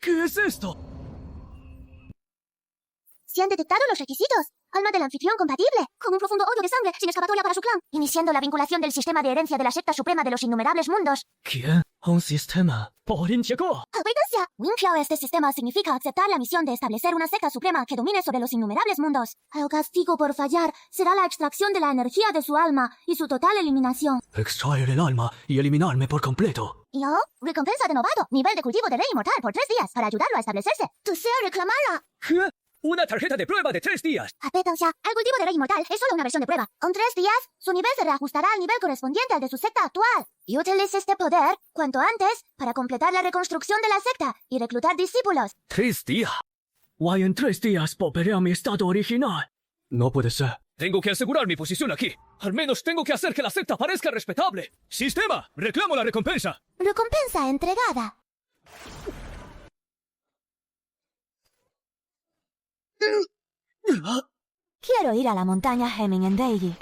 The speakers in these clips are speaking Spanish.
¿Qué es esto? Se han detectado los requisitos. Alma del anfitrión compatible, con un profundo odio de sangre, sin escapatoria para su clan, iniciando la vinculación del sistema de herencia de la secta suprema de los innumerables mundos. ¿Quién? Un sistema. ¡Advertencia! Winclaw, este sistema significa aceptar la misión de establecer una secta suprema que domine sobre los innumerables mundos. El castigo por fallar será la extracción de la energía de su alma y su total eliminación. Extraer el alma y eliminarme por completo. ¿Yo? Recompensa de novato, nivel de cultivo de rey inmortal por 3 días, para ayudarlo a establecerse. Deseo reclamarla. ¿Qué? Una tarjeta de prueba de 3 días. Advertencia, el cultivo de rey inmortal es solo una versión de prueba. En 3 días, su nivel se reajustará al nivel correspondiente al de su secta actual. Y utilice este poder cuanto antes para completar la reconstrucción de la secta y reclutar discípulos. 3 días. Guay, en 3 días volveré a mi estado original. No puede ser. Tengo que asegurar mi posición aquí. Al menos tengo que hacer que la secta parezca respetable. ¡Sistema! ¡Reclamo la recompensa! Recompensa entregada. Quiero ir a la montaña Hemming en Deiji.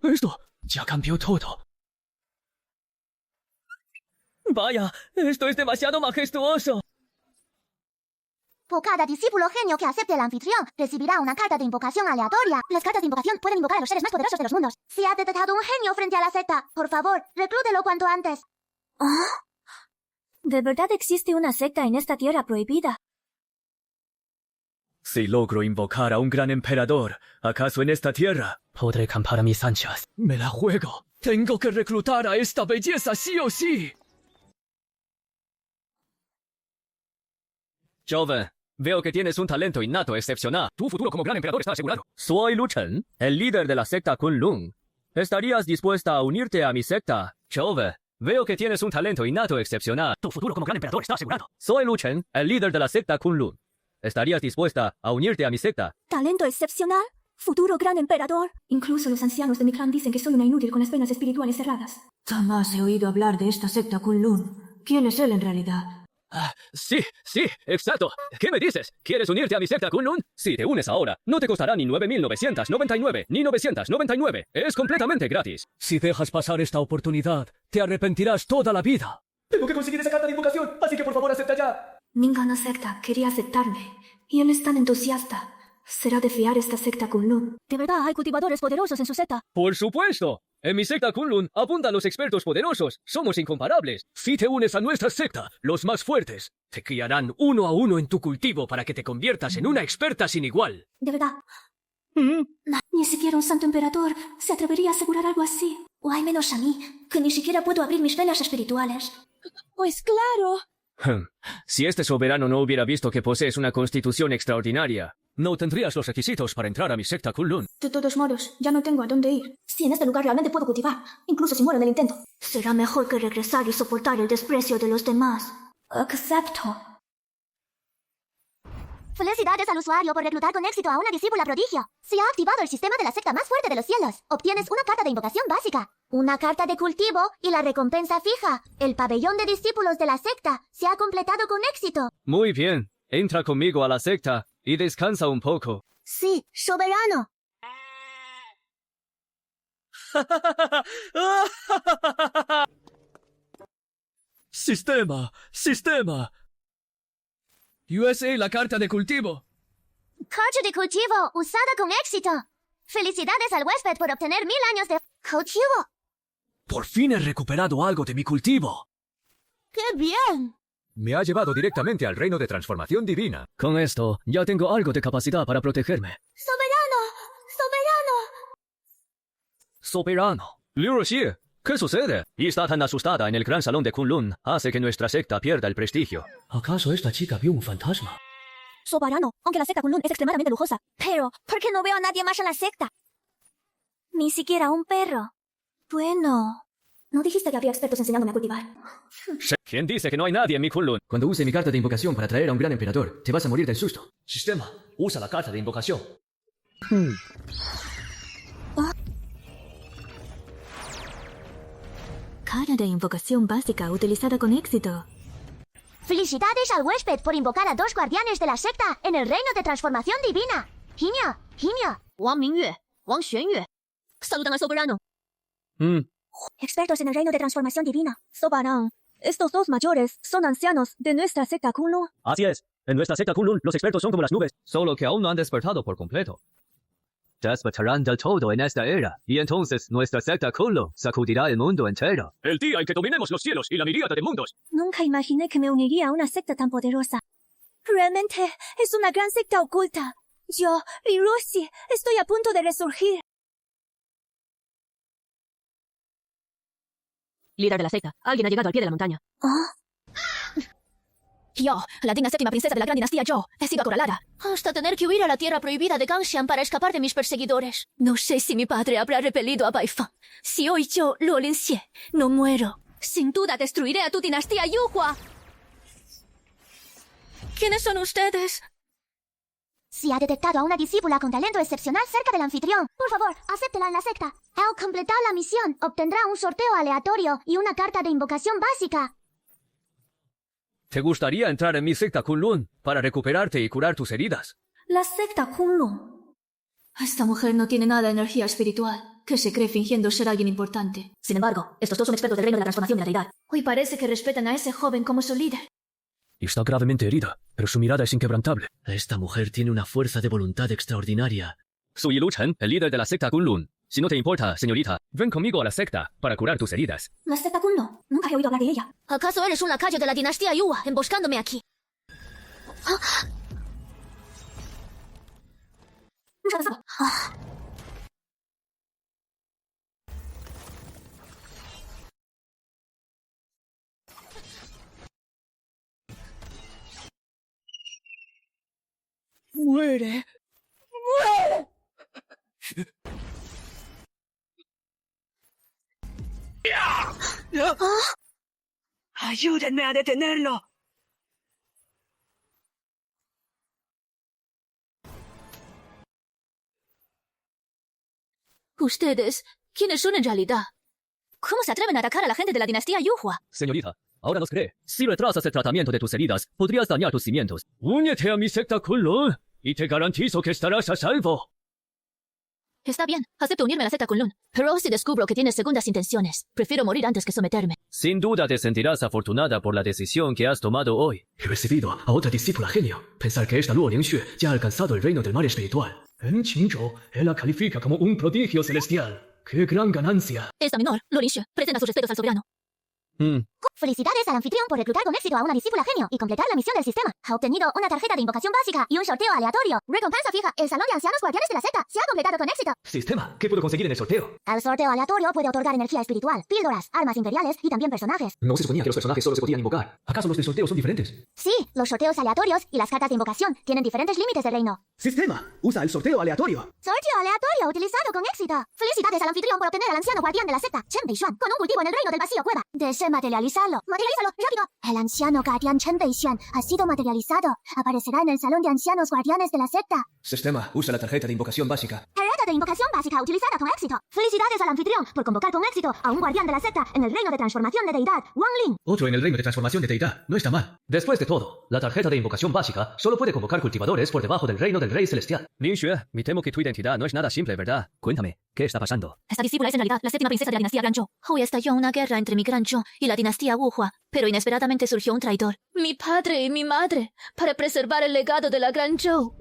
Esto ya cambió todo. Vaya, esto es demasiado majestuoso. Por cada discípulo genio que acepte el anfitrión, recibirá una carta de invocación aleatoria. Las cartas de invocación pueden invocar a los seres más poderosos de los mundos. Si ha detectado un genio frente a la secta, por favor, reclútelo cuanto antes. ¿De verdad existe una secta en esta tierra prohibida? Si logro invocar a un gran emperador, ¿acaso en esta tierra podré campar a mis anchas? Me la juego. Tengo que reclutar a esta belleza sí o sí. Joven, veo que tienes un talento innato excepcional. Tu futuro como gran emperador está asegurado. Soy Lu Chen, el líder de la secta Kunlun. ¿Estarías dispuesta a unirte a mi secta? Joven, veo que tienes un talento innato excepcional. Tu futuro como gran emperador está asegurado. Soy Lu Chen, el líder de la secta Kunlun. ¿Estarías dispuesta a unirte a mi secta? ¿Talento excepcional? ¿Futuro gran emperador? Incluso los ancianos de mi clan dicen que soy una inútil con las venas espirituales cerradas. Jamás he oído hablar de esta secta Kunlun. ¿Quién es él en realidad? Sí, exacto. ¿Qué me dices? ¿Quieres unirte a mi secta Kunlun? Si te unes ahora, no te costará ni 9.999 ni 999. Es completamente gratis. Si dejas pasar esta oportunidad, te arrepentirás toda la vida. Tengo que conseguir esa carta de invocación, así que por favor acepta ya. Ninguna secta quería aceptarme, y él es tan entusiasta. Será de fiar esta secta Kunlun. ¿De verdad hay cultivadores poderosos en su secta? Por supuesto. En mi secta Kunlun abundan los expertos poderosos. Somos incomparables. Si te unes a nuestra secta, los más fuertes te criarán uno a uno en tu cultivo para que te conviertas en una experta sin igual. ¿De verdad? Ni siquiera un santo emperador se atrevería a asegurar algo así. O al menos a mí, que ni siquiera puedo abrir mis venas espirituales. Pues claro. Si este soberano no hubiera visto que posees una constitución extraordinaria, no tendrías los requisitos para entrar a mi secta Kunlun. De todos modos, ya no tengo a dónde ir. Si en este lugar realmente puedo cultivar, incluso si muero en el intento. Será mejor que regresar y soportar el desprecio de los demás. Acepto. Felicidades al usuario por reclutar con éxito a una discípula prodigio. Se ha activado el sistema de la secta más fuerte de los cielos. Obtienes una carta de invocación básica, una carta de cultivo y la recompensa fija. El pabellón de discípulos de la secta se ha completado con éxito. Muy bien. Entra conmigo a la secta y descansa un poco. Sí, soberano. Sistema. USA, la carta de cultivo. Carta de cultivo usada con éxito. Felicidades al huésped por obtener 1000 años de cultivo. Por fin he recuperado algo de mi cultivo. ¡Qué bien! Me ha llevado directamente al reino de transformación divina. Con esto, ya tengo algo de capacidad para protegerme. Soberano. Liu Roxie, ¿qué sucede? Y está tan asustada en el gran salón de Kunlun, hace que nuestra secta pierda el prestigio. ¿Acaso esta chica vio un fantasma? Soberano, aunque la secta Kunlun es extremadamente lujosa. Pero, ¿por qué no veo a nadie más en la secta? Ni siquiera un perro. Bueno... ¿No dijiste que había expertos enseñándome a cultivar? ¿Quién dice que no hay nadie en mi Kunlun? Cuando use mi carta de invocación para traer a un gran emperador, te vas a morir del susto. Sistema, usa la carta de invocación. Carta de invocación básica utilizada con éxito. ¡Felicidades al huésped por invocar a 2 guardianes de la secta en el reino de transformación divina! ¡Genia! Wang Mingyue, Wang Xuanyue. Saludan al soberano. Expertos en el reino de transformación divina. Soberano, estos 2 mayores son ancianos de nuestra secta Kunlun. Así es. En nuestra secta Kunlun, los expertos son como las nubes, solo que aún no han despertado por completo. Despertarán del todo en esta era, y entonces nuestra secta Kunlun sacudirá el mundo entero. El día en que dominemos los cielos y la miríada de mundos. Nunca imaginé que me uniría a una secta tan poderosa. Realmente es una gran secta oculta. Yo, Li Ruxi, estoy a punto de resurgir. Líder de la secta, alguien ha llegado al pie de la montaña. Yo, la digna 7ª princesa de la gran dinastía Zhou, he sido acorralada. Hasta tener que huir a la tierra prohibida de Gangshan para escapar de mis perseguidores. No sé si mi padre habrá repelido a Baifang. Si hoy yo, Luo Linxie, no muero, sin duda destruiré a tu dinastía Yuhua. ¿Quiénes son ustedes? Si ha detectado a una discípula con talento excepcional cerca del anfitrión, por favor, acéptela en la secta. Al completar la misión, obtendrá un sorteo aleatorio y una carta de invocación básica. ¿Te gustaría entrar en mi secta Kunlun para recuperarte y curar tus heridas? La secta Kunlun. Esta mujer no tiene nada de energía espiritual, que se cree fingiendo ser alguien importante. Sin embargo, estos 2 son expertos del reino de la transformación de la deidad. Hoy parece que respetan a ese joven como su líder. Está gravemente herida, pero su mirada es inquebrantable. Esta mujer tiene una fuerza de voluntad extraordinaria. Soy Lu Chen, el líder de la secta Kunlun. Si no te importa, señorita, ven conmigo a la secta para curar tus heridas. La secta Kunlun. Nunca he oído hablar de ella. ¿Acaso eres un lacayo de la dinastía Yuhua, emboscándome aquí? ¡Muere! ¡Ayúdenme a detenerlo! ¿Ustedes? ¿Quiénes son en realidad? ¿Cómo se atreven a atacar a la gente de la dinastía Yuhua? Señorita, ahora nos cree. Si retrasas el tratamiento de tus heridas, podrías dañar tus cimientos. Únete a mi secta Kunlun y te garantizo que estarás a salvo. Está bien, acepto unirme a la secta Kunlun. Pero si descubro que tienes segundas intenciones, prefiero morir antes que someterme. Sin duda te sentirás afortunada por la decisión que has tomado hoy. He recibido a otra discípula genio. Pensar que esta Luo Lingxue ya ha alcanzado el reino del mar espiritual. En Qingzhou, él la califica como un prodigio celestial. ¡Qué gran ganancia! Esta menor, Luo Lingxue, presenta sus respetos al soberano. Felicidades al anfitrión por reclutar con éxito a una discípula genio y completar la misión del sistema. Ha obtenido una tarjeta de invocación básica y un sorteo aleatorio. Recompensa fija, el salón de ancianos guardianes de la secta. Se ha completado con éxito. Sistema, ¿qué puedo conseguir en el sorteo? El sorteo aleatorio puede otorgar energía espiritual, píldoras, armas imperiales y también personajes. No se suponía que los personajes solo se podían invocar. ¿Acaso los del sorteo son diferentes? Sí, los sorteos aleatorios y las cartas de invocación tienen diferentes límites de reino. Sistema, usa el sorteo aleatorio. Sorteo aleatorio utilizado con éxito. Felicidades al anfitrión por obtener al anciano guardián de la secta, Chen Beixuan, con un cultivo en el reino del vacío cueva. Desea materializarlo. ¡Materialízalo! ¡Rápido! El anciano guardián Chen Beixuan ha sido materializado. Aparecerá en el salón de ancianos guardianes de la secta. Sistema, usa la tarjeta de invocación básica. Tarjeta de invocación básica utilizada con éxito. Felicidades al anfitrión por convocar con éxito a un guardián de la secta en el reino de transformación de deidad, Wang Ling. Otro en el reino de transformación de deidad. No está mal. Después de todo, la tarjeta de invocación básica solo puede convocar cultivadores por debajo del reino del rey celestial. Lingxue, me temo que tu identidad no es nada simple, ¿verdad? Cuéntame, ¿qué está pasando? Esta discípula es en realidad la 7ª princesa de la dinastía Gran Zhou. Hoy estalló una guerra entre mi Gran Zhou y la dinastía Wuhua, pero inesperadamente surgió un traidor. Mi padre y mi madre, para preservar el legado de la Gran Zhou.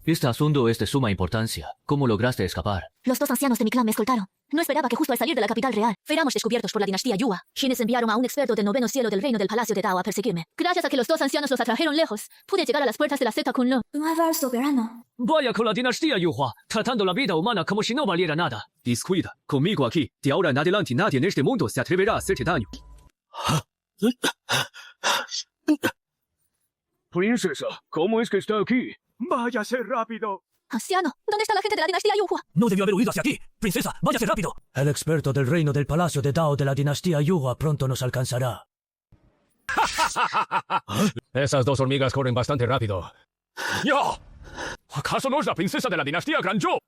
Este asunto es de suma importancia. ¿Cómo lograste escapar? Los 2 ancianos de mi clan me escoltaron. No esperaba que justo al salir de la capital real fuéramos descubiertos por la dinastía Yuhua, quienes enviaron a un experto del 9º cielo del reino del palacio de Dao a perseguirme. Gracias a que los 2 ancianos los atrajeron lejos, pude llegar a las puertas de la secta Kunlun. Nueva al soberano. Vaya con la dinastía Yuhua, tratando la vida humana como si no valiera nada. Descuida, conmigo aquí. De ahora en adelante nadie en este mundo se atreverá a hacerte daño. Princesa, ¿cómo es que está aquí? ¡Váyase rápido! Anciano, ¿dónde está la gente de la dinastía Yuhua? No debió haber huido hacia aquí. Princesa, váyase rápido. El experto del reino del palacio de Dao de la dinastía Yuhua pronto nos alcanzará. Esas 2 hormigas corren bastante rápido. ¡Yo! ¿Acaso no es la princesa de la dinastía Granzhou?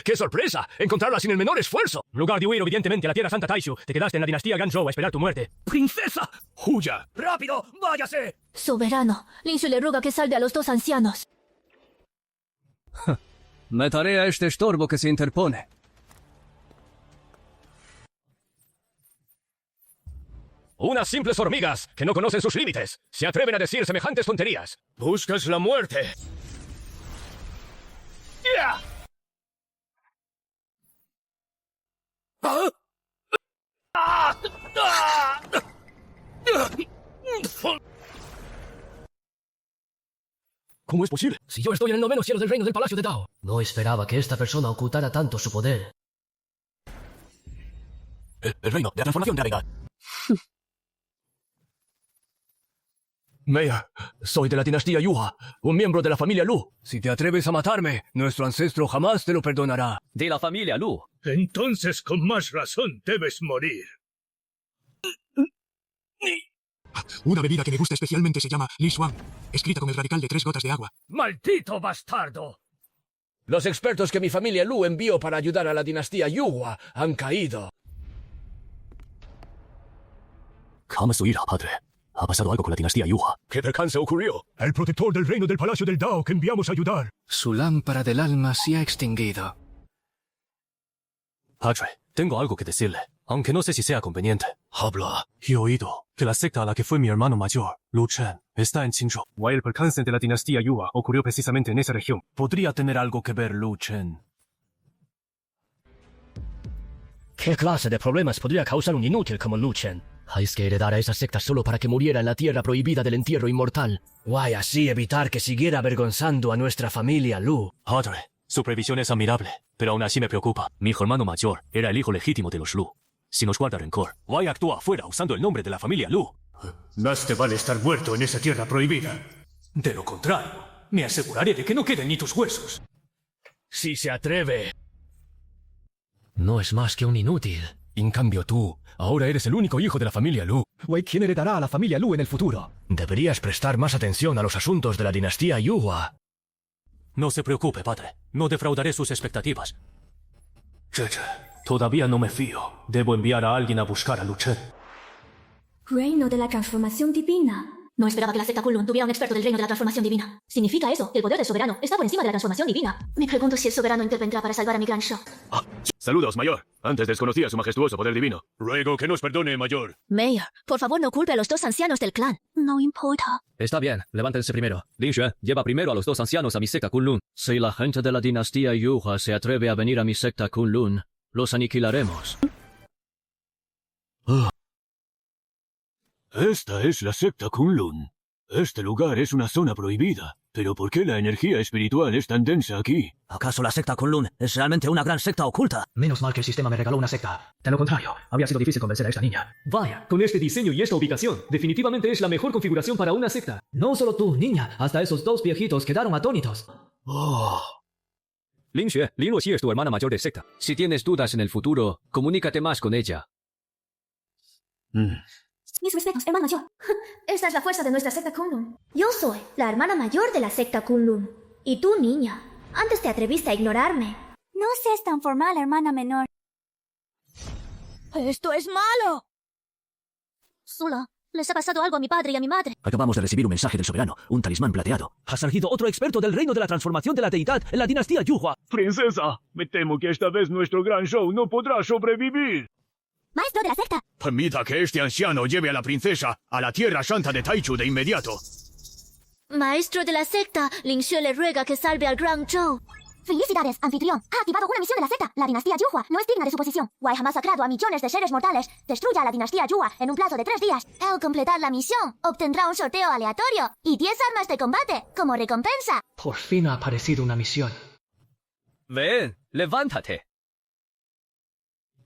¡Qué sorpresa! Encontrarla sin el menor esfuerzo. En lugar de huir obedientemente a la tierra Santa Taishu, te quedaste en la dinastía Granzhou a esperar tu muerte. ¡Princesa! ¡Huya! ¡Rápido! ¡Váyase! Soberano, Lingxue le ruega que salve a los dos ancianos. Mataré a este estorbo que se interpone. Unas simples hormigas que no conocen sus límites. Se atreven a decir semejantes tonterías. Buscas la muerte. ¡Ya! ¿Cómo es posible? Si yo estoy en el 9º cielo del reino del Palacio de Dao. No esperaba que esta persona ocultara tanto su poder. El reino de la transformación de Abigail. Meia, Soy de la dinastía Yuha, un miembro de la familia Lu. Si te atreves a matarme, nuestro ancestro jamás te lo perdonará. De la familia Lu. entonces con más razón debes morir. Una bebida que me gusta especialmente se llama Li Xuan, escrita con el radical de 3 gotas de agua. ¡Maldito bastardo! Los expertos que mi familia Lu envió para ayudar a la dinastía Yuha han caído. Calma su ira, padre. Ha pasado algo con la dinastía Yuha. ¿Qué percance ocurrió? El protector del reino del Palacio del Dao que enviamos a ayudar. Su lámpara del alma se ha extinguido. Padre, tengo algo que decirle, aunque no sé si sea conveniente. Habla. He oído que la secta a la que fue mi hermano mayor, Lu Chen, está en Qingzhou. El percance de la dinastía Yuha ocurrió precisamente en esa región. ¿Podría tener algo que ver Lu Chen? ¿Qué clase de problemas podría causar un inútil como Lu Chen? Hay que heredar a esa secta solo para que muriera en la tierra prohibida del entierro inmortal. Guay, así evitar que siguiera avergonzando a nuestra familia Lu. Padre, su previsión es admirable, pero aún así me preocupa. Mi hijo hermano mayor era el hijo legítimo de los Lu. Si nos guarda rencor, Wei actúa afuera usando el nombre de la familia Lu. Más te vale estar muerto en esa tierra prohibida. De lo contrario, me aseguraré de que no queden ni tus huesos. Si se atreve. No es más que un inútil. En cambio tú, ahora eres el único hijo de la familia Lu. ¿Quién heredará a la familia Lu en el futuro? Deberías prestar más atención a los asuntos de la dinastía Yuha. No se preocupe, padre. No defraudaré sus expectativas. Todavía no me fío. Debo enviar a alguien a buscar a Lu Chen. Reino de la transformación divina. No esperaba que la secta Kunlun tuviera un experto del reino de la transformación divina. ¿Significa eso que el poder del soberano está por encima de la transformación divina? Me pregunto si el soberano intervendrá para salvar a mi gran Shou. Saludos, mayor. Antes desconocía su majestuoso poder divino. Ruego que nos perdone, mayor. Mayor, por favor no culpe a los dos ancianos del clan. No importa. Está bien, levántense primero. Lingxue, lleva primero a los dos ancianos a mi secta Kunlun. Si la gente de la dinastía Yuha se atreve a venir a mi secta Kunlun, los aniquilaremos. Esta es la secta Kunlun. Este lugar es una zona prohibida. ¿Pero por qué la energía espiritual es tan densa aquí? ¿Acaso la secta Kunlun es realmente una gran secta oculta? Menos mal que el sistema me regaló una secta. De lo contrario, habría sido difícil convencer a esta niña. Vaya, con este diseño y esta ubicación, definitivamente es la mejor configuración para una secta. No solo tú, niña, hasta esos dos viejitos quedaron atónitos. Lingxue, Lin Luoxi es tu hermana mayor de secta. Si tienes dudas en el futuro, comunícate más con ella. Mis respetos, hermano mayor. Esta es la fuerza de nuestra secta Kunlun. Yo soy la hermana mayor de la secta Kunlun. Y tú, niña, antes te atreviste a ignorarme. No seas tan formal, hermana menor. ¡Esto es malo! Sula, les ha pasado algo a mi padre y a mi madre. Acabamos de recibir un mensaje del soberano, un talismán plateado. Ha surgido otro experto del reino de la transformación de la deidad en la dinastía Yuha. Princesa, me temo que esta vez nuestro gran Shou no podrá sobrevivir. Maestro de la secta. Permita que este anciano lleve a la princesa a la tierra santa de Taichu de inmediato. Maestro de la secta, Lingxue le ruega que salve al gran Shou. ¡Felicidades, anfitrión! Ha activado una misión de la secta. La dinastía Yuha no es digna de su posición. Wei ha masacrado a millones de seres mortales. Destruya a la dinastía Yuha en un plazo de 3 días. Al completar la misión, obtendrá un sorteo aleatorio y 10 armas de combate como recompensa. Por fin ha aparecido una misión. Ven, levántate.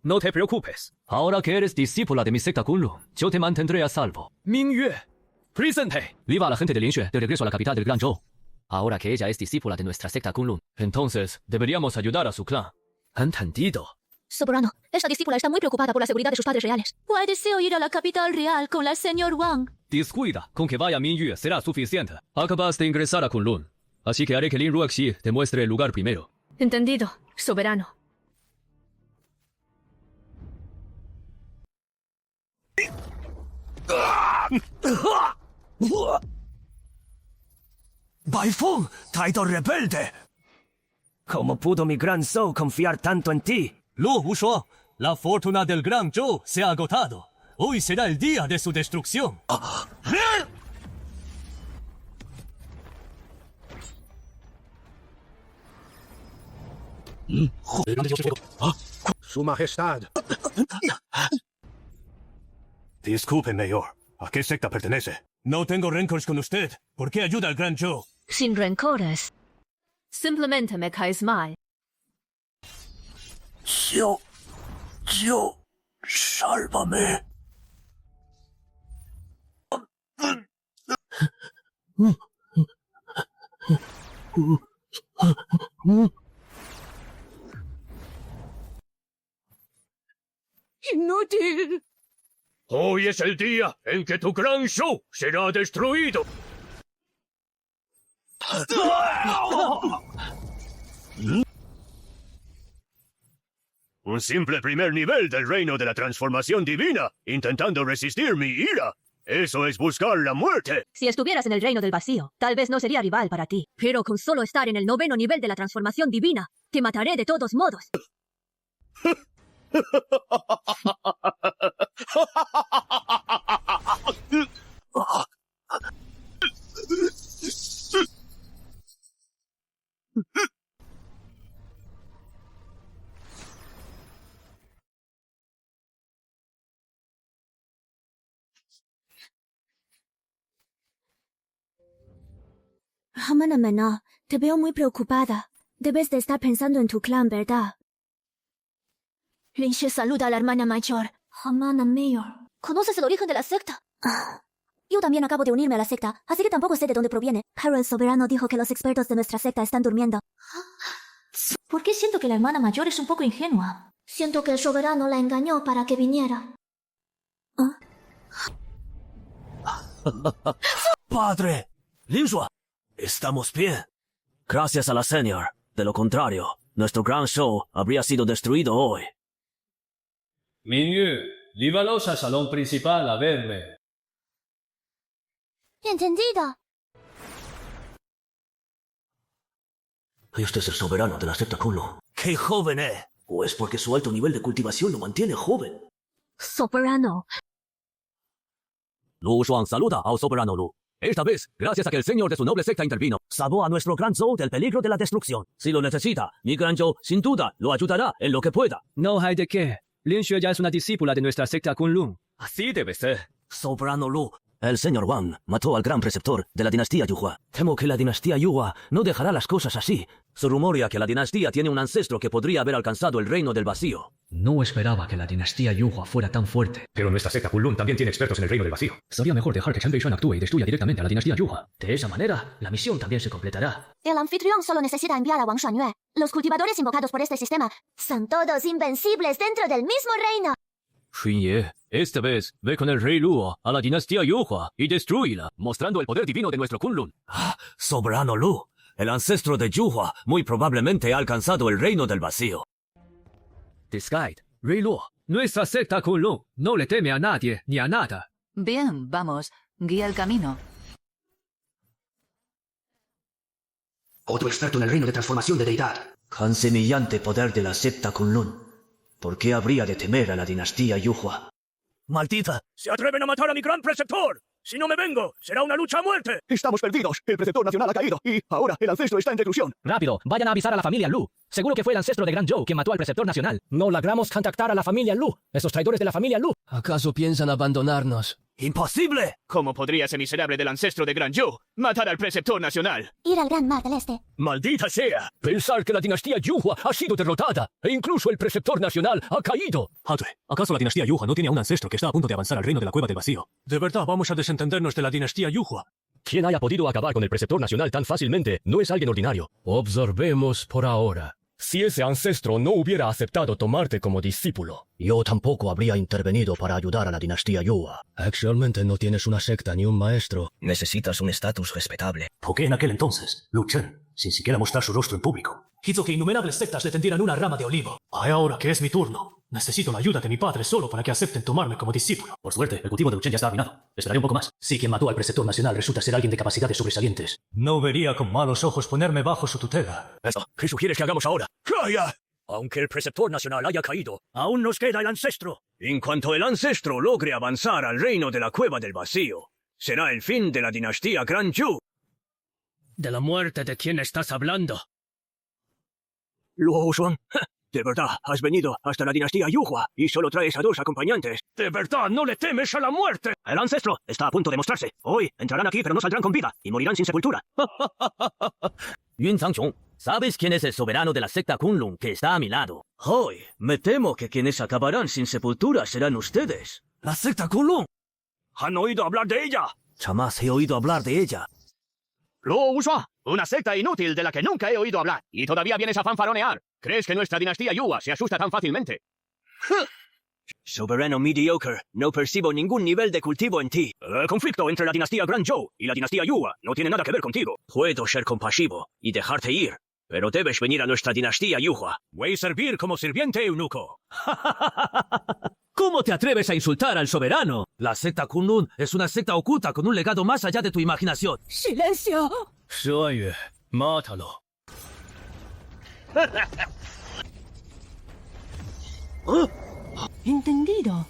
No te preocupes. Ahora que eres discípula de mi secta Kunlun, yo te mantendré a salvo. Mingyue, presente. Viva a la gente de Lingxue de regreso a la capital del Gran Zhou. Ahora que ella es discípula de nuestra secta Kunlun, entonces deberíamos ayudar a su clan. ¿Entendido? Soberano, esta discípula está muy preocupada por la seguridad de sus padres reales. Wei deseo ir a la capital real con la señor Wang. Descuida, con que vaya Mingyue será suficiente. Acabas de ingresar a Kunlun. Así que haré que Lin Ruoxi te muestre el lugar primero. Entendido, soberano. Baifeng, traidor rebelde. ¿Cómo pudo mi gran Zhou confiar tanto en ti? Lu Wushuo, la fortuna del gran Zhou se ha agotado. Hoy será el día de su destrucción. Su Majestad. Disculpe, Mayor. ¿A qué secta pertenece? No tengo rencores con usted. ¿Por qué ayuda al gran Zhou? Sin rencores. Simplemente me caes mal. Yo, sálvame. Inútil. Hoy es el día en que tu gran show será destruido. Un simple primer nivel del reino de la transformación divina, intentando resistir mi ira. Eso es buscar la muerte. Si estuvieras en el reino del vacío, tal vez no sería rival para ti. Pero con solo estar en el 9º nivel de la transformación divina, te mataré de todos modos. Hamana Menor, te veo muy preocupada. Debes de estar pensando en tu clan, ¿verdad? Lin Xue saluda a la hermana mayor. Hamana Mayor. ¿Conoces el origen de la secta? Yo también acabo de unirme a la secta, así que tampoco sé de dónde proviene. Pero el soberano dijo que los expertos de nuestra secta están durmiendo. ¿Por qué siento que la hermana mayor es un poco ingenua? Siento que el soberano la engañó para que viniera. ¡Padre! Linsua, estamos bien. Gracias a la Señor. De lo contrario, nuestro gran show habría sido destruido hoy. Minyu, lívalos al salón principal a verme. Entendido. Este es el soberano de la secta Kunlun. ¡Qué joven es! ¿O es porque su alto nivel de cultivación lo mantiene joven? Soberano. Lu Shuang saluda al soberano Lu. Esta vez, gracias a que el señor de su noble secta intervino. Salvó a nuestro gran Zhou del peligro de la destrucción. Si lo necesita, mi gran Zhou sin duda lo ayudará en lo que pueda. No hay de qué. Lin Xue ya es una discípula de nuestra secta Kunlun. Así debe ser. Soberano Lu, el señor Wang mató al gran preceptor de la dinastía Yuhua. Temo que la dinastía Yuhua no dejará las cosas así. Se rumorea que la dinastía tiene un ancestro que podría haber alcanzado el reino del vacío. No esperaba que la dinastía Yuhua fuera tan fuerte. Pero nuestra secta Kunlun también tiene expertos en el reino del vacío. Sería mejor dejar que Chen Beishan actúe y destruya directamente a la dinastía Yuhua. De esa manera, la misión también se completará. El anfitrión solo necesita enviar a Wang Xuanyue. Los cultivadores invocados por este sistema son todos invencibles dentro del mismo reino. Xunye, esta vez ve con el rey Luo a la dinastía Yuhua y destrúyela, mostrando el poder divino de nuestro Kunlun. Soberano Lu, el ancestro de Yuhua muy probablemente ha alcanzado el reino del vacío. Disguide, rey Luo, nuestra secta Kunlun no le teme a nadie ni a nada. Bien, vamos, guía el camino. Otro experto en el reino de transformación de deidad. Tan semillante poder de la secta Kunlun. ¿Por qué habría de temer a la dinastía Yuhua? ¡Maldita! ¡Se atreven a matar a mi gran preceptor! Si no me vengo, será una lucha a muerte. Estamos perdidos. El preceptor nacional ha caído y ahora el ancestro está en reclusión. Rápido, vayan a avisar a la familia Lu. Seguro que fue el ancestro de Gran Zhou quien mató al preceptor nacional. No logramos contactar a la familia Lu. Esos traidores de la familia Lu. ¿Acaso piensan abandonarnos? ¡Imposible! ¿Cómo podría ese miserable del ancestro de Gran Zhou matar al preceptor nacional? Ir al Gran Mar del Este. ¡Maldita sea! Pensar que la dinastía Yuhua ha sido derrotada e incluso el preceptor nacional ha caído. Padre, ¿acaso la dinastía Yuhua no tiene a un ancestro que está a punto de avanzar al reino de la Cueva del Vacío? ¿De verdad vamos a desentendernos de la dinastía Yuhua? Quien haya podido acabar con el preceptor nacional tan fácilmente no es alguien ordinario. Observemos por ahora. Si ese ancestro no hubiera aceptado tomarte como discípulo, yo tampoco habría intervenido para ayudar a la dinastía Yuan. Actualmente no tienes una secta ni un maestro. Necesitas un estatus respetable. ¿Por qué en aquel entonces, Lu Chen, sin siquiera mostrar su rostro en público, hizo que innumerables sectas le tendieran una rama de olivo? Ahora que es mi turno, necesito la ayuda de mi padre solo para que acepten tomarme como discípulo. Por suerte, el cultivo de Lu Chen ya está arruinado. Esperaré un poco más. Si quien mató al preceptor nacional resulta ser alguien de capacidades sobresalientes, no vería con malos ojos ponerme bajo su tutela. Eso, ¿qué sugieres que hagamos ahora? ¡Calla! Aunque el preceptor nacional haya caído, aún nos queda el ancestro. En cuanto el ancestro logre avanzar al reino de la Cueva del Vacío, será el fin de la dinastía Gran Yu. ¿De la muerte de quién estás hablando? Luo Shuang, ¿de verdad has venido hasta la dinastía Yuhua y solo traes a 2 acompañantes? ¿De verdad no le temes a la muerte? El ancestro está a punto de mostrarse. Hoy entrarán aquí pero no saldrán con vida y morirán sin sepultura. Yun Zhangqiong, ¿sabes quién es el soberano de la secta Kunlun que está a mi lado? Hoy me temo que quienes acabarán sin sepultura serán ustedes. ¿La secta Kunlun? ¿Han oído hablar de ella? Jamás he oído hablar de ella. Luo Wushua, una secta inútil de la que nunca he oído hablar. Y todavía vienes a fanfaronear. ¿Crees que nuestra dinastía Yuan se asusta tan fácilmente? Soberano mediocre, no percibo ningún nivel de cultivo en ti. El conflicto entre la dinastía Gran Zhou y la dinastía Yuan no tiene nada que ver contigo. Puedo ser compasivo y dejarte ir, pero debes venir a nuestra dinastía Yuhua. Voy a servir como sirviente eunuco. ¿Cómo te atreves a insultar al soberano? La secta Kunlun es una secta oculta con un legado más allá de tu imaginación. ¡Silencio! Shuai, mátalo. Entendido.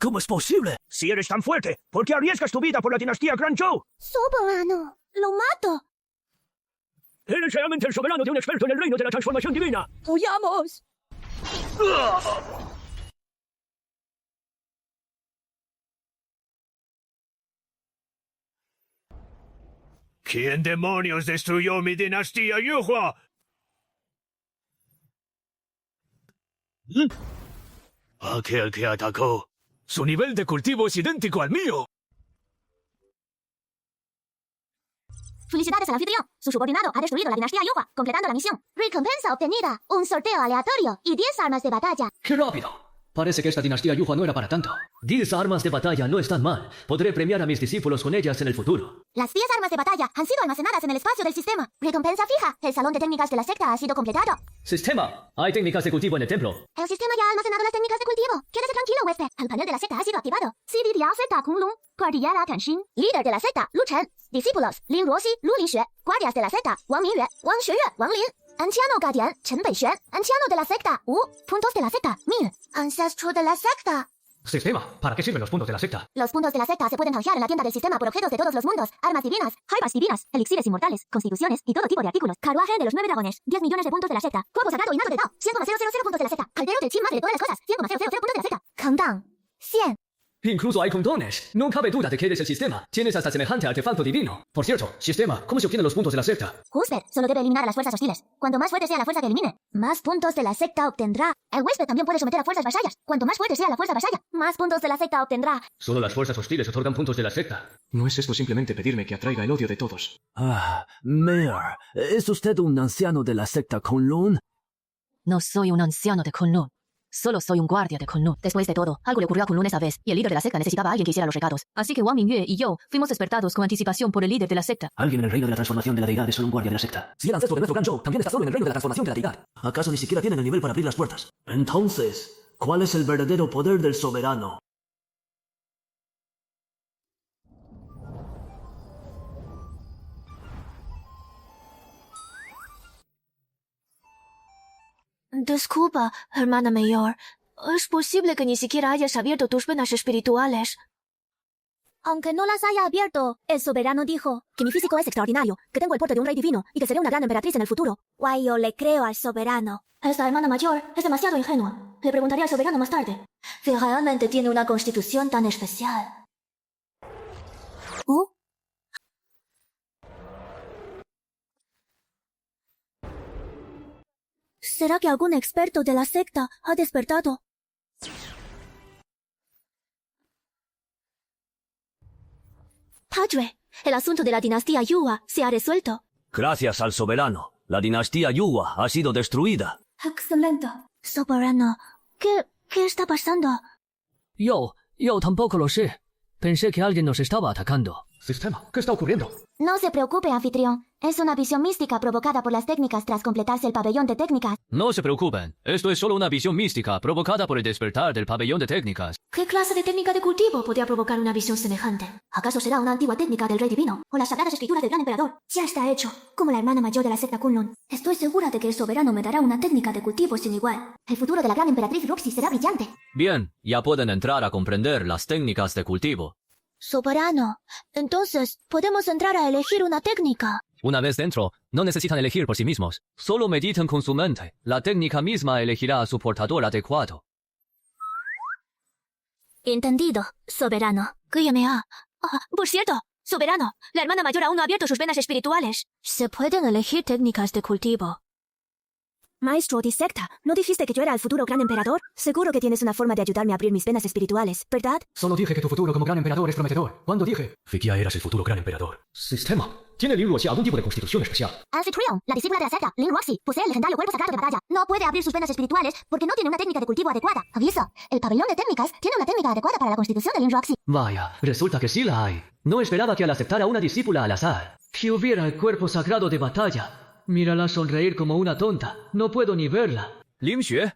¿Cómo es posible? Si eres tan fuerte, ¿por qué arriesgas tu vida por la dinastía Gran Zhou? Soberano, lo mato. Eres realmente el soberano de un experto en el reino de la transformación divina. ¡Huyamos! ¿Quién demonios destruyó mi dinastía Yuhua? Aquel que atacó. Su nivel de cultivo es idéntico al mío. Felicidades al anfitrión. Su subordinado ha destruido la dinastía Yuhua, completando la misión. Recompensa obtenida. Un sorteo aleatorio y 10 armas de batalla. ¡Qué rápido! Parece que esta dinastía Yuhua no era para tanto. 10 armas de batalla no están mal. Podré premiar a mis discípulos con ellas en el futuro. Las 10 armas de batalla han sido almacenadas en el espacio del sistema. Recompensa fija. El salón de técnicas de la secta ha sido completado. Sistema. Hay técnicas de cultivo en el templo. El sistema ya ha almacenado las técnicas de cultivo. Quédese tranquilo, huésped. El panel de la secta ha sido activado. Cividia secta Kunlun. Cordillera Kenshin. Líder de la secta, Lu Chen. Discípulos, Lin Ruoxi, Lu Lixue. Guardias de la secta, Wang Mingyue, Wang Xueyue, Wang Lin. Anciano guardián, Chen Beixuan. Anciano de la secta, Wu. Puntos de la secta, 1000. Ancestro de la secta. Sistema. ¿Para qué sirven los puntos de la secta? Los puntos de la secta se pueden canjear en la tienda del sistema por objetos de todos los mundos, armas divinas, jarbas divinas, elixires inmortales, constituciones y todo tipo de artículos. Carruaje de los 9 dragones, 10 millones de puntos de la secta. Cuerpo sagrado innato de Dao, 100,000 puntos de la secta. Caldero del chin madre de todas las cosas, 100,000 puntos de la secta. Countdown, 100. Incluso hay condones. No cabe duda de que eres el sistema. Tienes hasta semejante artefacto divino. Por cierto, sistema, ¿cómo se obtienen los puntos de la secta? Huésped solo debe eliminar a las fuerzas hostiles. Cuanto más fuerte sea la fuerza que elimine, más puntos de la secta obtendrá. El huésped también puede someter a fuerzas vasallas. Cuanto más fuerte sea la fuerza vasalla, más puntos de la secta obtendrá. Solo las fuerzas hostiles otorgan puntos de la secta. ¿No es esto simplemente pedirme que atraiga el odio de todos? Mayor, ¿es usted un anciano de la secta Kunlun? No soy un anciano de Kunlun. Solo soy un guardia de Kunlun. Después de todo, algo le ocurrió a Kunlun esa vez, y el líder de la secta necesitaba a alguien que hiciera los recados. Así que Wang Mingyue y yo fuimos despertados con anticipación por el líder de la secta. Alguien en el reino de la transformación de la deidad es solo un guardia de la secta. Si el ancestro de nuestro Gran Zhou también está solo en el reino de la transformación de la deidad, ¿acaso ni siquiera tienen el nivel para abrir las puertas? Entonces, ¿cuál es el verdadero poder del soberano? Disculpa, hermana mayor. Es posible que ni siquiera hayas abierto tus venas espirituales. Aunque no las haya abierto, el soberano dijo que mi físico es extraordinario, que tengo el porte de un rey divino y que seré una gran emperatriz en el futuro. Guay, yo le creo al soberano. Esta hermana mayor es demasiado ingenua. Le preguntaré al soberano más tarde si realmente tiene una constitución tan especial. ¿Será que algún experto de la secta ha despertado? Padre, el asunto de la dinastía Yuan se ha resuelto. Gracias al soberano, la dinastía Yuan ha sido destruida. Excelente. Soberano, ¿qué está pasando? Yo tampoco lo sé. Pensé que alguien nos estaba atacando. Sistema, ¿qué está ocurriendo? No se preocupe, anfitrión. Es una visión mística provocada por las técnicas tras completarse el pabellón de técnicas. No se preocupen, esto es solo una visión mística provocada por el despertar del pabellón de técnicas. ¿Qué clase de técnica de cultivo podría provocar una visión semejante? ¿Acaso será una antigua técnica del rey divino? ¿O las sagradas escrituras del gran emperador? Ya está hecho, como la hermana mayor de la secta Kunlun. Estoy segura de que el soberano me dará una técnica de cultivo sin igual. El futuro de la gran emperatriz Roxy será brillante. Bien, ya pueden entrar a comprender las técnicas de cultivo. Soberano, entonces, ¿podemos entrar a elegir una técnica? Una vez dentro, no necesitan elegir por sí mismos. Solo mediten con su mente. La técnica misma elegirá a su portador adecuado. Entendido, soberano. Por cierto, soberano, la hermana mayor aún no ha abierto sus venas espirituales. Se pueden elegir técnicas de cultivo. Maestro de secta, ¿no dijiste que yo era el futuro gran emperador? Seguro que tienes una forma de ayudarme a abrir mis venas espirituales, ¿verdad? Solo dije que tu futuro como gran emperador es prometedor. ¿Cuándo dije? Fikia eras el futuro gran emperador. Sistema, ¿tiene Lin Ruoxia algún tipo de constitución especial? Anfitrión, la discípula de la secta, Lin Ruoxi, posee el legendario cuerpo sagrado de batalla. No puede abrir sus venas espirituales porque no tiene una técnica de cultivo adecuada. Aviso, el pabellón de técnicas tiene una técnica adecuada para la constitución de Lin Ruoxi. Vaya, resulta que sí la hay. No esperaba que al aceptar a una discípula al azar, que hubiera el cuerpo sagrado de batalla. Mírala sonreír como una tonta. No puedo ni verla. Lim Xue,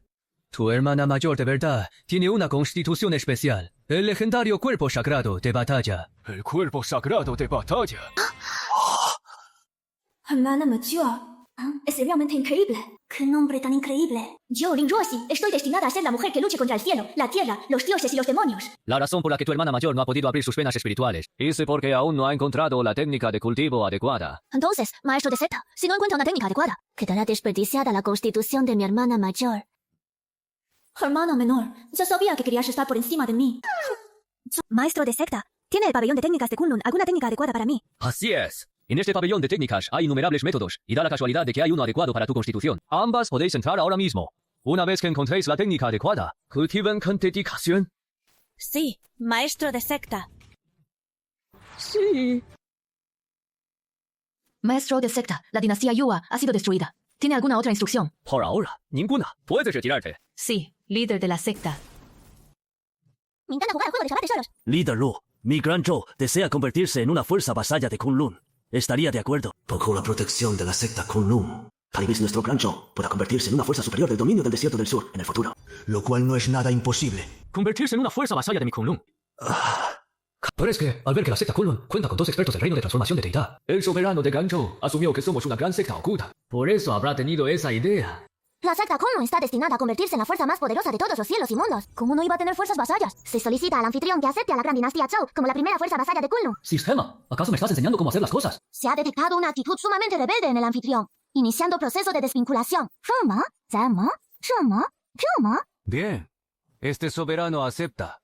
tu hermana mayor de verdad tiene una constitución especial. El legendario cuerpo sagrado de batalla. El cuerpo sagrado de batalla. Hermana mayor. Es realmente increíble. ¡Qué nombre tan increíble! Yo, Lin Ruoxi, estoy destinada a ser la mujer que luche contra el cielo, la tierra, los dioses y los demonios. La razón por la que tu hermana mayor no ha podido abrir sus venas espirituales es porque aún no ha encontrado la técnica de cultivo adecuada. Entonces, maestro de secta, si no encuentra una técnica adecuada, quedará desperdiciada la constitución de mi hermana mayor. Hermana menor, ya sabía que querías estar por encima de mí. Maestro de secta, ¿tiene el pabellón de técnicas de Kunlun alguna técnica adecuada para mí? Así es. En este pabellón de técnicas hay innumerables métodos, y da la casualidad de que hay uno adecuado para tu constitución. Ambas podéis entrar ahora mismo. Una vez que encontréis la técnica adecuada, cultiven con dedicación. Sí, maestro de secta. Sí. Maestro de secta, la dinastía Yuan ha sido destruida. ¿Tiene alguna otra instrucción? Por ahora, ninguna. Puedes retirarte. Sí, líder de la secta. Me encanta jugar al juego de Shabbat Tesoros. Líder Lu, mi gran Zhou desea convertirse en una fuerza vasalla de Kunlun. ¿Estaría de acuerdo? Bajo la protección de la secta Kunlun, tal vez nuestro gran Zhou pueda convertirse en una fuerza superior del dominio del desierto del sur en el futuro. Lo cual no es nada imposible. Convertirse en una fuerza vasalla de mi Kunlun. Pero es que, al ver que la secta Kunlun cuenta con 2 expertos del reino de transformación de deidad, el soberano de Ganzhou asumió que somos una gran secta oculta. Por eso habrá tenido esa idea. La secta Kunlun está destinada a convertirse en la fuerza más poderosa de todos los cielos y mundos. ¿Cómo no iba a tener fuerzas vasallas? Se solicita al anfitrión que acepte a la gran dinastía Zhou como la primera fuerza vasalla de Kunlun. Sistema, ¿acaso me estás enseñando cómo hacer las cosas? Se ha detectado una actitud sumamente rebelde en el anfitrión, iniciando proceso de desvinculación. Bien. Este soberano acepta.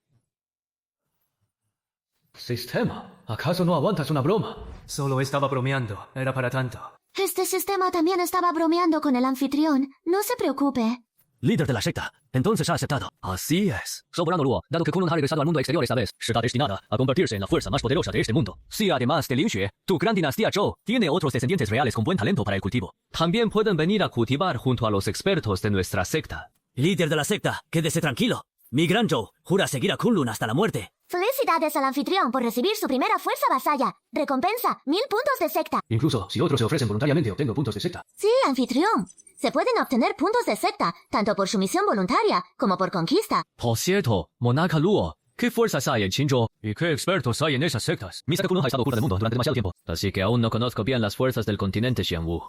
Sistema, ¿acaso no aguantas una broma? Solo estaba bromeando. Era para tanto. Este sistema también estaba bromeando con el anfitrión. No se preocupe. Líder de la secta, entonces ha aceptado. Así es. Soberano Luo, dado que Kunlun ha regresado al mundo exterior esta vez, está destinada a convertirse en la fuerza más poderosa de este mundo. Si además de Lin Xue, tu gran dinastía Zhou tiene otros descendientes reales con buen talento para el cultivo, también pueden venir a cultivar junto a los expertos de nuestra secta. Líder de la secta, quédese tranquilo. Mi gran Zhou jura seguir a Kunlun hasta la muerte. Felicidades al anfitrión por recibir su primera fuerza vasalla. Recompensa, 1000 puntos de secta. Incluso si otros se ofrecen voluntariamente, obtengo puntos de secta. Sí, anfitrión. Se pueden obtener puntos de secta, tanto por sumisión voluntaria como por conquista. Por cierto, monarca Luo, ¿qué fuerzas hay en Qinzhou? ¿Y qué expertos hay en esas sectas? Mi secta Kunlun ha estado oculta del mundo durante demasiado tiempo, así que aún no conozco bien las fuerzas del continente Xianwu.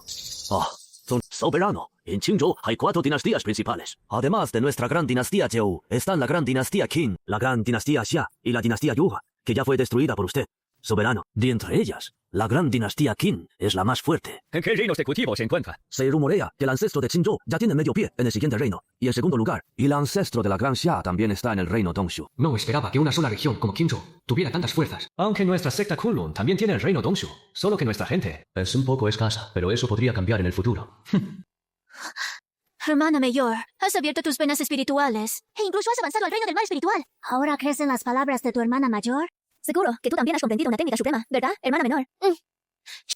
Soberano, en Qinzhou hay 4 dinastías principales. Además de nuestra gran dinastía Zhou, están la gran dinastía Qin, la gran dinastía Xia y la dinastía Yuan, que ya fue destruida por usted. Soberano, de entre ellas, la gran dinastía Qin es la más fuerte. ¿En qué reinos de cultivo se encuentra? Se rumorea que el ancestro de Qinzhou ya tiene medio pie en el siguiente reino. Y en segundo lugar, el ancestro de la gran Xia también está en el reino Dongshu. No esperaba que una sola región como Qinzhou tuviera tantas fuerzas. Aunque nuestra secta Kunlun también tiene el reino Dongshu, solo que nuestra gente es un poco escasa, pero eso podría cambiar en el futuro. Hermana mayor, has abierto tus venas espirituales. E incluso has avanzado al reino del mal espiritual. ¿Ahora crees en las palabras de tu hermana mayor? Seguro que tú también has comprendido una técnica suprema, ¿verdad, hermana menor?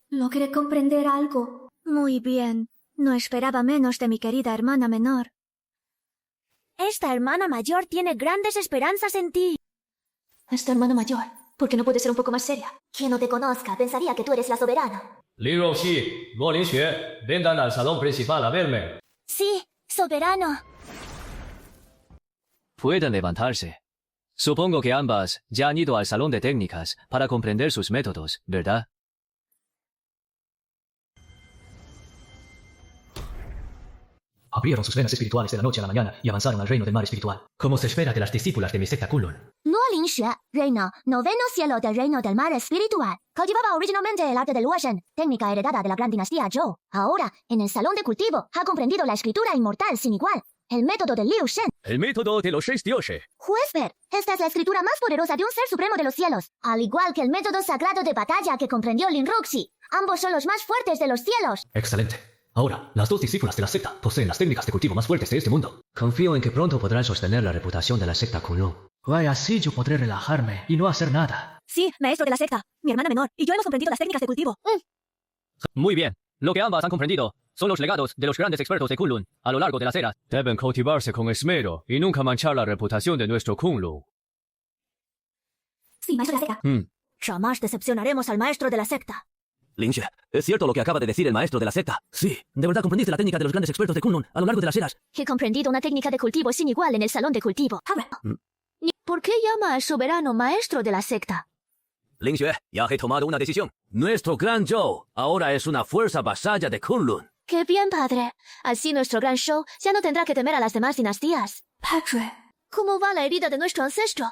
Logré comprender algo. Muy bien. No esperaba menos de mi querida hermana menor. Esta hermana mayor tiene grandes esperanzas en ti. Esta hermana mayor, ¿por qué no puede ser un poco más seria? Quien no te conozca pensaría que tú eres la soberana. Li Rouxi, Luo Linxue, vengan al salón principal a verme. Sí, soberano. Pueden levantarse. Supongo que ambas ya han ido al salón de técnicas para comprender sus métodos, ¿verdad? Abrieron sus venas espirituales de la noche a la mañana y avanzaron al reino del mar espiritual, como se espera de las discípulas de mi secta Kunlun. Luo Linxue, reina, noveno cielo del reino del mar espiritual. Cultivaba originalmente el arte del Luoshen, técnica heredada de la gran dinastía Zhou. Ahora, en el salón de cultivo, ha comprendido la escritura inmortal sin igual, el método del Liu Shen. El método de los 6 dioses. Huésped, esta es la escritura más poderosa de un ser supremo de los cielos, al igual que el método sagrado de batalla que comprendió Lin Rouxi. Ambos son los más fuertes de los cielos. Excelente. Ahora, las dos discípulas de la secta poseen las técnicas de cultivo más fuertes de este mundo. Confío en que pronto podrán sostener la reputación de la secta Kunlun. Vaya, así yo podré relajarme y no hacer nada. Sí, maestro de la secta, mi hermana menor y yo hemos comprendido las técnicas de cultivo. Muy bien. Lo que ambas han comprendido son los legados de los grandes expertos de Kunlun a lo largo de las eras. Deben cultivarse con esmero y nunca manchar la reputación de nuestro Kunlun. Sí, maestro de la secta. Jamás decepcionaremos al maestro de la secta. Linxue, ¿es cierto lo que acaba de decir el maestro de la secta? Sí, ¿de verdad comprendiste la técnica de los grandes expertos de Kunlun a lo largo de las eras? He comprendido una técnica de cultivo sin igual en el salón de cultivo. ¿Por qué llama al soberano maestro de la secta? Linxue, ya he tomado una decisión. Nuestro gran Zhou ahora es una fuerza vasalla de Kunlun. ¡Qué bien, padre! Así nuestro gran show ya no tendrá que temer a las demás dinastías. Padre, ¿Cómo va la herida de nuestro ancestro?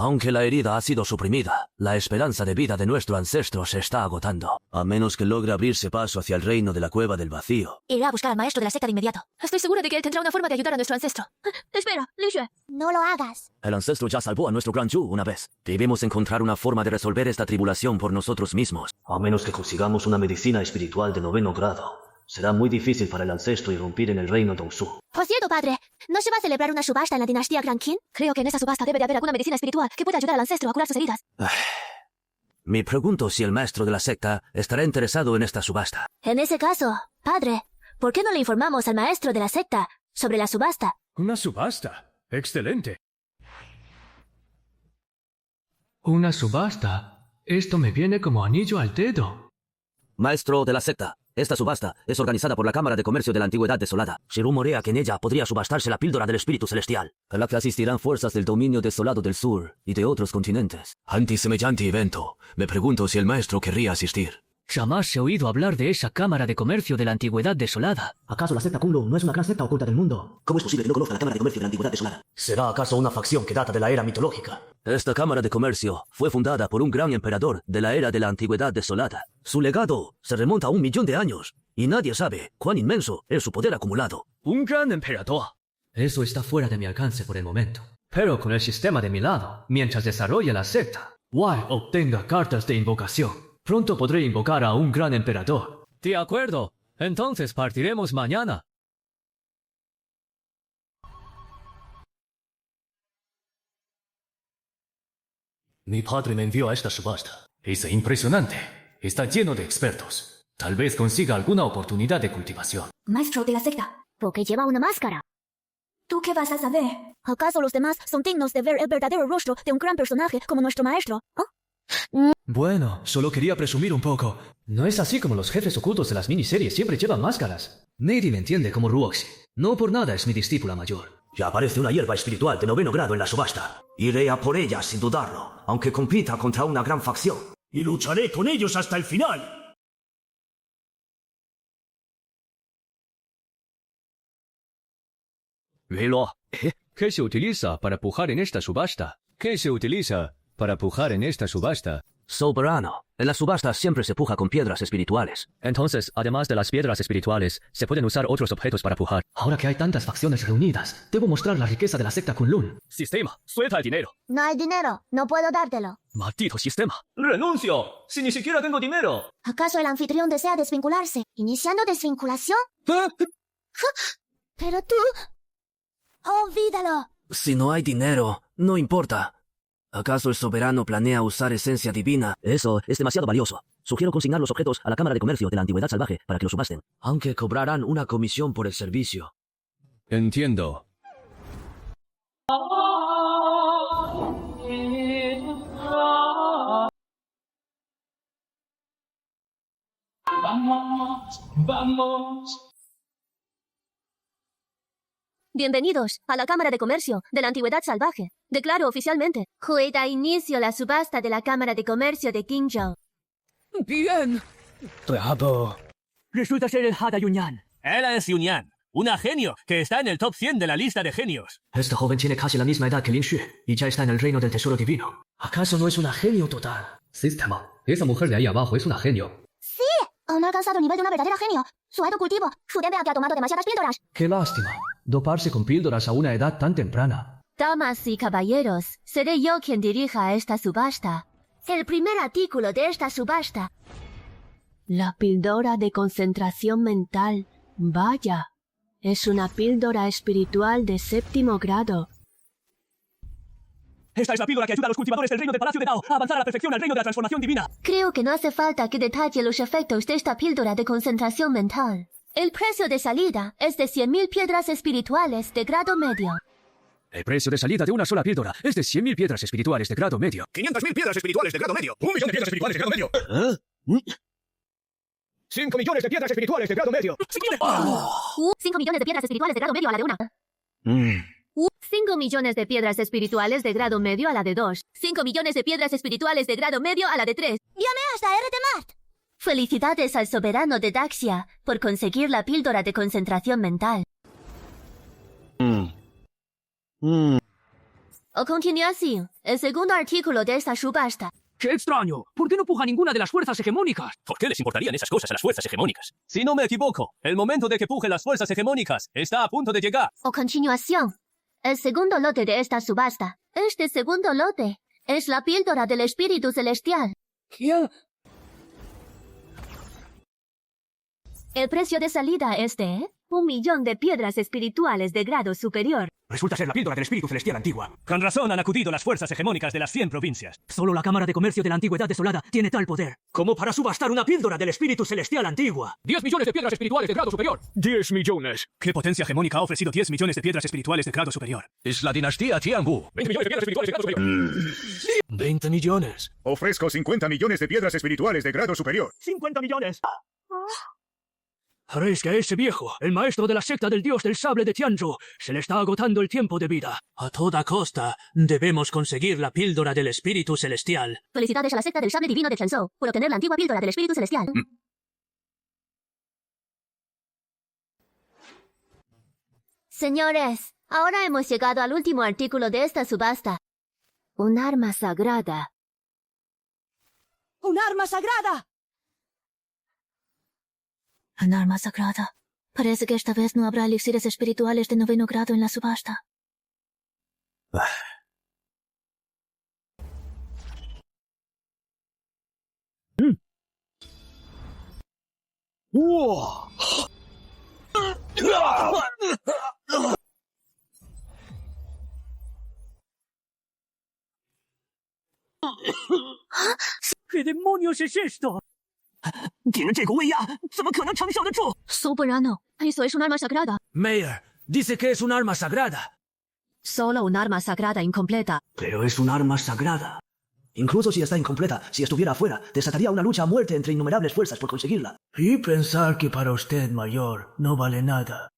Aunque la herida ha sido suprimida, la esperanza de vida de nuestro ancestro se está agotando, a menos que logre abrirse paso hacia el reino de la cueva del vacío. iré a buscar al maestro de la secta de inmediato. Estoy segura de que él tendrá una forma de ayudar a nuestro ancestro. Espera, Linxue. No lo hagas. El ancestro ya salvó a nuestro gran Zhu una vez. Debemos encontrar una forma de resolver esta tribulación por nosotros mismos. A menos que consigamos una medicina espiritual de 9º grado. Será muy difícil para el ancestro irrumpir en el reino Dongsu. Por cierto, padre, ¿no se va a celebrar una subasta en la dinastía Gran Qin? Creo que en esa subasta debe de haber alguna medicina espiritual que pueda ayudar al ancestro a curar sus heridas. Me pregunto si el maestro de la secta estará interesado en esta subasta. En ese caso, padre, ¿por qué no le informamos al maestro de la secta sobre la subasta? Una subasta. Excelente. ¿Una subasta? Esto me viene como anillo al dedo. Maestro de la secta, esta subasta es organizada por la Cámara de Comercio de la Antigüedad Desolada. Se rumorea que en ella podría subastarse la píldora del espíritu celestial, a la que asistirán fuerzas del dominio desolado del sur y de otros continentes. Ante semejante evento, me pregunto si el maestro querría asistir. Jamás he oído hablar de esa Cámara de Comercio de la Antigüedad Desolada. ¿Acaso la secta Kunlun no es una gran secta oculta del mundo? ¿Cómo es posible que no conozca la Cámara de Comercio de la Antigüedad Desolada? ¿Será acaso una facción que data de la era mitológica? Esta Cámara de Comercio fue fundada por un gran emperador de la era de la Antigüedad Desolada. Su legado se remonta a 1 millón de años, y nadie sabe cuán inmenso es su poder acumulado. Un gran emperador. Eso está fuera de mi alcance por el momento. Pero con el sistema de mi lado, mientras desarrolle la secta, Wai obtenga cartas de invocación. Pronto podré invocar a un gran emperador. De acuerdo. Entonces partiremos mañana. Mi padre me envió a esta subasta. Es impresionante. Está lleno de expertos. Tal vez consiga alguna oportunidad de cultivación. Maestro de la secta, ¿Por qué lleva una máscara? ¿tú qué vas a saber? ¿Acaso los demás son dignos de ver el verdadero rostro de un gran personaje como nuestro maestro? Bueno, solo quería presumir un poco. No es así como los jefes ocultos de las miniseries siempre llevan máscaras. Nadie me entiende como Ruoxi. No por nada es mi discípula mayor. Ya aparece una hierba espiritual de 9º grado en la subasta. Iré a por ella sin dudarlo, aunque compita contra una gran facción. Y lucharé con ellos hasta el final. Velo. ¿Qué se utiliza para pujar en esta subasta? ¿Qué se utiliza para pujar en esta subasta? Soberano, en la subasta siempre se puja con piedras espirituales. Entonces, además de las piedras espirituales, se pueden usar otros objetos para pujar. Ahora que hay tantas facciones reunidas, debo mostrar la riqueza de la secta Kunlun. Sistema, suelta el dinero. No hay dinero. No puedo dártelo. Maldito sistema. ¡Renuncio! ¡Si ni siquiera tengo dinero! ¿Acaso el anfitrión desea desvincularse? ¿Iniciando desvinculación? Pero tú... Olvídalo. Si no hay dinero, no importa. ¿Acaso el soberano planea usar esencia divina? Eso es demasiado valioso. Sugiero consignar los objetos a la Cámara de Comercio de la Antigüedad Salvaje para que los subasten, aunque cobrarán una comisión por el servicio. Entiendo. Vamos. Bienvenidos a la Cámara de Comercio de la Antigüedad Salvaje. Declaro oficialmente. Hoy da inicio la subasta de la Cámara de Comercio de Qingzhou. Bien. Bravo. Resulta ser el Hada Yunyan. Él es Yunyan, una genio que está en el top 100 de la lista de genios. Esta joven tiene casi la misma edad que Lin Xue y ya está en el reino del tesoro divino. ¿Acaso no es una genio total? Sistema. Esa mujer de ahí abajo es una genio. ¡Sí! Aún no ha alcanzado el nivel de una verdadera genio. Su alto cultivo, su DBA que ha tomado demasiadas píldoras. Qué lástima. Doparse con píldoras a una edad tan temprana. Damas y caballeros, seré yo quien dirija esta subasta. El primer artículo de esta subasta. La píldora de concentración mental. Vaya, es una píldora espiritual de 7º grado. Esta es la píldora que ayuda a los cultivadores del reino del Palacio de Dao a avanzar a la perfección al reino de la transformación divina. Creo que no hace falta que detalle los efectos de esta píldora de concentración mental. El precio de salida es de 100.000 piedras espirituales de grado medio. El precio de salida de una sola píldora es de 100.000 piedras espirituales de grado medio. 500.000 piedras espirituales de grado medio. 1 millón de piedras espirituales de grado medio. 5 millones de piedras espirituales de grado medio. 5 millones de piedras espirituales de grado medio a la de una. 5 millones de piedras espirituales de grado medio a la de 2. 5 millones de piedras espirituales de grado medio a la de 3. ¡Llame hasta RT Mart! Felicidades al soberano de Daxia por conseguir la píldora de concentración mental. A continuación, el segundo artículo de esta subasta. ¡Qué extraño! ¿Por qué no puja ninguna de las fuerzas hegemónicas? ¿Por qué les importarían esas cosas a las fuerzas hegemónicas? Si no me equivoco, el momento de que pujen las fuerzas hegemónicas está a punto de llegar. A continuación, el segundo lote de esta subasta. Este segundo lote es la píldora del espíritu celestial. ¿Qué? El precio de salida es de 1 millón de piedras espirituales de grado superior. Resulta ser la píldora del espíritu celestial antigua. Con razón han acudido las fuerzas hegemónicas de las 100 provincias. Solo la Cámara de Comercio de la Antigüedad Desolada tiene tal poder como para subastar una píldora del espíritu celestial antigua. 10 millones de piedras espirituales de grado superior. 10 millones. ¿Qué potencia hegemónica ha ofrecido 10 millones de piedras espirituales de grado superior? Es la dinastía Tianwu. 20 millones de piedras espirituales de grado superior. 20 millones. Ofrezco 50 millones de piedras espirituales de grado superior. 50 millones. Haréis que a ese viejo, el maestro de la secta del dios del sable de Tianzhou, se le está agotando el tiempo de vida. A toda costa, debemos conseguir la píldora del espíritu celestial. Felicidades a la secta del sable divino de Tianzhou por obtener la antigua píldora del espíritu celestial. Señores, ahora hemos llegado al último artículo de esta subasta. Un arma sagrada. ¡Un arma sagrada! Un arma sagrada. Parece que esta vez no habrá elixires espirituales de 9º grado en la subasta. ¿Qué demonios es esto? Soberano, eso es un arma sagrada. Mayor, dice que es un arma sagrada. Solo un arma sagrada incompleta. Pero es un arma sagrada. Incluso si está incompleta, si estuviera afuera, desataría una lucha a muerte entre innumerables fuerzas por conseguirla. Y pensar que para usted, mayor, no vale nada.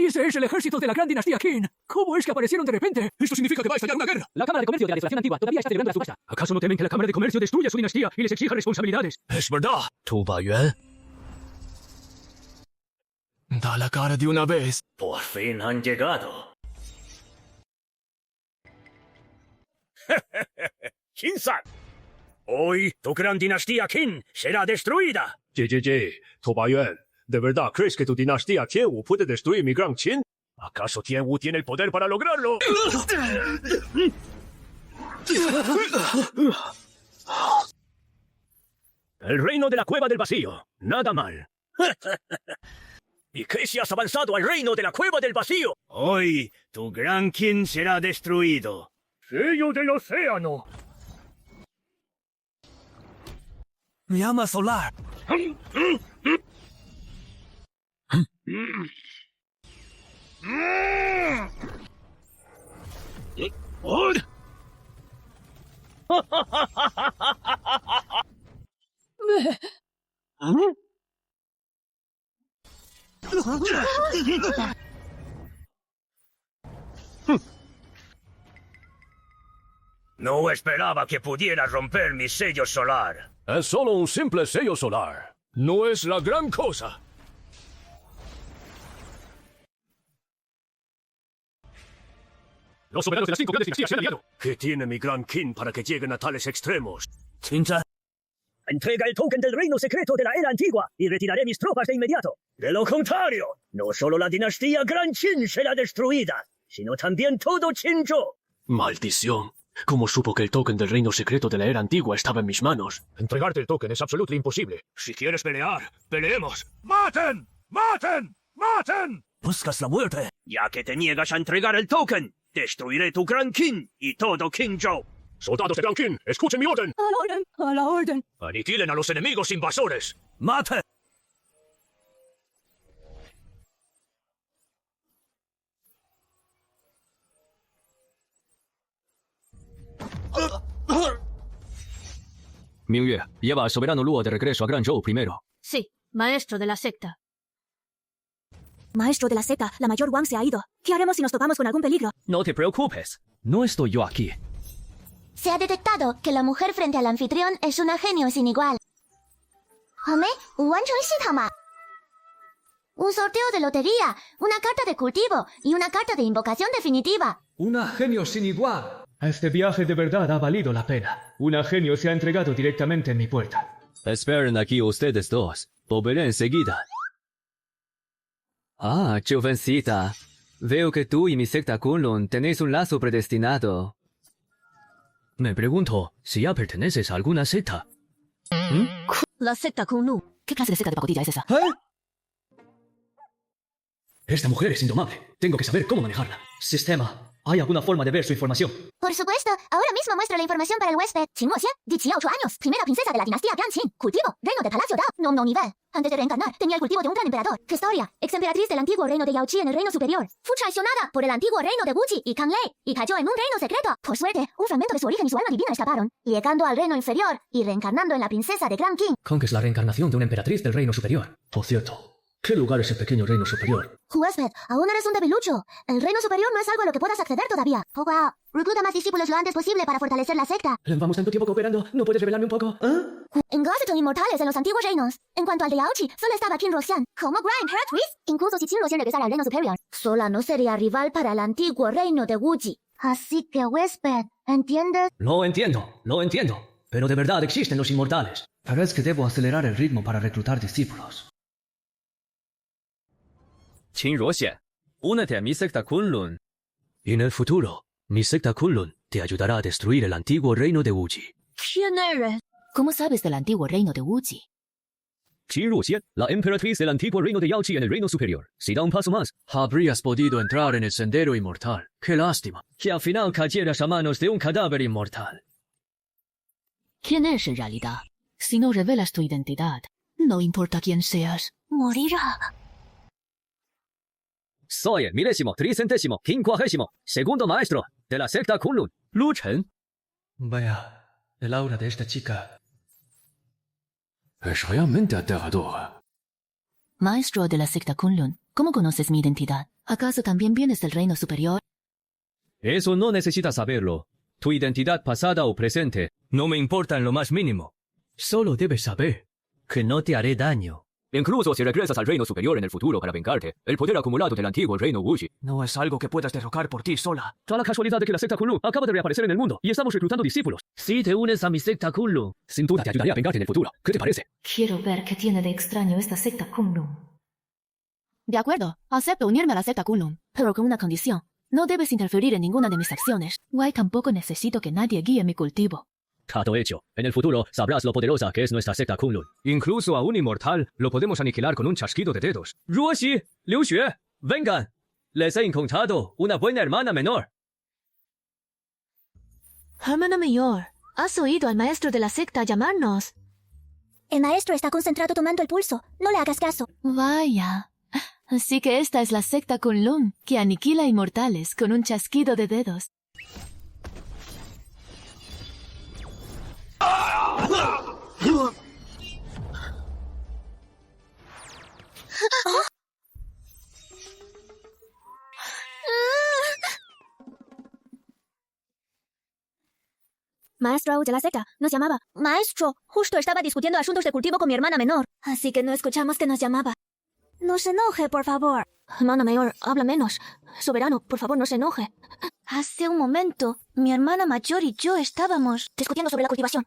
¡Ese es el ejército de la gran dinastía Qin! ¿Cómo es que aparecieron de repente? Esto significa que va a estallar una guerra. La Cámara de Comercio de la Desolación Antigua todavía está celebrando la subasta. ¿Acaso no temen que la Cámara de Comercio destruya su dinastía y les exija responsabilidades? Es verdad. Tu Bayuan. Da la cara de una vez. Por fin han llegado. Qin-san, hoy tu gran dinastía Qin será destruida. Tu Bayuan, ¿de verdad crees que tu dinastía Tianwu puede destruir mi gran Qin? ¿Acaso Tianwu tiene el poder para lograrlo? El reino de la cueva del vacío. Nada mal. ¿Y qué si has avanzado al reino de la cueva del vacío? Hoy tu gran Qin será destruido. ¡Sello del océano! Llama solar. No esperaba que pudiera romper mi sello solar. Es solo un simple sello solar. No es la gran cosa. Los soberanos de las 5 grandes dinastías se han aliado. ¿Qué tiene mi gran Qin para que lleguen a tales extremos? Chincha. Entrega el token del reino secreto de la era antigua y retiraré mis tropas de inmediato. De lo contrario, no solo la dinastía Gran Qin será destruida, sino también todo Qinzhou. Maldición. ¿Cómo supo que el token del reino secreto de la era antigua estaba en mis manos? Entregarte el token es absolutamente imposible. Si quieres pelear, peleemos. ¡Maten! ¡Maten! ¡Maten! ¿Buscas la muerte? Ya que te niegas a entregar el token, destruiré tu Gran Qin y todo Qinzhou. Soldados de Gran Qin, escuchen mi orden. A la orden, a la orden. Aniquilen a los enemigos invasores. ¡Mate! Mingyue, lleva al soberano Luo de regreso a Granzhou primero. Sí, maestro de la secta. Maestro de la secta, la mayor Wang se ha ido. ¿Qué haremos si nos topamos con algún peligro? No te preocupes. No estoy yo aquí. Se ha detectado que la mujer frente al anfitrión es una genio sin igual. Un sorteo de lotería, una carta de cultivo y una carta de invocación definitiva. Una genio sin igual. Este viaje de verdad ha valido la pena. Una genio se ha entregado directamente en mi puerta. Esperen aquí ustedes dos. Volveré enseguida. Ah, jovencita. Veo que tú y mi secta Kunlun tenéis un lazo predestinado. Me pregunto si ya perteneces a alguna secta. La secta Kunlun. ¿Qué clase de secta de pacotilla es esa? Esta mujer es indomable. Tengo que saber cómo manejarla. Sistema. ¿Hay alguna forma de ver su información? Por supuesto, ahora mismo muestro la información para el huésped. Qin Luoxian, 18 años, primera princesa de la dinastía Gran Qin. Cultivo, reino de Palacio Dao, no nivel. Antes de reencarnar, tenía el cultivo de un gran emperador. Historia, ex emperatriz del antiguo reino de Yaoqi en el reino superior. Fue traicionada por el antiguo reino de Wuji y Kanglei y cayó en un reino secreto. Por suerte, un fragmento de su origen y su alma divina escaparon, llegando al reino inferior y reencarnando en la princesa de Gran Qin. Kong es la reencarnación de una emperatriz del reino superior. Por cierto, ¿qué lugar es el pequeño reino superior? Huésped, aún eres un debilucho. El reino superior no es algo a lo que puedas acceder todavía. Oh, wow. Recluta más discípulos lo antes posible para fortalecer la secta. Vamos tanto tiempo cooperando. ¿No puedes revelarme un poco? En Gotham inmortales en los antiguos reinos. En cuanto al de Yaoqi, solo estaba Qin Luoxian. Como gran emperatriz. Incluso si Qin Luoxian regresara al reino superior, sola no sería rival para el antiguo reino de Wuji. Así que, huésped, ¿entiendes? Lo entiendo. Pero de verdad existen los inmortales. Pero es que debo acelerar el ritmo para reclutar discípulos. Qin Luoxian, únete a mi secta Kunlun. Y en el futuro, mi secta Kunlun te ayudará a destruir el antiguo reino de Wuji. ¿Quién eres? ¿Cómo sabes del antiguo reino de Wuji? Qin Luoxian, la emperatriz del antiguo reino de Yaoqi en el reino superior. Si da un paso más, habrías podido entrar en el sendero inmortal. ¡Qué lástima! Que al final cayeras a manos de un cadáver inmortal. ¿Quién es en realidad? Si no revelas tu identidad, no importa quién seas, morirá. Soy el 1030º, 50º, segundo maestro de la secta Kunlun, Lu Chen. Vaya, el aura de esta chica es realmente aterradora. Maestro de la secta Kunlun, ¿cómo conoces mi identidad? ¿Acaso también vienes del reino superior? Eso no necesitas saberlo. Tu identidad pasada o presente no me importa en lo más mínimo. Solo debes saber que no te haré daño. Incluso si regresas al reino superior en el futuro para vengarte, el poder acumulado del antiguo reino Wuji no es algo que puedas derrocar por ti sola. Da la casualidad de que la secta Kunlun acaba de reaparecer en el mundo y estamos reclutando discípulos. Si te unes a mi secta Kunlun, sin duda te ayudaré a vengarte en el futuro. ¿Qué te parece? Quiero ver qué tiene de extraño esta secta Kunlun. De acuerdo, acepto unirme a la secta Kunlun, pero con una condición. No debes interferir en ninguna de mis acciones. Guay, tampoco necesito que nadie guíe mi cultivo. Trato hecho. En el futuro sabrás lo poderosa que es nuestra secta Kunlun. Incluso a un inmortal lo podemos aniquilar con un chasquido de dedos. Ruoxi, Liu Xue, vengan. Les he encontrado una buena hermana menor. Hermana mayor, ¿has oído al maestro de la secta llamarnos? El maestro está concentrado tomando el pulso. No le hagas caso. Vaya. Así que esta es la secta Kunlun, que aniquila inmortales con un chasquido de dedos. Maestro de la secta, nos llamaba. Maestro, justo estaba discutiendo asuntos de cultivo con mi hermana menor. Así que no escuchamos que nos llamaba. No se enoje, por favor. Hermana mayor, habla menos. Soberano, por favor, no se enoje. Hace un momento, mi hermana mayor y yo estábamos discutiendo sobre la cultivación.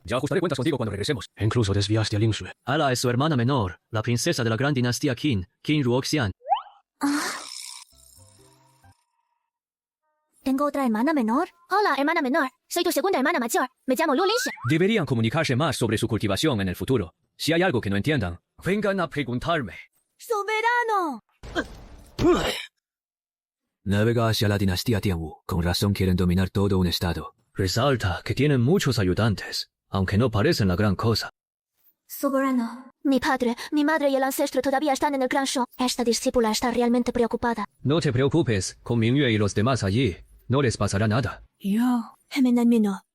Ya ajustaré cuentas contigo cuando regresemos. Incluso desviaste a Ling Xue. Ala es su hermana menor, la princesa de la gran dinastía Qin, Qin Ruoxian. ¿Tengo otra hermana menor? Hola, hermana menor. Soy tu segunda hermana mayor. Me llamo Lu Lingxue. Deberían comunicarse más sobre su cultivación en el futuro. Si hay algo que no entiendan, vengan a preguntarme. ¡Soberano! Navega hacia la dinastía Tianwu. Con razón quieren dominar todo un estado. Resalta que tienen muchos ayudantes, aunque no parecen la gran cosa. Soberano. Mi padre, mi madre y el ancestro todavía están en el Gran Show. Esta discípula está realmente preocupada. No te preocupes, con Mingyue y los demás allí, no les pasará nada.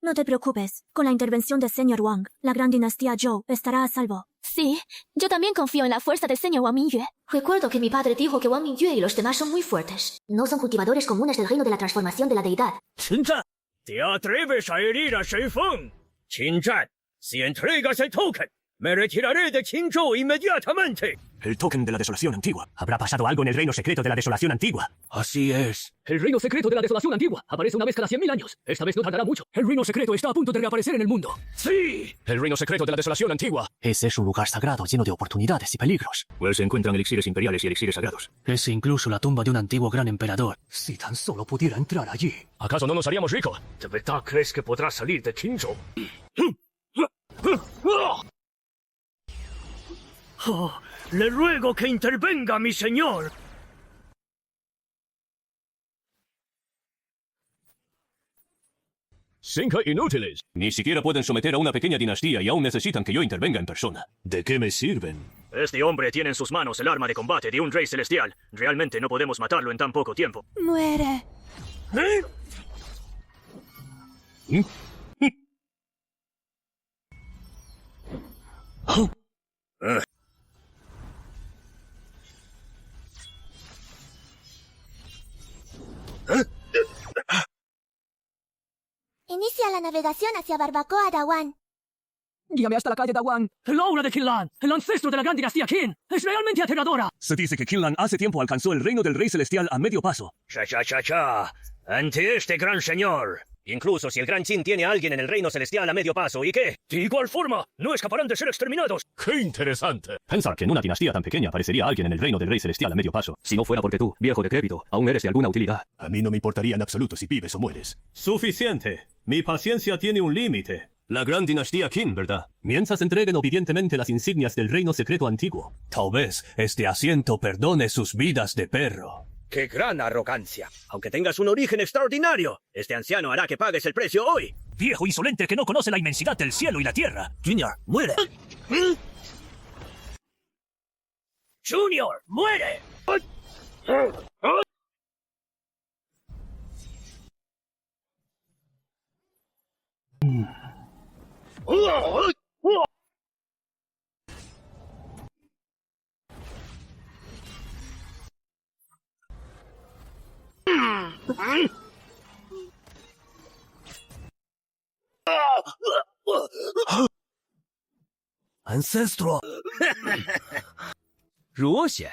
No te preocupes. Con la intervención del señor Wang, la gran dinastía Zhou estará a salvo. Sí, yo también confío en la fuerza del señor Wang Mingyue. Recuerdo que mi padre dijo que Wang Mingyue y los demás son muy fuertes. No son cultivadores comunes del reino de la transformación de la deidad. ¡Chinzhan! ¿Te atreves a herir a Shen Feng? ¡Chinzhan! Si entregas el token, me retiraré de Qinzhou inmediatamente. El token de la desolación antigua. ¿Habrá pasado algo en el reino secreto de la desolación antigua? Así es. El reino secreto de la desolación antigua aparece una vez cada 100.000 años. Esta vez no tardará mucho. El reino secreto está a punto de reaparecer en el mundo. ¡Sí! El reino secreto de la desolación antigua. Ese es un lugar sagrado lleno de oportunidades y peligros. Pues se encuentran elixires imperiales y elixires sagrados. Es incluso la tumba de un antiguo gran emperador. Si tan solo pudiera entrar allí. ¿Acaso no nos haríamos ricos? ¿De verdad crees que podrás salir de Qinzhou? Oh, le ruego que intervenga, mi señor. Cinco inútiles. Ni siquiera pueden someter a una pequeña dinastía y aún necesitan que yo intervenga en persona. ¿De qué me sirven? Este hombre tiene en sus manos el arma de combate de un rey celestial. Realmente no podemos matarlo en tan poco tiempo. Muere. Inicia la navegación hacia Barbacoa Dawan. Guíame hasta la calle Dawan. El aura de Qinlan, el ancestro de la gran dinastía Qin, es realmente aterradora. Se dice que Qinlan hace tiempo alcanzó el reino del rey celestial a medio paso. Cha. Ante este gran señor. Incluso si el gran Qin tiene a alguien en el reino celestial a medio paso, ¿y qué? De igual forma, no escaparán de ser exterminados. ¡Qué interesante! Pensar que en una dinastía tan pequeña aparecería alguien en el reino del rey celestial a medio paso. Si no fuera porque tú, viejo decrépito, aún eres de alguna utilidad. A mí no me importaría en absoluto si vives o mueres. Suficiente. Mi paciencia tiene un límite. La gran dinastía Qin, ¿verdad? Mientras entreguen obedientemente las insignias del reino secreto antiguo. Tal vez este asiento perdone sus vidas de perro. ¡Qué gran arrogancia! Aunque tengas un origen extraordinario, este anciano hará que pagues el precio hoy. Viejo insolente que no conoce la inmensidad del cielo y la tierra. Junior, muere. Junior, muere. ¡Ancestro! Ruoxie,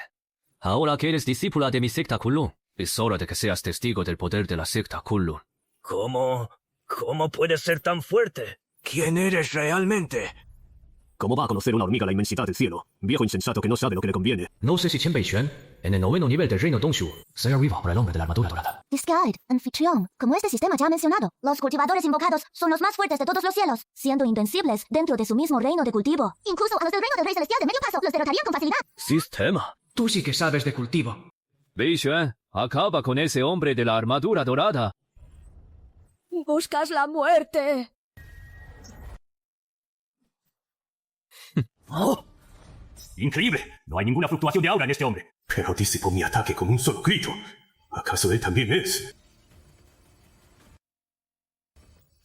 ahora que eres discípula de mi secta Kunlun, es hora de que seas testigo del poder de la secta Kunlun. ¿Cómo puedes ser tan fuerte? ¿Quién eres realmente? ¿Cómo va a conocer una hormiga la inmensidad del cielo? Viejo insensato que no sabe lo que le conviene. No sé si Chen Beixuan, en el 9º nivel del reino Dongshu, se haya oído por el hombre de la armadura dorada. This guide, anfitrión, como este sistema ya ha mencionado, los cultivadores invocados son los más fuertes de todos los cielos, siendo invencibles dentro de su mismo reino de cultivo. Incluso a los del reino del rey celestial de medio paso los derrotarían con facilidad. Sistema. Tú sí que sabes de cultivo. Beixuan, acaba con ese hombre de la armadura dorada. Buscas la muerte. ¡Oh! ¡Increíble! No hay ninguna fluctuación de aura en este hombre. Pero disipó mi ataque con un solo grito. ¿Acaso él también es?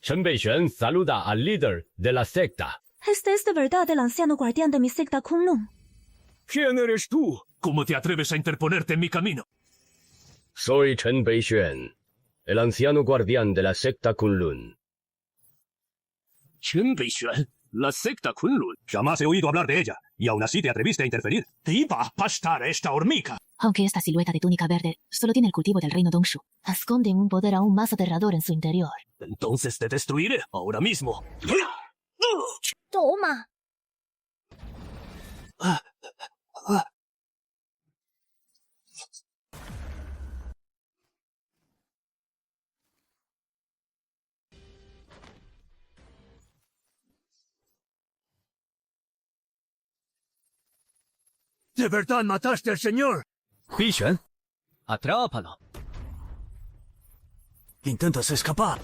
Chen Beixuan saluda al líder de la secta. Este es de verdad el anciano guardián de mi secta Kunlun. ¿Quién eres tú? ¿Cómo te atreves a interponerte en mi camino? Soy Chen Beixuan, el anciano guardián de la secta Kunlun. Chen Beixuan, la secta Kunlun. Jamás he oído hablar de ella, y aún así te atreviste a interferir. Te iba a pastar a esta hormiga. Aunque esta silueta de túnica verde solo tiene el cultivo del reino Dongshu, esconde un poder aún más aterrador en su interior. Entonces te destruiré ahora mismo. Toma. ¿De verdad mataste al señor? Beixuan, atrápalo. Intentas escapar.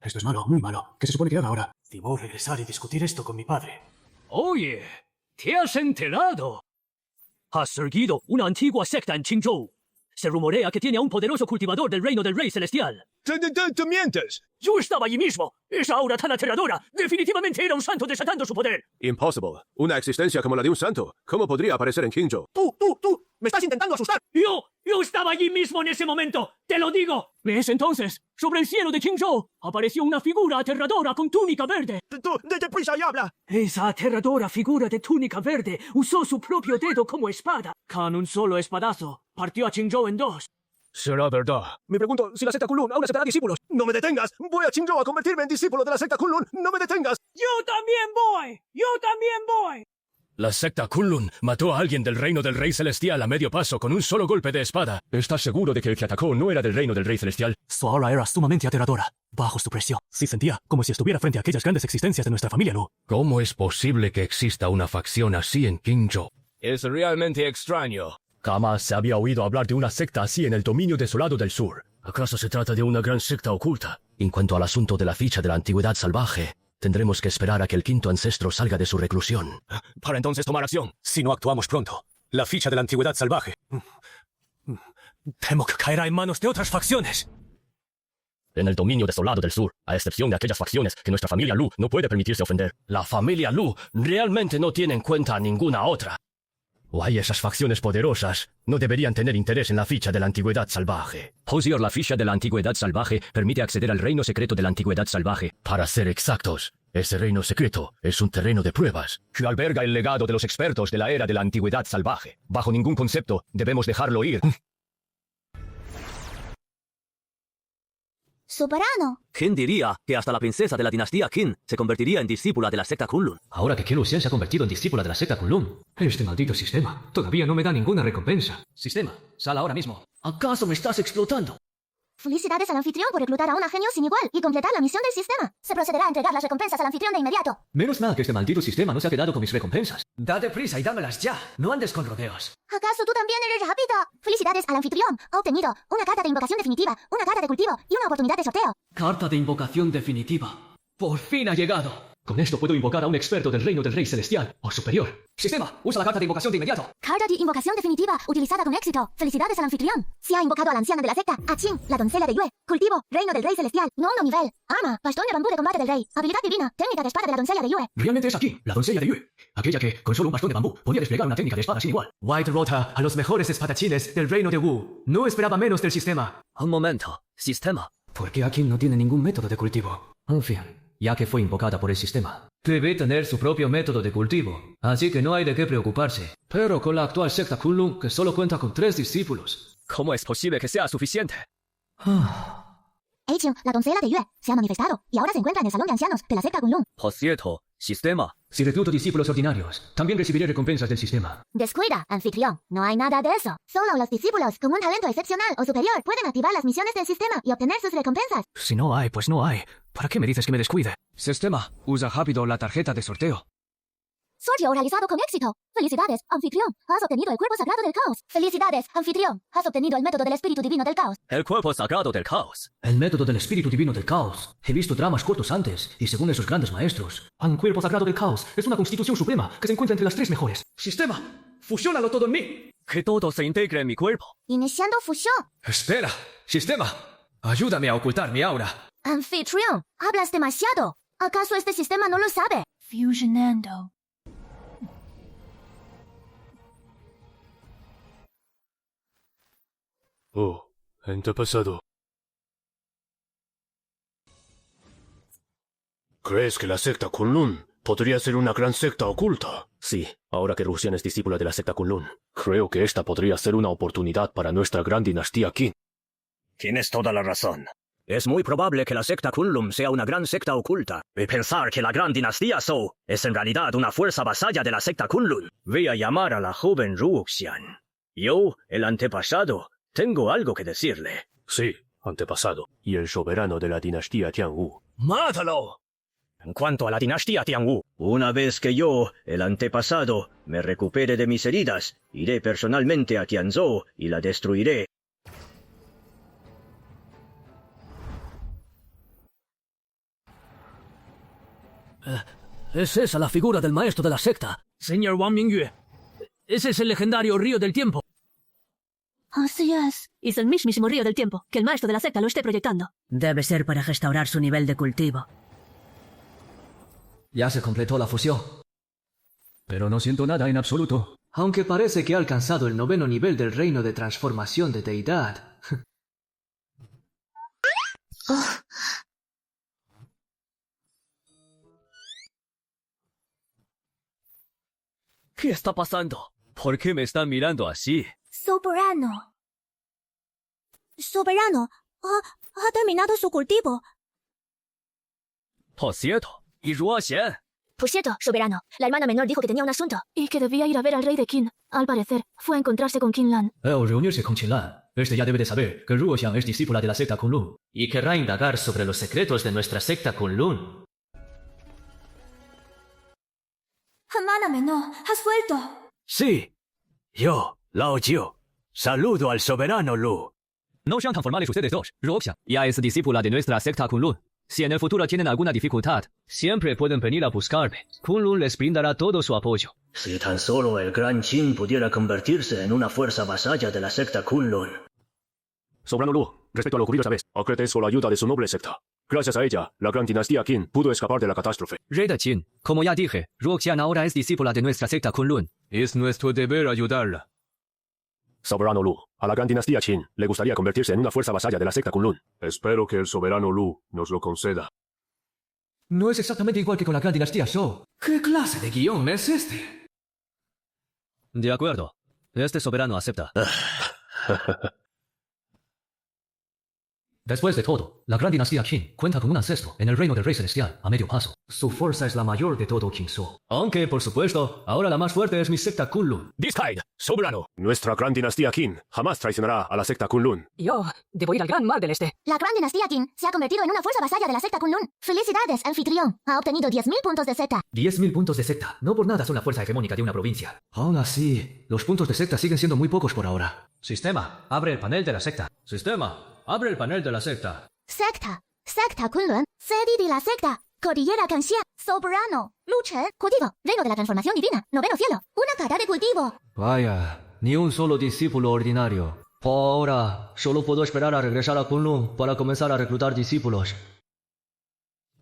Esto es malo, muy malo. ¿Qué se supone que haga ahora? Debo regresar y discutir esto con mi padre. Oye, ¿te has enterado? Has seguido una antigua secta en Qingzhou. Se rumorea que tiene a un poderoso cultivador del reino del rey celestial. ¡Te mientes! Yo estaba allí mismo. Esa aura tan aterradora definitivamente era un santo desatando su poder. Impossible. Una existencia como la de un santo. ¿Cómo podría aparecer en Qingzhou? ¡Tú! ¡Me estás intentando asustar! ¡Yo estaba allí mismo en ese momento! ¡Te lo digo! ¿Ves entonces? Sobre el cielo de Qingzhou apareció una figura aterradora con túnica verde. ¡Tú, deprisa y habla! Esa aterradora figura de túnica verde usó su propio dedo como espada. Con un solo espadazo, partió a Qingzhou en dos. Será verdad. Me pregunto si la secta Kunlun aún aceptará discípulos. ¡No me detengas! ¡Voy a Qingzhou a convertirme en discípulo de la secta Kunlun! ¡No me detengas! ¡Yo también voy! ¡Yo también voy! La secta Kunlun mató a alguien del reino del rey celestial a medio paso con un solo golpe de espada. ¿Estás seguro de que el que atacó no era del reino del rey celestial? Su aura era sumamente aterradora. Bajo su presión, se sentía como si estuviera frente a aquellas grandes existencias de nuestra familia Lu. ¿Cómo es posible que exista una facción así en Qingzhou? Es realmente extraño. Jamás se había oído hablar de una secta así en el dominio desolado del sur. ¿Acaso se trata de una gran secta oculta? En cuanto al asunto de la ficha de la antigüedad salvaje, tendremos que esperar a que el quinto ancestro salga de su reclusión. Para entonces tomar acción, si no actuamos pronto. La ficha de la antigüedad salvaje. Temo que caerá en manos de otras facciones. En el dominio desolado del sur, a excepción de aquellas facciones que nuestra familia Lu no puede permitirse ofender. La familia Lu realmente no tiene en cuenta a ninguna otra. Guay, esas facciones poderosas no deberían tener interés en la ficha de la antigüedad salvaje. Hosier, la ficha de la antigüedad salvaje permite acceder al reino secreto de la antigüedad salvaje. Para ser exactos, ese reino secreto es un terreno de pruebas que alberga el legado de los expertos de la era de la antigüedad salvaje. Bajo ningún concepto debemos dejarlo ir. Soberano. ¿Quién diría que hasta la princesa de la dinastía Qin se convertiría en discípula de la secta Kunlun? Ahora que Qin Luxian se ha convertido en discípula de la secta Kunlun, este maldito sistema todavía no me da ninguna recompensa. Sistema, sal ahora mismo. ¿Acaso me estás explotando? Felicidades al anfitrión por reclutar a una genio sin igual y completar la misión del sistema. Se procederá a entregar las recompensas al anfitrión de inmediato. Menos mal que este maldito sistema no se ha quedado con mis recompensas. Date prisa y dámelas ya. No andes con rodeos. ¿Acaso tú también eres rápido? Felicidades al anfitrión. Ha obtenido una carta de invocación definitiva, una carta de cultivo y una oportunidad de sorteo. Carta de invocación definitiva. Por fin ha llegado. Con esto puedo invocar a un experto del reino del rey celestial o superior. Sistema, usa la carta de invocación de inmediato. Carta de invocación definitiva, utilizada con éxito. Felicidades al anfitrión. Se ha invocado a la anciana de la secta, a Qin, la doncella de Yue. Cultivo, reino del rey celestial. Nono nivel. Arma, bastón de bambú de combate del rey. Habilidad divina, técnica de espada de la doncella de Yue. Realmente es aquí, la doncella de Yue. Aquella que, con solo un bastón de bambú, podía desplegar una técnica de espada sin igual. White derrota a los mejores espadachines del reino de Wu. No esperaba menos del sistema. Un momento. Sistema. ¿Por qué aquí no tiene ningún método de cultivo? En fin, ya que fue invocada por el sistema. Debe tener su propio método de cultivo, así que no hay de qué preocuparse. Pero con la actual secta Kunlun, que solo cuenta con 3 discípulos... ¿Cómo es posible que sea suficiente? Eichel, la doncella de Yue, se ha manifestado y ahora se encuentra en el salón de ancianos de la secta Kunlun. Por cierto, sistema. Si recluto discípulos ordinarios, también recibiré recompensas del sistema. Descuida, anfitrión. No hay nada de eso. Solo los discípulos con un talento excepcional o superior pueden activar las misiones del sistema y obtener sus recompensas. Si no hay, pues no hay. ¿Para qué me dices que me descuide? Sistema, usa rápido la tarjeta de sorteo. Sorteo realizado con éxito. Felicidades, anfitrión. Has obtenido el cuerpo sagrado del caos. Felicidades, anfitrión. Has obtenido el método del espíritu divino del caos. El cuerpo sagrado del caos. El método del espíritu divino del caos. He visto dramas cortos antes, y según esos grandes maestros, un cuerpo sagrado del caos es una constitución suprema que se encuentra entre las 3 mejores. Sistema, fusiónalo todo en mí. Que todo se integre en mi cuerpo. Iniciando fusión. Espera, sistema. Ayúdame a ocultar mi aura. Anfitrión, hablas demasiado. ¿Acaso este sistema no lo sabe? Fusionando. Oh, antepasado. ¿Crees que la secta Kunlun podría ser una gran secta oculta? Sí, ahora que Ruxian es discípula de la secta Kunlun. Creo que esta podría ser una oportunidad para nuestra gran dinastía Qin. Tienes toda la razón. Es muy probable que la secta Kunlun sea una gran secta oculta. Y pensar que la gran dinastía Zhou es en realidad una fuerza vasalla de la secta Kunlun. Voy a llamar a la joven Ruxian. Yo, el antepasado, tengo algo que decirle. Sí, antepasado. Y el soberano de la dinastía Tianwu. ¡Mátalo! En cuanto a la dinastía Tianwu, una vez que yo, el antepasado, me recupere de mis heridas, iré personalmente a Tianzhou y la destruiré. ¿Es esa la figura del maestro de la secta? Señor Wang Mingyue, ese es el legendario río del tiempo. Así es. Es el mismísimo río del tiempo, que el maestro de la secta lo esté proyectando. Debe ser para restaurar su nivel de cultivo. Ya se completó la fusión. Pero no siento nada en absoluto. Aunque parece que ha alcanzado el 9º nivel del reino de transformación de deidad. ¿Qué está pasando? ¿Por qué me están mirando así? Soberano. Soberano, ha terminado su cultivo. Por cierto, ¿y Ruoxian? Por cierto, soberano, la hermana menor dijo que tenía un asunto y que debía ir a ver al rey de Qin. Al parecer, fue a encontrarse con Qin Lan. Reunirse con Qin Lan. Este ya debe de saber que Ruoxian es discípula de la secta Kunlun y querrá indagar sobre los secretos de nuestra secta Kunlun. Hermana menor, has vuelto. Sí. Yo, Lao Jiu, saludo al soberano Lu. No sean tan formales ustedes dos. Ruoxian ya es discípula de nuestra secta Kunlun. Si en el futuro tienen alguna dificultad, siempre pueden venir a buscarme. Kunlun les brindará todo su apoyo. Si tan solo el Gran Qin pudiera convertirse en una fuerza vasalla de la secta Kunlun. Soberano Lu, respecto a lo ocurrido esta vez, agradezco la ayuda de su noble secta. Gracias a ella, la gran dinastía Qin pudo escapar de la catástrofe. Rey de Qin, como ya dije, Ruoxian ahora es discípula de nuestra secta Kunlun. Es nuestro deber ayudarla. Soberano Lu, a la gran dinastía Qin le gustaría convertirse en una fuerza vasalla de la secta Kunlun. Espero que el soberano Lu nos lo conceda. No es exactamente igual que con la gran dinastía Zhou. ¿Qué clase de guión es este? De acuerdo. Este soberano acepta. Después de todo, la gran dinastía Qin cuenta con un ancestro en el reino del rey celestial a medio paso. Su fuerza es la mayor de todo Qinzhou. Aunque, por supuesto, ahora la más fuerte es mi secta Kunlun. Discaid, soberano. Nuestra gran dinastía Qin jamás traicionará a la secta Kunlun. Yo debo ir al Gran Mar del Este. La gran dinastía Qin se ha convertido en una fuerza vasalla de la secta Kunlun. ¡Felicidades, anfitrión! Ha obtenido 10.000 puntos de secta. 10.000 puntos de secta. No por nada son la fuerza hegemónica de una provincia. Aún así, los puntos de secta siguen siendo muy pocos por ahora. Sistema, abre el panel de la secta. Sistema, abre el panel de la secta. Secta. Secta Kunlun. Sedi de la secta. Cordillera Kanxia. Soberano. Luchen. Cultivo. Reino de la transformación divina. 9º cielo. Una carta de cultivo. Vaya, ni un solo discípulo ordinario. Por ahora, solo puedo esperar a regresar a Kunlun para comenzar a reclutar discípulos.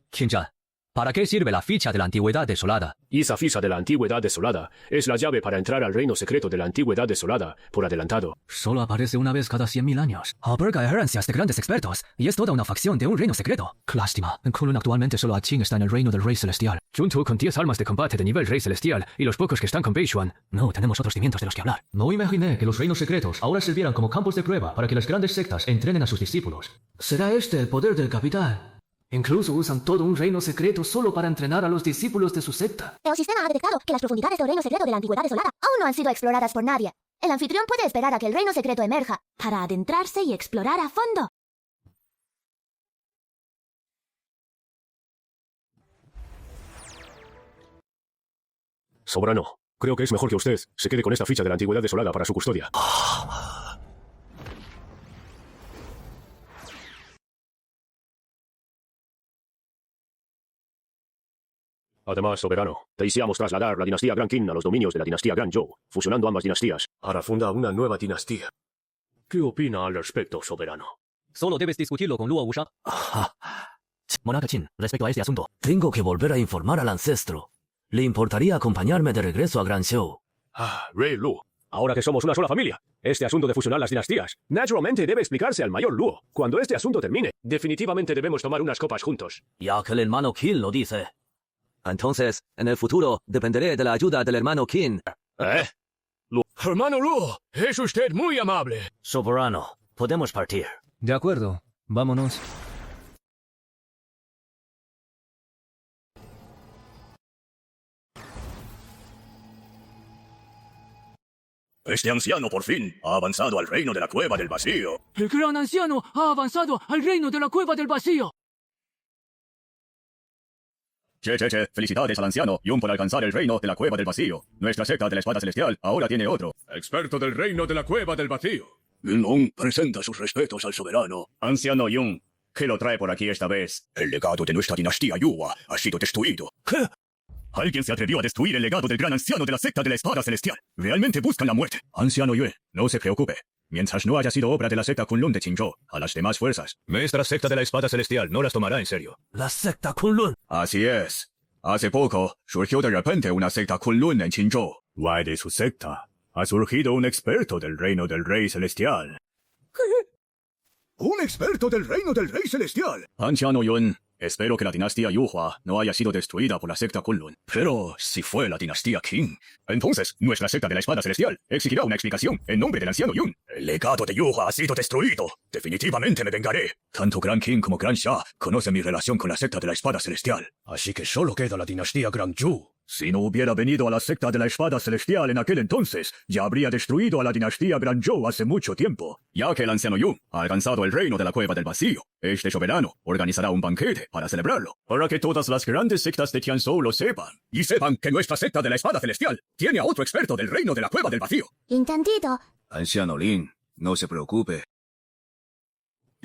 Qin Zhan, ¿Para qué sirve la ficha de la antigüedad desolada? Esa ficha de la antigüedad desolada es la llave para entrar al reino secreto de la antigüedad desolada, por adelantado. Solo aparece una vez cada 100.000 años. Alberga herencias de grandes expertos, y es toda una facción de un reino secreto. Qué lástima. En Kunlun actualmente solo Qing está en el reino del Rey Celestial. Junto con 10 armas de combate de nivel Rey Celestial, y los pocos que están con Beishuan, no tenemos otros cimientos de los que hablar. No imaginé que los reinos secretos ahora sirvieran como campos de prueba para que las grandes sectas entrenen a sus discípulos. ¿Será este el poder del capital? Incluso usan todo un reino secreto solo para entrenar a los discípulos de su secta. El sistema ha detectado que las profundidades del reino secreto de la antigüedad desolada aún no han sido exploradas por nadie. El anfitrión puede esperar a que el reino secreto emerja para adentrarse y explorar a fondo. Soberano, creo que es mejor que usted se quede con esta ficha de la antigüedad desolada para su custodia. Además, soberano, deseamos trasladar la dinastía Gran Qin a los dominios de la dinastía Gran Zhou, fusionando ambas dinastías. Para fundar una nueva dinastía. ¿Qué opina al respecto, soberano? Solo debes discutirlo con Luo Wushang. Monarca Qin, respecto a este asunto, tengo que volver a informar al ancestro. ¿Le importaría acompañarme de regreso a Gran Zhou? Rey Luo, ahora que somos una sola familia, este asunto de fusionar las dinastías, naturalmente debe explicarse al mayor Luo. Cuando este asunto termine, definitivamente debemos tomar unas copas juntos. Ya que el hermano Qin lo dice. Entonces, en el futuro, dependeré de la ayuda del hermano Qin. Luo. Hermano Luo, es usted muy amable. Soberano, podemos partir. De acuerdo, vámonos. Este anciano por fin ha avanzado al reino de la Cueva del Vacío. El gran anciano ha avanzado al reino de la Cueva del Vacío. Che, felicidades al anciano Yun por alcanzar el reino de la Cueva del Vacío. Nuestra secta de la Espada Celestial ahora tiene otro. Experto del reino de la Cueva del Vacío. Yun presenta sus respetos al soberano. Anciano Yun, ¿qué lo trae por aquí esta vez? El legado de nuestra dinastía Yuwa ha sido destruido. ¿Qué? Alguien se atrevió a destruir el legado del gran anciano de la secta de la Espada Celestial. Realmente buscan la muerte. Anciano Yue, no se preocupe. Mientras no haya sido obra de la secta Kunlun de Qingzhou, a las demás fuerzas, nuestra secta de la Espada Celestial no las tomará en serio. ¿La secta Kunlun? Así es. Hace poco, surgió de repente una secta Kunlun en Qingzhou. Guay de su secta, ha surgido un experto del reino del Rey Celestial. ¿Qué? ¿Un experto del reino del Rey Celestial? Anciano Yun, espero que la dinastía Yuhua no haya sido destruida por la secta Kunlun. Pero si fue la dinastía Qing, entonces nuestra secta de la Espada Celestial exigirá una explicación en nombre del anciano Yun. El legado de Yuhua ha sido destruido. Definitivamente me vengaré. Tanto Gran Qing como Gran Xia conocen mi relación con la secta de la Espada Celestial. Así que solo queda la dinastía Gran Zhu. Si no hubiera venido a la secta de la Espada Celestial en aquel entonces, ya habría destruido a la dinastía Gran Zhou hace mucho tiempo. Ya que el anciano Yun ha alcanzado el reino de la Cueva del Vacío, este soberano organizará un banquete para celebrarlo, para que todas las grandes sectas de Tianzhou lo sepan. Y sepan que nuestra secta de la Espada Celestial tiene a otro experto del reino de la Cueva del Vacío. Intentito. Anciano Lin, no se preocupe.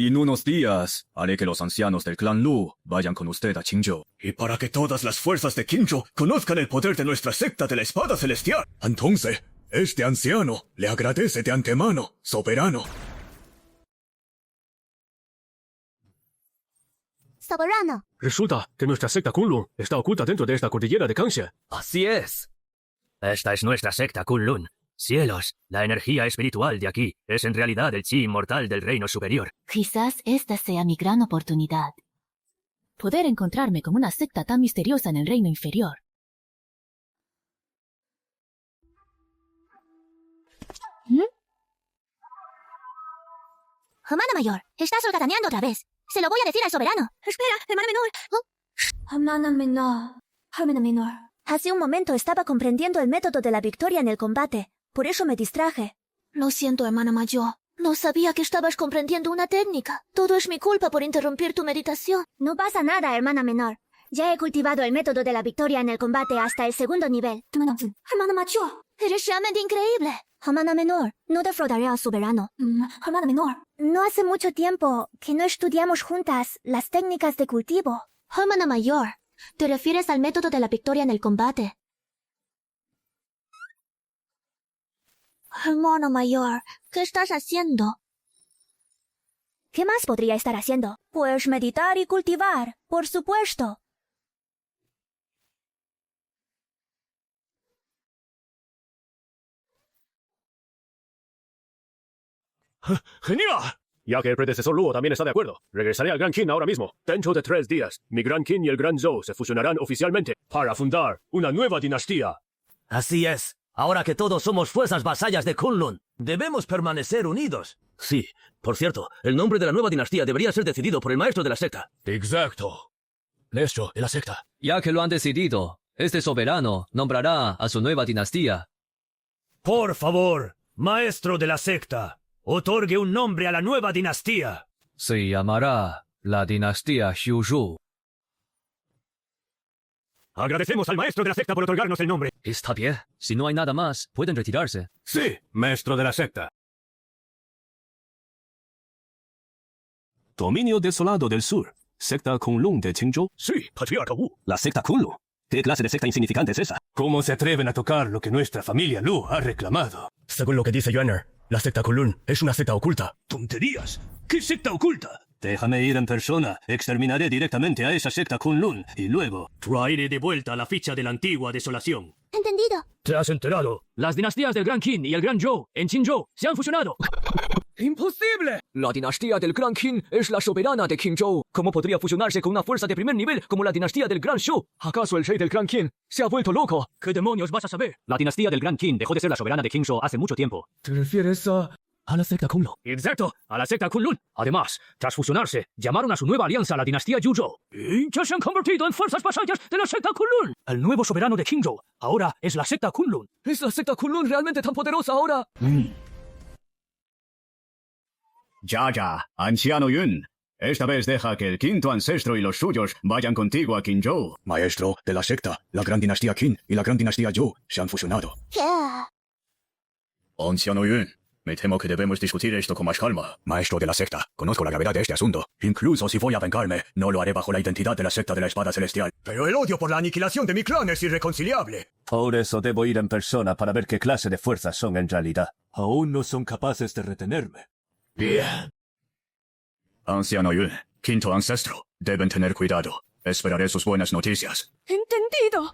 En unos días, haré que los ancianos del clan Lu vayan con usted a Qingzhou. Y para que todas las fuerzas de Qingzhou conozcan el poder de nuestra secta de la Espada Celestial. Entonces, este anciano le agradece de antemano, soberano. Soberano. Resulta que nuestra secta Kunlun está oculta dentro de esta cordillera de Kangxia. Así es. Esta es nuestra secta Kunlun. Cielos, la energía espiritual de aquí es en realidad el chi inmortal del reino superior. Quizás esta sea mi gran oportunidad. Poder encontrarme con una secta tan misteriosa en el reino inferior. Hermana mayor, estás holgataneando otra vez. Se lo voy a decir al soberano. Espera, hermana menor. Hermana menor. Hace un momento estaba comprendiendo el método de la victoria en el combate. Por eso me distraje. Lo siento, hermana mayor. No sabía que estabas comprendiendo una técnica. Todo es mi culpa por interrumpir tu meditación. No pasa nada, hermana menor. Ya he cultivado el método de la victoria en el combate hasta el segundo nivel. Hermana mayor, eres realmente increíble. Hermana menor, no defraudaré al soberano. Hermana menor. No hace mucho tiempo que no estudiamos juntas las técnicas de cultivo. Hermana mayor, ¿te refieres al método de la victoria en el combate? Hermana mayor, ¿qué estás haciendo? ¿Qué más podría estar haciendo? Pues meditar y cultivar, por supuesto. ¡Genial! Ya que el predecesor Luo también está de acuerdo, regresaré al Gran Qin ahora mismo. Dentro de 3 días, mi Gran Qin y el Gran Zhou se fusionarán oficialmente para fundar una nueva dinastía. Así es. Ahora que todos somos fuerzas vasallas de Kunlun, debemos permanecer unidos. Sí, por cierto, el nombre de la nueva dinastía debería ser decidido por el maestro de la secta. Exacto. Maestro de la secta. Ya que lo han decidido, este soberano nombrará a su nueva dinastía. Por favor, maestro de la secta, otorgue un nombre a la nueva dinastía. Se llamará la dinastía Xiuzhu. Agradecemos al maestro de la secta por otorgarnos el nombre. Está bien. Si no hay nada más, pueden retirarse. Sí, maestro de la secta. Dominio desolado del sur. Secta Kunlun de Qingzhou. Sí, patriarca Wu. La secta Kunlun. ¿Qué clase de secta insignificante es esa? ¿Cómo se atreven a tocar lo que nuestra familia Lu ha reclamado? Según lo que dice Yuaner, la secta Kunlun es una secta oculta. ¡Tonterías! ¿Qué secta oculta? Déjame ir en persona. Exterminaré directamente a esa secta Kunlun y luego... Traeré de vuelta la ficha de la antigua desolación. Entendido. ¿Te has enterado? Las dinastías del Gran Qin y el Gran Zhou en Qingzhou se han fusionado. ¡Imposible! La dinastía del Gran Qin es la soberana de Qingzhou. ¿Cómo podría fusionarse con una fuerza de primer nivel como la dinastía del Gran Shu? ¿Acaso el rey del Gran Qin se ha vuelto loco? ¿Qué demonios vas a saber? La dinastía del Gran Qin dejó de ser la soberana de Qingzhou hace mucho tiempo. ¿Te refieres a la secta Kunlun? Exacto, a la secta Kunlun. Además, tras fusionarse, llamaron a su nueva alianza la dinastía Yuzhou. Y ya se han convertido en fuerzas vasallas de la secta Kunlun. El nuevo soberano de Qingzhou ahora es la secta Kunlun. ¿Es la secta Kunlun realmente tan poderosa ahora? Ya, anciano Yun. Esta vez deja que el quinto ancestro y los suyos vayan contigo a Qingzhou. Maestro de la secta, la gran dinastía Qin y la gran dinastía Zhou se han fusionado. Anciano Yun, me temo que debemos discutir esto con más calma. Maestro de la secta, conozco la gravedad de este asunto. Incluso si voy a vengarme, no lo haré bajo la identidad de la secta de la espada celestial. Pero el odio por la aniquilación de mi clan es irreconciliable. Por eso debo ir en persona para ver qué clase de fuerzas son en realidad. Aún no son capaces de retenerme. Bien. Anciano Yun, quinto ancestro, deben tener cuidado. Esperaré sus buenas noticias. Entendido.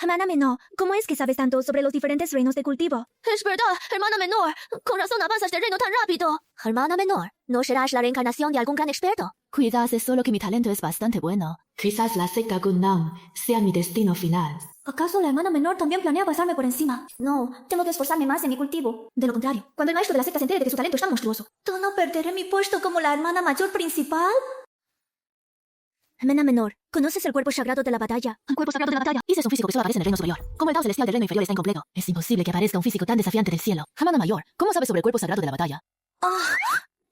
Hermana menor, ¿cómo es que sabes tanto sobre los diferentes reinos de cultivo? Es verdad, hermana menor. Con razón avanzas de reino tan rápido. Hermana menor, ¿no serás la reencarnación de algún gran experto? Cuidado, es solo que mi talento es bastante bueno. Quizás la secta Gundam sea mi destino final. ¿Acaso la hermana menor también planea pasarme por encima? No, tengo que esforzarme más en mi cultivo. De lo contrario, cuando el maestro de la secta se entere de que su talento es tan monstruoso, ¿tú no perderé mi puesto como la hermana mayor principal? Hermana menor, ¿conoces el cuerpo sagrado de la batalla? ¿El cuerpo sagrado de la batalla? Ese es un físico que solo aparece en el reino superior. Como el Dao celestial del reino inferior está incompleto, es imposible que aparezca un físico tan desafiante del cielo. Hermana mayor, ¿cómo sabes sobre el cuerpo sagrado de la batalla?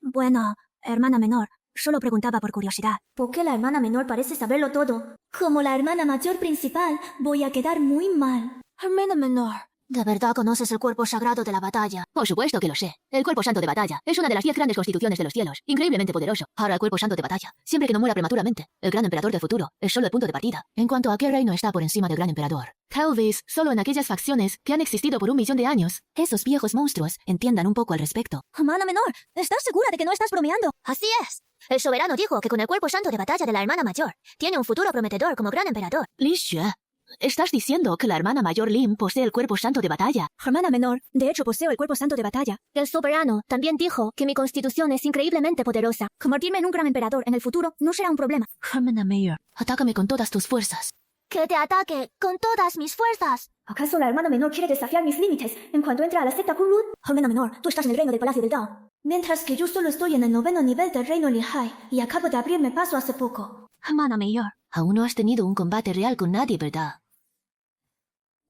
Bueno, hermana menor, solo preguntaba por curiosidad. ¿Por qué la hermana menor parece saberlo todo? Como la hermana mayor principal, voy a quedar muy mal. Hermana menor. ¿De verdad conoces el cuerpo sagrado de la batalla? Por supuesto que lo sé. El cuerpo santo de batalla es una de las 10 grandes constituciones de los cielos, increíblemente poderoso. Ahora el cuerpo santo de batalla, siempre que no muera prematuramente, el gran emperador del futuro es solo el punto de partida. En cuanto a qué reino está por encima del gran emperador, tal vez solo en aquellas facciones que han existido por 1.000.000 de años. Esos viejos monstruos entiendan un poco al respecto. Hermana menor, ¿estás segura de que no estás bromeando? Así es. El soberano dijo que con el cuerpo santo de batalla de la hermana mayor, tiene un futuro prometedor como gran emperador. Li Xue, ¿estás diciendo que la hermana mayor Lin posee el cuerpo santo de batalla? Hermana menor, de hecho poseo el cuerpo santo de batalla. El soberano también dijo que mi constitución es increíblemente poderosa. Convertirme en un gran emperador en el futuro no será un problema. Hermana mayor, atácame con todas tus fuerzas. Que te ataque con todas mis fuerzas. ¿Acaso la hermana menor quiere desafiar mis límites en cuanto entra a la secta Kunlun? Hermana menor, tú estás en el reino del Palacio del Dao. Mientras que yo solo estoy en el 9º nivel del reino Lihai y acabo de abrirme paso hace poco. Hermana mayor, aún no has tenido un combate real con nadie, ¿verdad?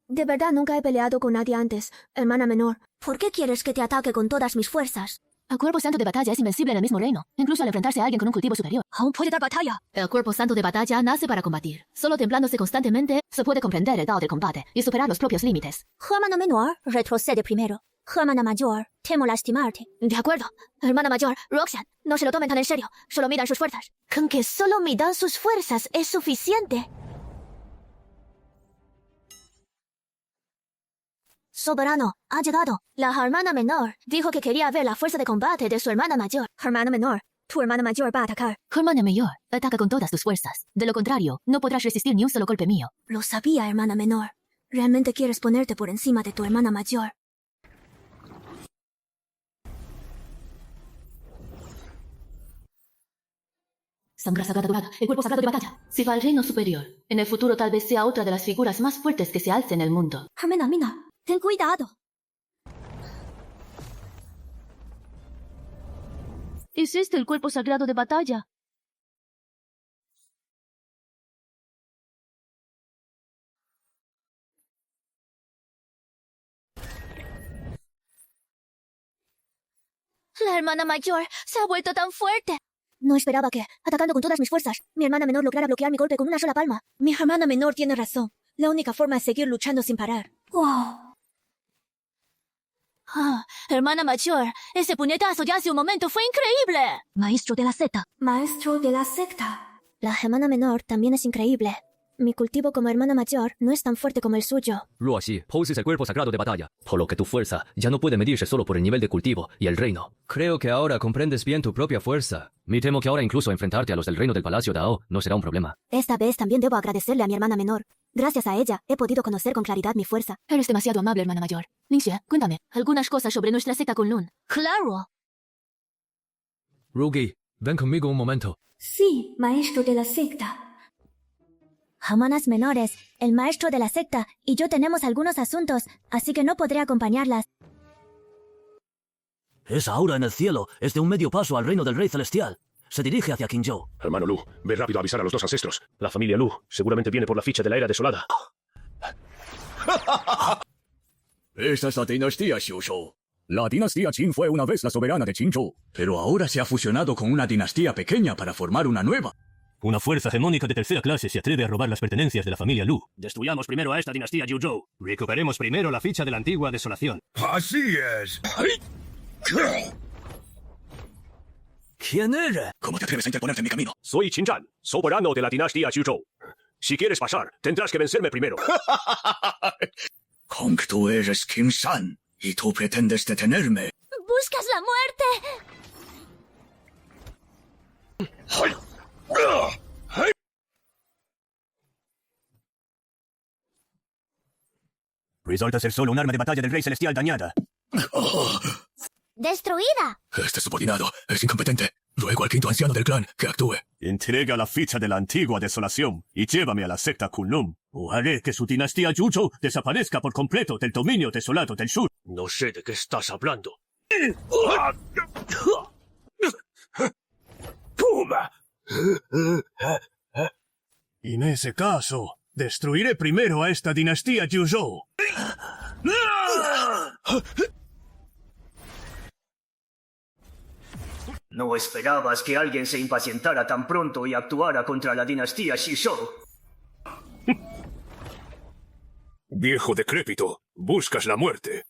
De verdad nunca he peleado con nadie antes, hermana menor. ¿Por qué quieres que te ataque con todas mis fuerzas? El cuerpo santo de batalla es invencible en el mismo reino. Incluso al enfrentarse a alguien con un cultivo superior, aún puede dar batalla. El cuerpo santo de batalla nace para combatir. Solo templándose constantemente se puede comprender el dao del combate y superar los propios límites. Hermana menor, retrocede primero. Hermana mayor, temo lastimarte. De acuerdo. Hermana mayor, Roxanne, no se lo tomen tan en serio. Solo midan sus fuerzas. Con que solo midan sus fuerzas es suficiente. Soberano, ha llegado. La hermana menor dijo que quería ver la fuerza de combate de su hermana mayor. Hermana menor, Tu hermana mayor va a atacar. Hermana mayor, ataca con todas tus fuerzas. De lo contrario, no podrás resistir ni un solo golpe mío. Lo sabía, hermana menor. ¿Realmente quieres ponerte por encima de tu hermana mayor? Sangre sagrada dorada, el cuerpo sagrado de batalla. Si va al reino superior, en el futuro tal vez sea otra de las figuras más fuertes que se alce en el mundo. Mina, ten cuidado. ¿Es este el cuerpo sagrado de batalla? La hermana mayor se ha vuelto tan fuerte. No esperaba que, atacando con todas mis fuerzas, mi hermana menor lograra bloquear mi golpe con una sola palma. Mi hermana menor tiene razón. La única forma es seguir luchando sin parar. ¡Wow! Ah, hermana mayor, ese puñetazo de hace un momento fue increíble. Maestro de la secta. Maestro de la secta. La hermana menor también es increíble. Mi cultivo como hermana mayor no es tan fuerte como el suyo. Luo Xi, poses el cuerpo sagrado de batalla, por lo que tu fuerza ya no puede medirse solo por el nivel de cultivo y el reino. Creo que ahora comprendes bien tu propia fuerza. Me temo que ahora incluso enfrentarte a los del reino del Palacio Dao no será un problema. Esta vez también debo agradecerle a mi hermana menor. Gracias a ella, he podido conocer con claridad mi fuerza. Eres demasiado amable, hermana mayor. Ningxue, cuéntame, algunas cosas sobre nuestra secta Kunlun. ¡Claro! Rugi, ven conmigo un momento. Sí, maestro de la secta. Hermanas menores, el maestro de la secta y yo tenemos algunos asuntos, así que no podré acompañarlas. Esa aura en el cielo es de un medio paso al reino del Rey Celestial. Se dirige hacia Qingzhou. Hermano Lu, ve rápido a avisar a los dos ancestros. La familia Lu seguramente viene por la ficha de la Era Desolada. Esta es la dinastía Xiuzhou. La dinastía Qin fue una vez la soberana de Qingzhou, pero ahora se ha fusionado con una dinastía pequeña para formar una nueva. Una fuerza hegemónica de tercera clase se atreve a robar las pertenencias de la familia Lu. Destruyamos primero a esta dinastía Yuzhou. Recuperemos primero la ficha de la antigua desolación. Así es. ¿Quién eres? ¿Cómo te atreves a interponerte en mi camino? Soy Qin Zhan, soberano de la dinastía Yuzhou. Si quieres pasar, tendrás que vencerme primero. Kong, tú eres Qin Zhan y tú pretendes detenerme. ¡Buscas la muerte! Resulta ser solo un arma de batalla del Rey Celestial dañada. ¡Destruida! Este subordinado es incompetente. Ruego al quinto anciano del clan que actúe. Entrega la ficha de la antigua desolación y llévame a la secta Kunlun, o haré que su dinastía Yuzhou desaparezca por completo del dominio desolado del sur. No sé de qué estás hablando. ¡Puma! En ese caso, destruiré primero a esta dinastía Yuzhou. No esperabas que alguien se impacientara tan pronto y actuara contra la dinastía Shizhou. Viejo decrépito, buscas la muerte.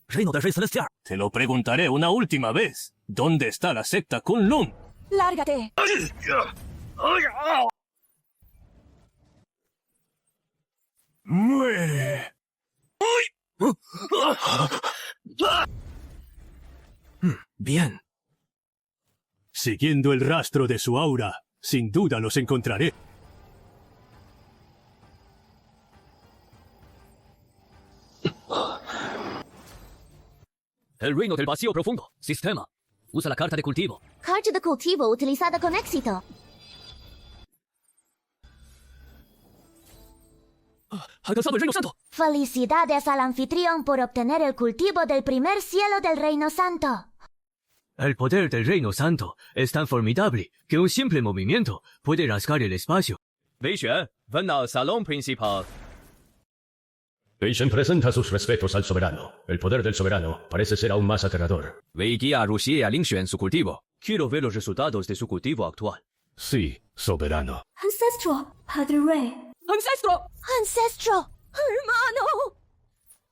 Reino del Rey Celestial. Te lo preguntaré una última vez. ¿Dónde está la secta Kunlun? ¡Lárgate! ¡Muere! Bien. Siguiendo el rastro de su aura, sin duda los encontraré. El reino del vacío profundo. Sistema. Usa la carta de cultivo. Carta de cultivo utilizada con éxito. ¡Alcanzado el reino santo! Felicidades al anfitrión por obtener el cultivo del primer cielo del Reino Santo. El poder del reino santo es tan formidable que un simple movimiento puede rasgar el espacio. Beixue, ven al salón principal. Beishen presenta sus respetos al soberano. El poder del soberano parece ser aún más aterrador. Ve y guía a Ruxie y a Lingxue en su cultivo. Quiero ver los resultados de su cultivo actual. Sí, soberano. ¡Ancestro! ¡Padre Rey! ¡Ancestro! ¡Ancestro! ¡Hermano!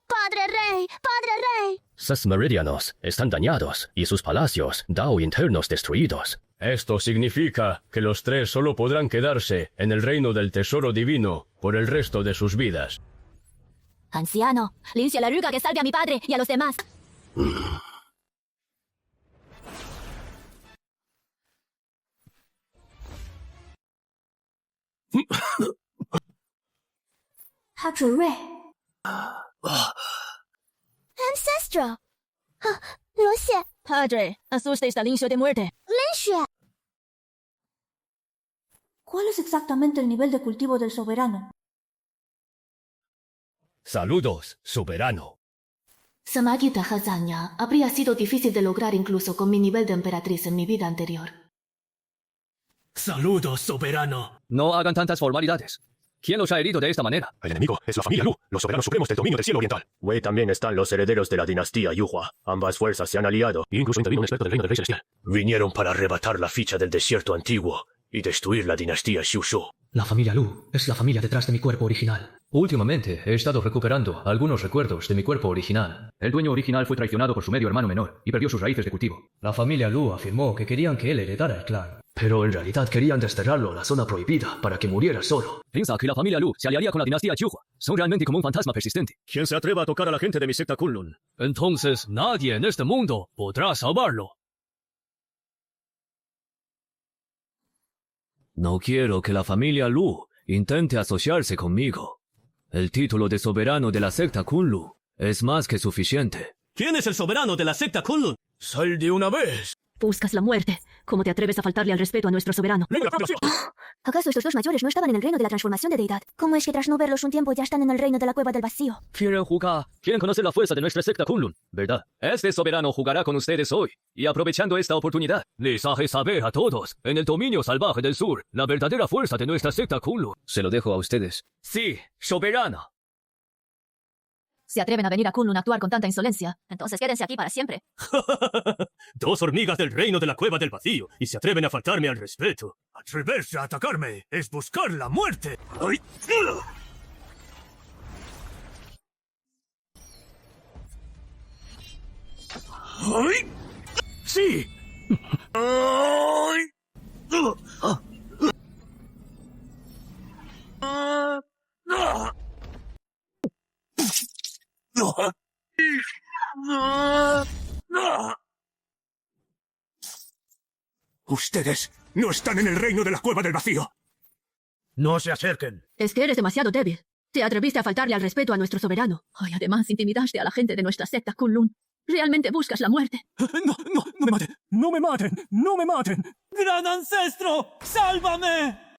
¡Padre Rey! ¡Padre Rey! Sus meridianos están dañados y sus palacios Dao internos destruidos. Esto significa que los tres solo podrán quedarse en el reino del tesoro divino por el resto de sus vidas. Anciano, limpia la arruga que salve a mi padre y a los demás. Ancestral. 罗谢 Padre, asusta esta lincho de muerte. 冷血 ¿Cuál es exactamente el nivel de cultivo del soberano? Saludos, soberano. Samagita Hazaña habría sido difícil de lograr incluso con mi nivel de emperatriz en mi vida anterior. Saludos, soberano. No hagan tantas formalidades. ¿Quién los ha herido de esta manera? El enemigo es la familia Lu, los soberanos supremos del dominio del cielo oriental. Wei también están los herederos de la dinastía Yuhua. Ambas fuerzas se han aliado. E incluso intervino un experto del reino del rey celestial. Vinieron para arrebatar la ficha del desierto antiguo y destruir la dinastía Xiushu. La familia Lu es la familia detrás de mi cuerpo original. Últimamente he estado recuperando algunos recuerdos de mi cuerpo original. El dueño original fue traicionado por su medio hermano menor y perdió sus raíces de cultivo. La familia Lu afirmó que querían que él heredara el clan. Pero en realidad querían desterrarlo a la zona prohibida para que muriera solo. Piensa que la familia Lu se aliaría con la dinastía Yuhua. Son realmente como un fantasma persistente. ¿Quién se atreva a tocar a la gente de mi secta Kunlun? Entonces nadie en este mundo podrá salvarlo. No quiero que la familia Lu intente asociarse conmigo. El título de soberano de la secta Kunlun es más que suficiente. ¿Quién es el soberano de la secta Kunlun? ¡Sal de una vez! Buscas la muerte. ¿Cómo te atreves a faltarle al respeto a nuestro soberano? ¿Acaso estos dos mayores no estaban en el reino de la transformación de deidad? ¿Cómo es que tras no verlos un tiempo ya están en el reino de la cueva del vacío? Quieren conocer la fuerza de nuestra secta Kunlun, ¿verdad? Este soberano jugará con ustedes hoy. Y aprovechando esta oportunidad, les hace saber a todos, en el dominio salvaje del sur, la verdadera fuerza de nuestra secta Kunlun. Se lo dejo a ustedes. Sí, soberano. Si atreven a venir a Kunlun a actuar con tanta insolencia, entonces quédense aquí para siempre. Dos hormigas del reino de la cueva del vacío y se atreven a faltarme al respeto. Atreverse a atacarme es buscar la muerte. ¡Ay! ¡Ay! ¡Sí! ¡Ay! Ustedes no están en el reino de la cueva del vacío. No se acerquen. Es que eres demasiado débil. Te atreviste a faltarle al respeto a nuestro soberano. Y además intimidaste a la gente de nuestra secta Kunlun. Realmente buscas la muerte. No me maten. No me maten. No me maten. ¡Gran ancestro! ¡Sálvame!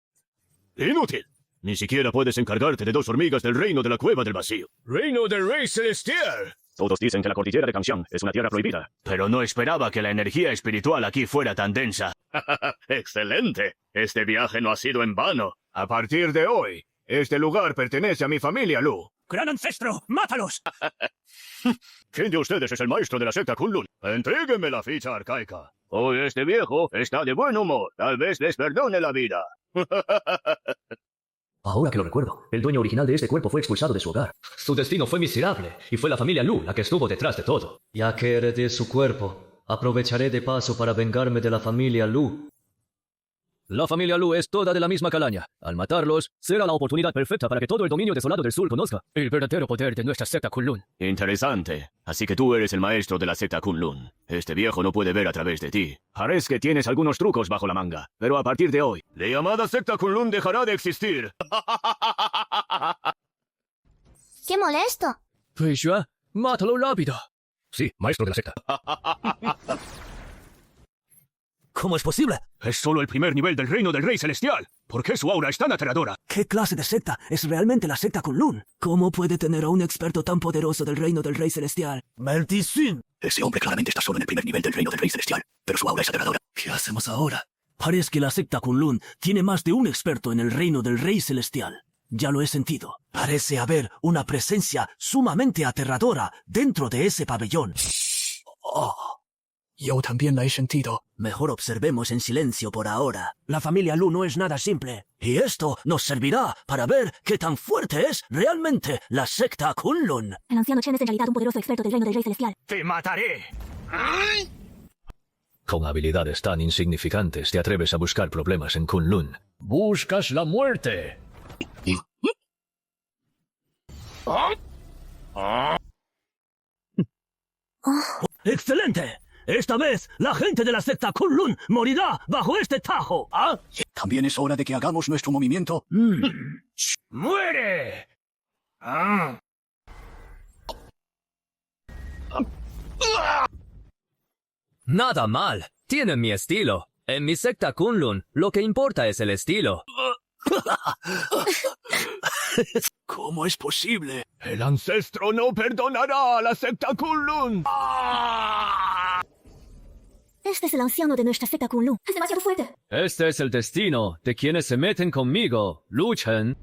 Inútil. Ni siquiera puedes encargarte de dos hormigas del reino de la cueva del vacío. ¡Reino del rey celestial! Todos dicen que la cordillera de Kangxiang es una tierra prohibida. Pero no esperaba que la energía espiritual aquí fuera tan densa. ¡Excelente! Este viaje no ha sido en vano. A partir de hoy, este lugar pertenece a mi familia Lu. ¡Gran ancestro! ¡Mátalos! ¿Quién de ustedes es el maestro de la secta Kunlun? Entréguenme la ficha arcaica. Hoy este viejo está de buen humor. Tal vez les perdone la vida. Ahora que lo recuerdo, el dueño original de este cuerpo fue expulsado de su hogar. Su destino fue miserable y fue la familia Lu la que estuvo detrás de todo. Ya que heredé su cuerpo, aprovecharé de paso para vengarme de la familia Lu. La familia Lu es toda de la misma calaña. Al matarlos, será la oportunidad perfecta para que todo el dominio desolado del sur conozca el verdadero poder de nuestra secta Kunlun. Interesante. Así que tú eres el maestro de la secta Kunlun. Este viejo no puede ver a través de ti. Parece que tienes algunos trucos bajo la manga. Pero a partir de hoy, la llamada secta Kunlun dejará de existir. ¡Qué molesto! Feishua, mátalo rápido. Sí, maestro de la secta. ¿Cómo es posible? Es solo el primer nivel del reino del rey celestial. ¿Por qué su aura es tan aterradora? ¿Qué clase de secta es realmente la secta Kunlun? ¿Cómo puede tener a un experto tan poderoso del reino del rey celestial? ¡Maldición! Ese hombre claramente está solo en el primer nivel del reino del rey celestial, pero su aura es aterradora. ¿Qué hacemos ahora? Parece que la secta Kunlun tiene más de un experto en el reino del rey celestial. Ya lo he sentido. Parece haber una presencia sumamente aterradora dentro de ese pabellón. Yo también la he sentido. Mejor observemos en silencio por ahora. La familia Lu no es nada simple. Y esto nos servirá para ver qué tan fuerte es realmente la secta Kunlun. El anciano Chen es en realidad un poderoso experto del reino del rey celestial. ¡Te mataré! Con habilidades tan insignificantes te atreves a buscar problemas en Kunlun. ¡Buscas la muerte! ¡Excelente! Esta vez, la gente de la secta Kunlun morirá bajo este tajo. ¿Ah? También es hora de que hagamos nuestro movimiento. ¡Muere! Nada mal. Tienen mi estilo. En mi secta Kunlun, lo que importa es el estilo. ¿Cómo es posible? El ancestro no perdonará a la secta Kunlun. Este es el anciano de nuestra secta Kunlun. Es demasiado fuerte. Este es el destino de quienes se meten conmigo, Lu Chen.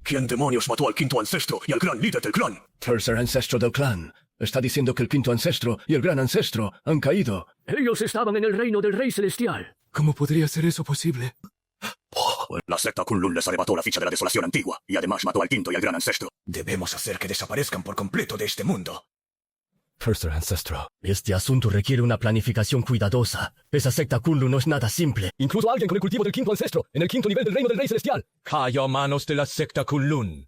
¿Quién demonios mató al quinto ancestro y al gran líder del clan? Tercer ancestro del clan. Está diciendo que el quinto ancestro y el gran ancestro han caído. Ellos estaban en el reino del Rey Celestial. ¿Cómo podría ser eso posible? La secta Kunlun les arrebató la ficha de la desolación antigua y además mató al quinto y al gran ancestro. Debemos hacer que desaparezcan por completo de este mundo. Tercer ancestro. Este asunto requiere una planificación cuidadosa. Esa secta Kunlun no es nada simple. Incluso alguien con el cultivo del quinto ancestro, en el quinto nivel del reino del Rey Celestial. Cayó a manos de la secta Kunlun.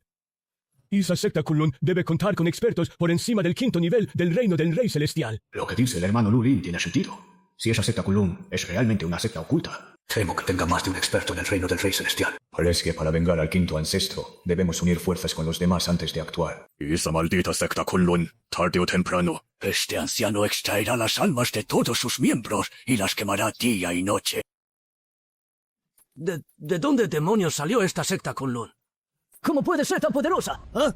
Esa secta Kunlun debe contar con expertos por encima del quinto nivel del reino del Rey Celestial. Lo que dice el hermano Lu Lin tiene sentido. Si esa secta Kunlun es realmente una secta oculta, temo que tenga más de un experto en el reino del Rey Celestial. Parece que para vengar al quinto ancestro, debemos unir fuerzas con los demás antes de actuar. Y esa maldita secta Kunlun, tarde o temprano. Este anciano extraerá las almas de todos sus miembros y las quemará día y noche. ¿De dónde demonios salió esta secta Kunlun? ¿Cómo puede ser tan poderosa? ¿Ah?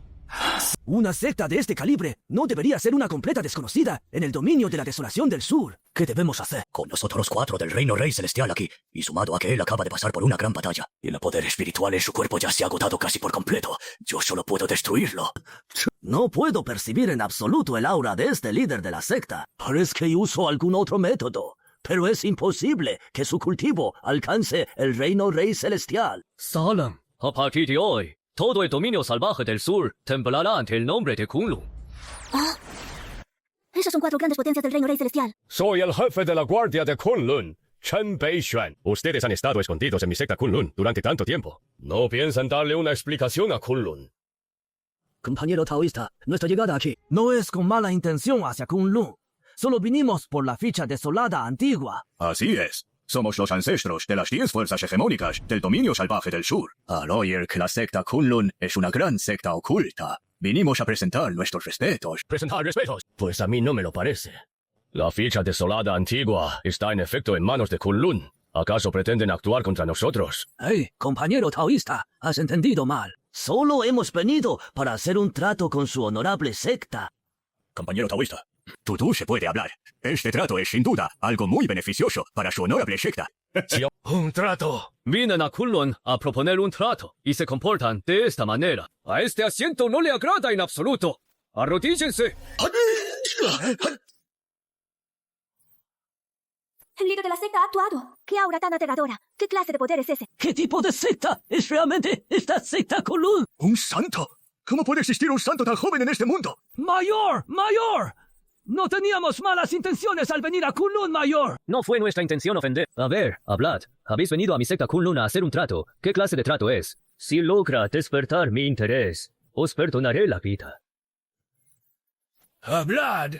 Una secta de este calibre no debería ser una completa desconocida en el dominio de la desolación del sur. ¿Qué debemos hacer? Con nosotros 4 del reino Rey Celestial aquí, y sumado a que él acaba de pasar por una gran batalla, y el poder espiritual en su cuerpo ya se ha agotado casi por completo, yo solo puedo destruirlo. No puedo percibir en absoluto el aura de este líder de la secta. Parece que uso algún otro método, pero es imposible que su cultivo alcance el reino Rey Celestial. Salam, a partir de hoy, todo el dominio salvaje del sur temblará ante el nombre de Kunlun. Esas son 4 grandes potencias del reino Rey Celestial. Soy el jefe de la guardia de Kunlun, Chen Beixuan. Ustedes han estado escondidos en mi secta Kunlun durante tanto tiempo. ¿No piensan darle una explicación a Kunlun? Compañero taoísta, nuestra llegada aquí no es con mala intención hacia Kunlun. Solo vinimos por la ficha desolada antigua. Así es. Somos los ancestros de las 10 fuerzas hegemónicas del dominio salvaje del sur. Al oír que la secta Kunlun es una gran secta oculta, vinimos a presentar nuestros respetos. ¿Presentar respetos? Pues a mí no me lo parece. La ficha desolada antigua está en efecto en manos de Kunlun. ¿Acaso pretenden actuar contra nosotros? Hey, compañero taoísta, has entendido mal. Solo hemos venido para hacer un trato con su honorable secta. Compañero taoísta, tú se puede hablar. Este trato es sin duda algo muy beneficioso para su honorable secta. ¡Un trato! Vienen a Kunlun a proponer un trato y se comportan de esta manera. A este asiento no le agrada en absoluto. ¡Arrodíllense! El líder de la secta ha actuado. ¡Qué aura tan aterradora! ¿Qué clase de poder es ese? ¿Qué tipo de secta es realmente esta secta Kunlun? ¡Un santo! ¿Cómo puede existir un santo tan joven en este mundo? ¡Mayor! ¡Mayor! No teníamos malas intenciones al venir a Kunlun, mayor. No fue nuestra intención ofender. A ver, hablad. Habéis venido a mi secta Kunlun a hacer un trato. ¿Qué clase de trato es? Si logra despertar mi interés, os perdonaré la vida. ¡Hablad!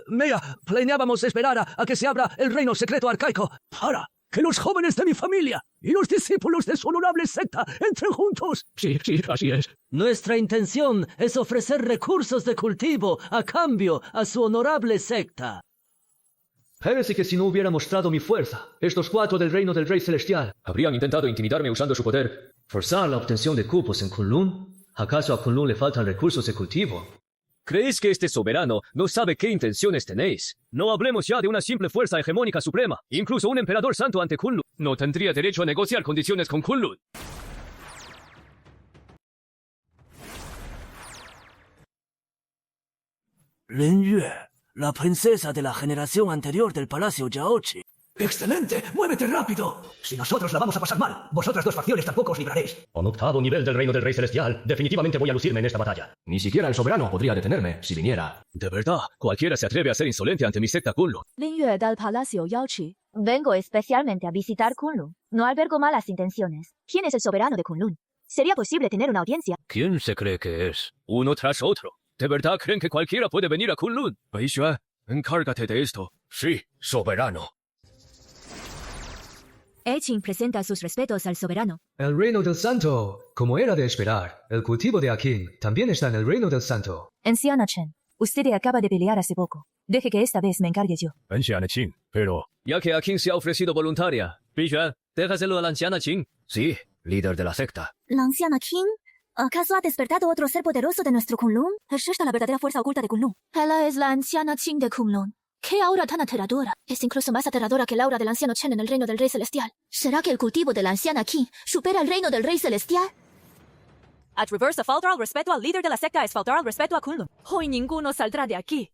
Mea, planeábamos esperar a que se abra el reino secreto arcaico para que los jóvenes de mi familia y los discípulos de su honorable secta entren juntos. Sí, así es. Nuestra intención es ofrecer recursos de cultivo a cambio a su honorable secta. Parece que si no hubiera mostrado mi fuerza, estos 4 del reino del Rey Celestial habrían intentado intimidarme usando su poder. ¿Forzar la obtención de cupos en Kunlun? ¿Acaso a Kunlun le faltan recursos de cultivo? ¿Creéis que este soberano no sabe qué intenciones tenéis? No hablemos ya de una simple fuerza hegemónica suprema. Incluso un emperador santo ante Kunlun no tendría derecho a negociar condiciones con Kunlun. Lin Yue, la princesa de la generación anterior del palacio Yaochi. ¡Excelente! ¡Muévete rápido! Si nosotros la vamos a pasar mal, vosotras 2 facciones tampoco os libraréis. Con 8º nivel del reino del Rey Celestial, definitivamente voy a lucirme en esta batalla. Ni siquiera el soberano podría detenerme si viniera. De verdad, cualquiera se atreve a ser insolente ante mi secta Kunlun. Lin Yue del Palacio Yaochi. Vengo especialmente a visitar Kunlun. No albergo malas intenciones. ¿Quién es el soberano de Kunlun? ¿Sería posible tener una audiencia? ¿Quién se cree que es? Uno tras otro. ¿De verdad creen que cualquiera puede venir a Kunlun? Beixuan, encárgate de esto. Sí, soberano. Qing presenta sus respetos al soberano. El reino del santo, como era de esperar, el cultivo de Aqin también está en el reino del santo. Anciana Chen, usted acaba de pelear hace poco. Deje que esta vez me encargue yo. Anciana Qing, pero... Ya que Aqin se ha ofrecido voluntaria, Bijuan, déjaselo a la anciana Qing. Sí, líder de la secta. ¿La anciana Qing? ¿Acaso ha despertado otro ser poderoso de nuestro Kunlun? ¿Es esta la verdadera fuerza oculta de Kunlun? Ella es la anciana Qing de Kunlun. ¡Qué aura tan aterradora! Es incluso más aterradora que el aura del anciano Chen en el reino del rey celestial. ¿Será que el cultivo de la anciana Qing supera el reino del rey celestial? Atreverse a faltar al respeto al líder de la secta es faltar al respeto a Kunlun. Hoy ninguno saldrá de aquí.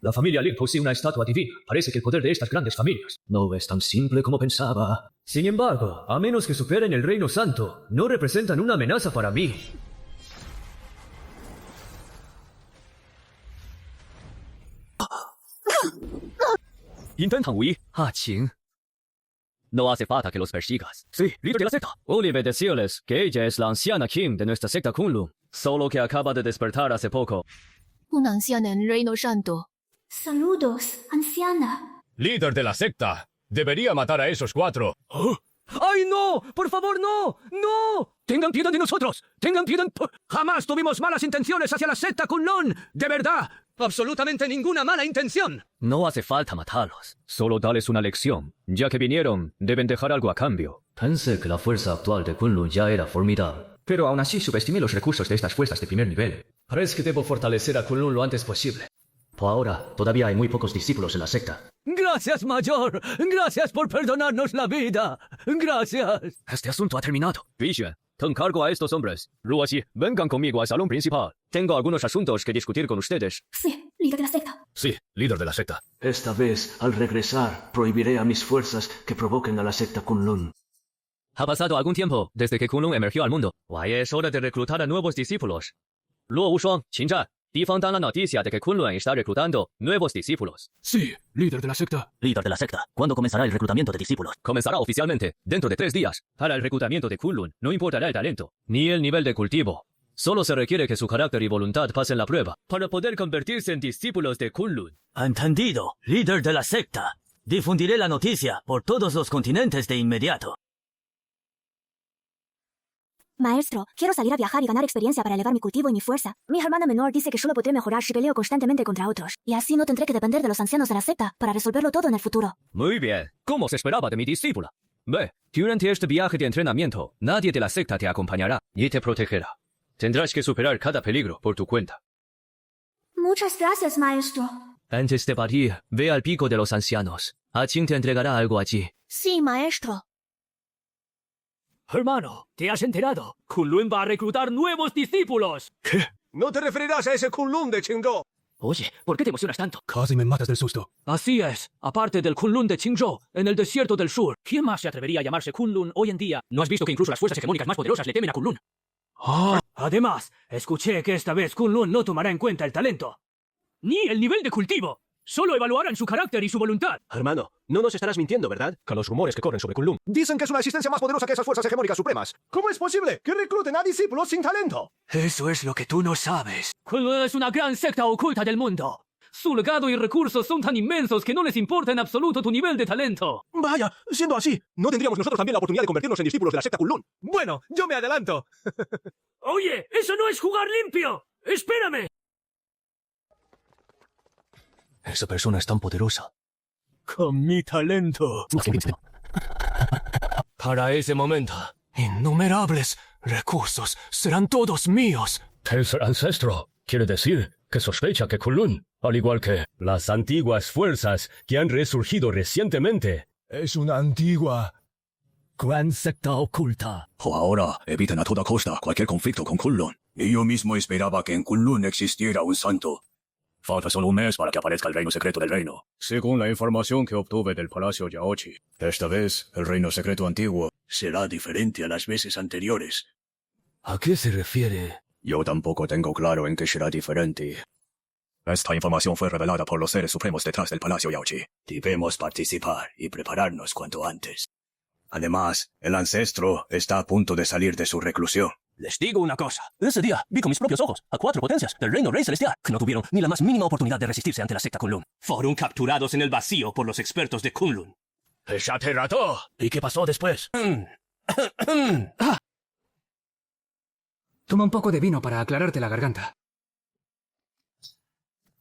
La familia Ling posee una estatua divina. Parece que el poder de estas grandes familias no es tan simple como pensaba. Sin embargo, a menos que superen el reino santo, no representan una amenaza para mí. Intentan huir. Qing. No hace falta que los persigas. Sí, líder de la secta. Olvidé decirles que ella es la anciana Qing de nuestra secta Kunlun, solo que acaba de despertar hace poco. Una anciana en reino santo. Saludos, anciana. Líder de la secta, debería matar a esos 4. ¡Ay, no! ¡Por favor, no! ¡No! ¡Tengan piedad de nosotros! ¡Tengan piedad! ¡Jamás tuvimos malas intenciones hacia la secta Kunlun! ¡De verdad! ¡Absolutamente ninguna mala intención! No hace falta matarlos. Solo darles una lección. Ya que vinieron, deben dejar algo a cambio. Pensé que la fuerza actual de Kunlun ya era formidable. Pero aún así subestimé los recursos de estas fuerzas de primer nivel. Parece que debo fortalecer a Kunlun lo antes posible. Por ahora, todavía hay muy pocos discípulos en la secta. ¡Gracias, mayor! ¡Gracias por perdonarnos la vida! ¡Gracias! Este asunto ha terminado. Bijuan, te encargo a estos hombres. Luego vengan conmigo al salón principal. Tengo algunos asuntos que discutir con ustedes. Sí, líder de la secta. Sí, líder de la secta. Esta vez, al regresar, prohibiré a mis fuerzas que provoquen a la secta Kunlun. Ha pasado algún tiempo desde que Kunlun emergió al mundo. Ya es hora de reclutar a nuevos discípulos. Luo Wushuang, Qin Zhan, Difang dan la noticia de que Kunlun está reclutando nuevos discípulos. Sí, líder de la secta. Líder de la secta, ¿cuándo comenzará el reclutamiento de discípulos? Comenzará oficialmente, dentro de 3 días. Para el reclutamiento de Kunlun, no importará el talento, ni el nivel de cultivo. Solo se requiere que su carácter y voluntad pasen la prueba, para poder convertirse en discípulos de Kunlun. Entendido, líder de la secta. Difundiré la noticia por todos los continentes de inmediato. Maestro, quiero salir a viajar y ganar experiencia para elevar mi cultivo y mi fuerza. Mi hermana menor dice que solo podré mejorar si peleo constantemente contra otros. Y así no tendré que depender de los ancianos de la secta para resolverlo todo en el futuro. Muy bien. ¿Cómo se esperaba de mi discípula? Ve, durante este viaje de entrenamiento, nadie de la secta te acompañará ni te protegerá. Tendrás que superar cada peligro por tu cuenta. Muchas gracias, maestro. Antes de partir, ve al pico de los ancianos. Qing te entregará algo allí. Sí, maestro. Hermano, ¿te has enterado? Kunlun va a reclutar nuevos discípulos. ¿Qué? ¿No te referirás a ese Kunlun de Qingzhou? Oye, ¿por qué te emocionas tanto? Casi me matas del susto. Así es. Aparte del Kunlun de Qingzhou, en el desierto del sur, ¿quién más se atrevería a llamarse Kunlun hoy en día? ¿No has visto que incluso las fuerzas hegemónicas más poderosas le temen a Kunlun? Además, escuché que esta vez Kunlun no tomará en cuenta el talento, ni el nivel de cultivo. Solo evaluarán su carácter y su voluntad. Hermano, no nos estarás mintiendo, ¿verdad? Con los rumores que corren sobre Kunlun. Dicen que es una existencia más poderosa que esas fuerzas hegemónicas supremas. ¿Cómo es posible que recluten a discípulos sin talento? Eso es lo que tú no sabes. Kunlun es una gran secta oculta del mundo. Su legado y recursos son tan inmensos que no les importa en absoluto tu nivel de talento. Vaya, siendo así, ¿no tendríamos nosotros también la oportunidad de convertirnos en discípulos de la secta Kunlun? Bueno, yo me adelanto. Oye, eso no es jugar limpio. ¡Espérame! Esa persona es tan poderosa. Con mi talento. Para ese momento, innumerables recursos serán todos míos. Tercer ancestro quiere decir que sospecha que Kunlun, al igual que las antiguas fuerzas que han resurgido recientemente, es una antigua gran secta oculta. Ahora evitan a toda costa cualquier conflicto con Kunlun. Y yo mismo esperaba que en Kunlun existiera un santo. Falta solo un mes para que aparezca el reino secreto del reino. Según la información que obtuve del Palacio Yaoqi, esta vez el reino secreto antiguo será diferente a las veces anteriores. ¿A qué se refiere? Yo tampoco tengo claro en qué será diferente. Esta información fue revelada por los seres supremos detrás del Palacio Yaoqi. Debemos participar y prepararnos cuanto antes. Además, el ancestro está a punto de salir de su reclusión. Les digo una cosa. Ese día vi con mis propios ojos a 4 potencias del reino rey celestial que no tuvieron ni la más mínima oportunidad de resistirse ante la secta Kunlun. Fueron capturados en el vacío por los expertos de Kunlun. ¡Es aterrador! ¿Y qué pasó después? Toma un poco de vino para aclararte la garganta.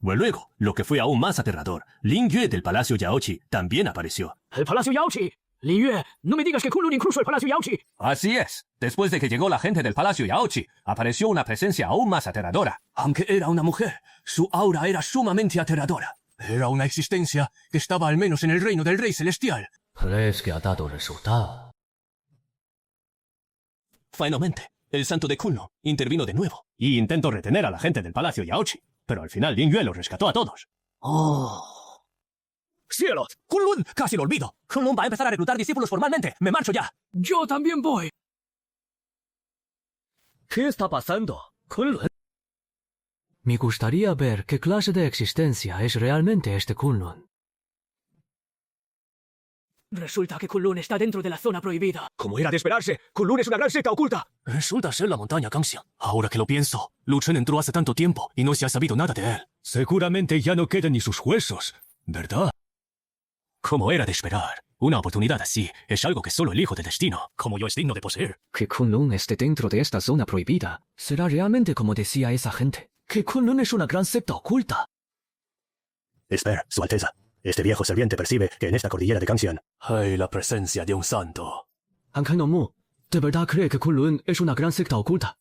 Pues luego, lo que fue aún más aterrador, Lin Yue del Palacio Yaochi también apareció. ¡El Palacio Yaochi! Lin Yue, no me digas que Kunlun incluso el Palacio Yaochi. Así es. Después de que llegó la gente del Palacio Yaochi, apareció una presencia aún más aterradora. Aunque era una mujer, su aura era sumamente aterradora. Era una existencia que estaba al menos en el reino del rey celestial. ¿Crees que ha dado resultado? Finalmente, el santo de Kunlun intervino de nuevo y intentó retener a la gente del Palacio Yaochi, pero al final Lin Yue los rescató a todos. ¡Oh! ¡Cielos! ¡Kunlun! ¡Casi lo olvido! Kunlun va a empezar a reclutar discípulos formalmente. ¡Me marcho ya! Yo también voy. ¿Qué está pasando? Kunlun. Me gustaría ver qué clase de existencia es realmente este Kunlun. Resulta que Kunlun está dentro de la zona prohibida. Como era de esperarse, Kunlun es una gran secta oculta. Resulta ser la montaña Kangxiang. Ahora que lo pienso, Lu Chen entró hace tanto tiempo y no se ha sabido nada de él. Seguramente ya no quedan ni sus huesos, ¿verdad? Como era de esperar, una oportunidad así es algo que solo el hijo del destino, como yo, es digno de poseer. Que Kunlun esté dentro de esta zona prohibida será realmente como decía esa gente, que Kunlun es una gran secta oculta. Espera, Su Alteza. Este viejo serviente percibe que en esta cordillera de Kangxiang hay la presencia de un santo. Ancano Mu, ¿de verdad cree que Kunlun es una gran secta oculta?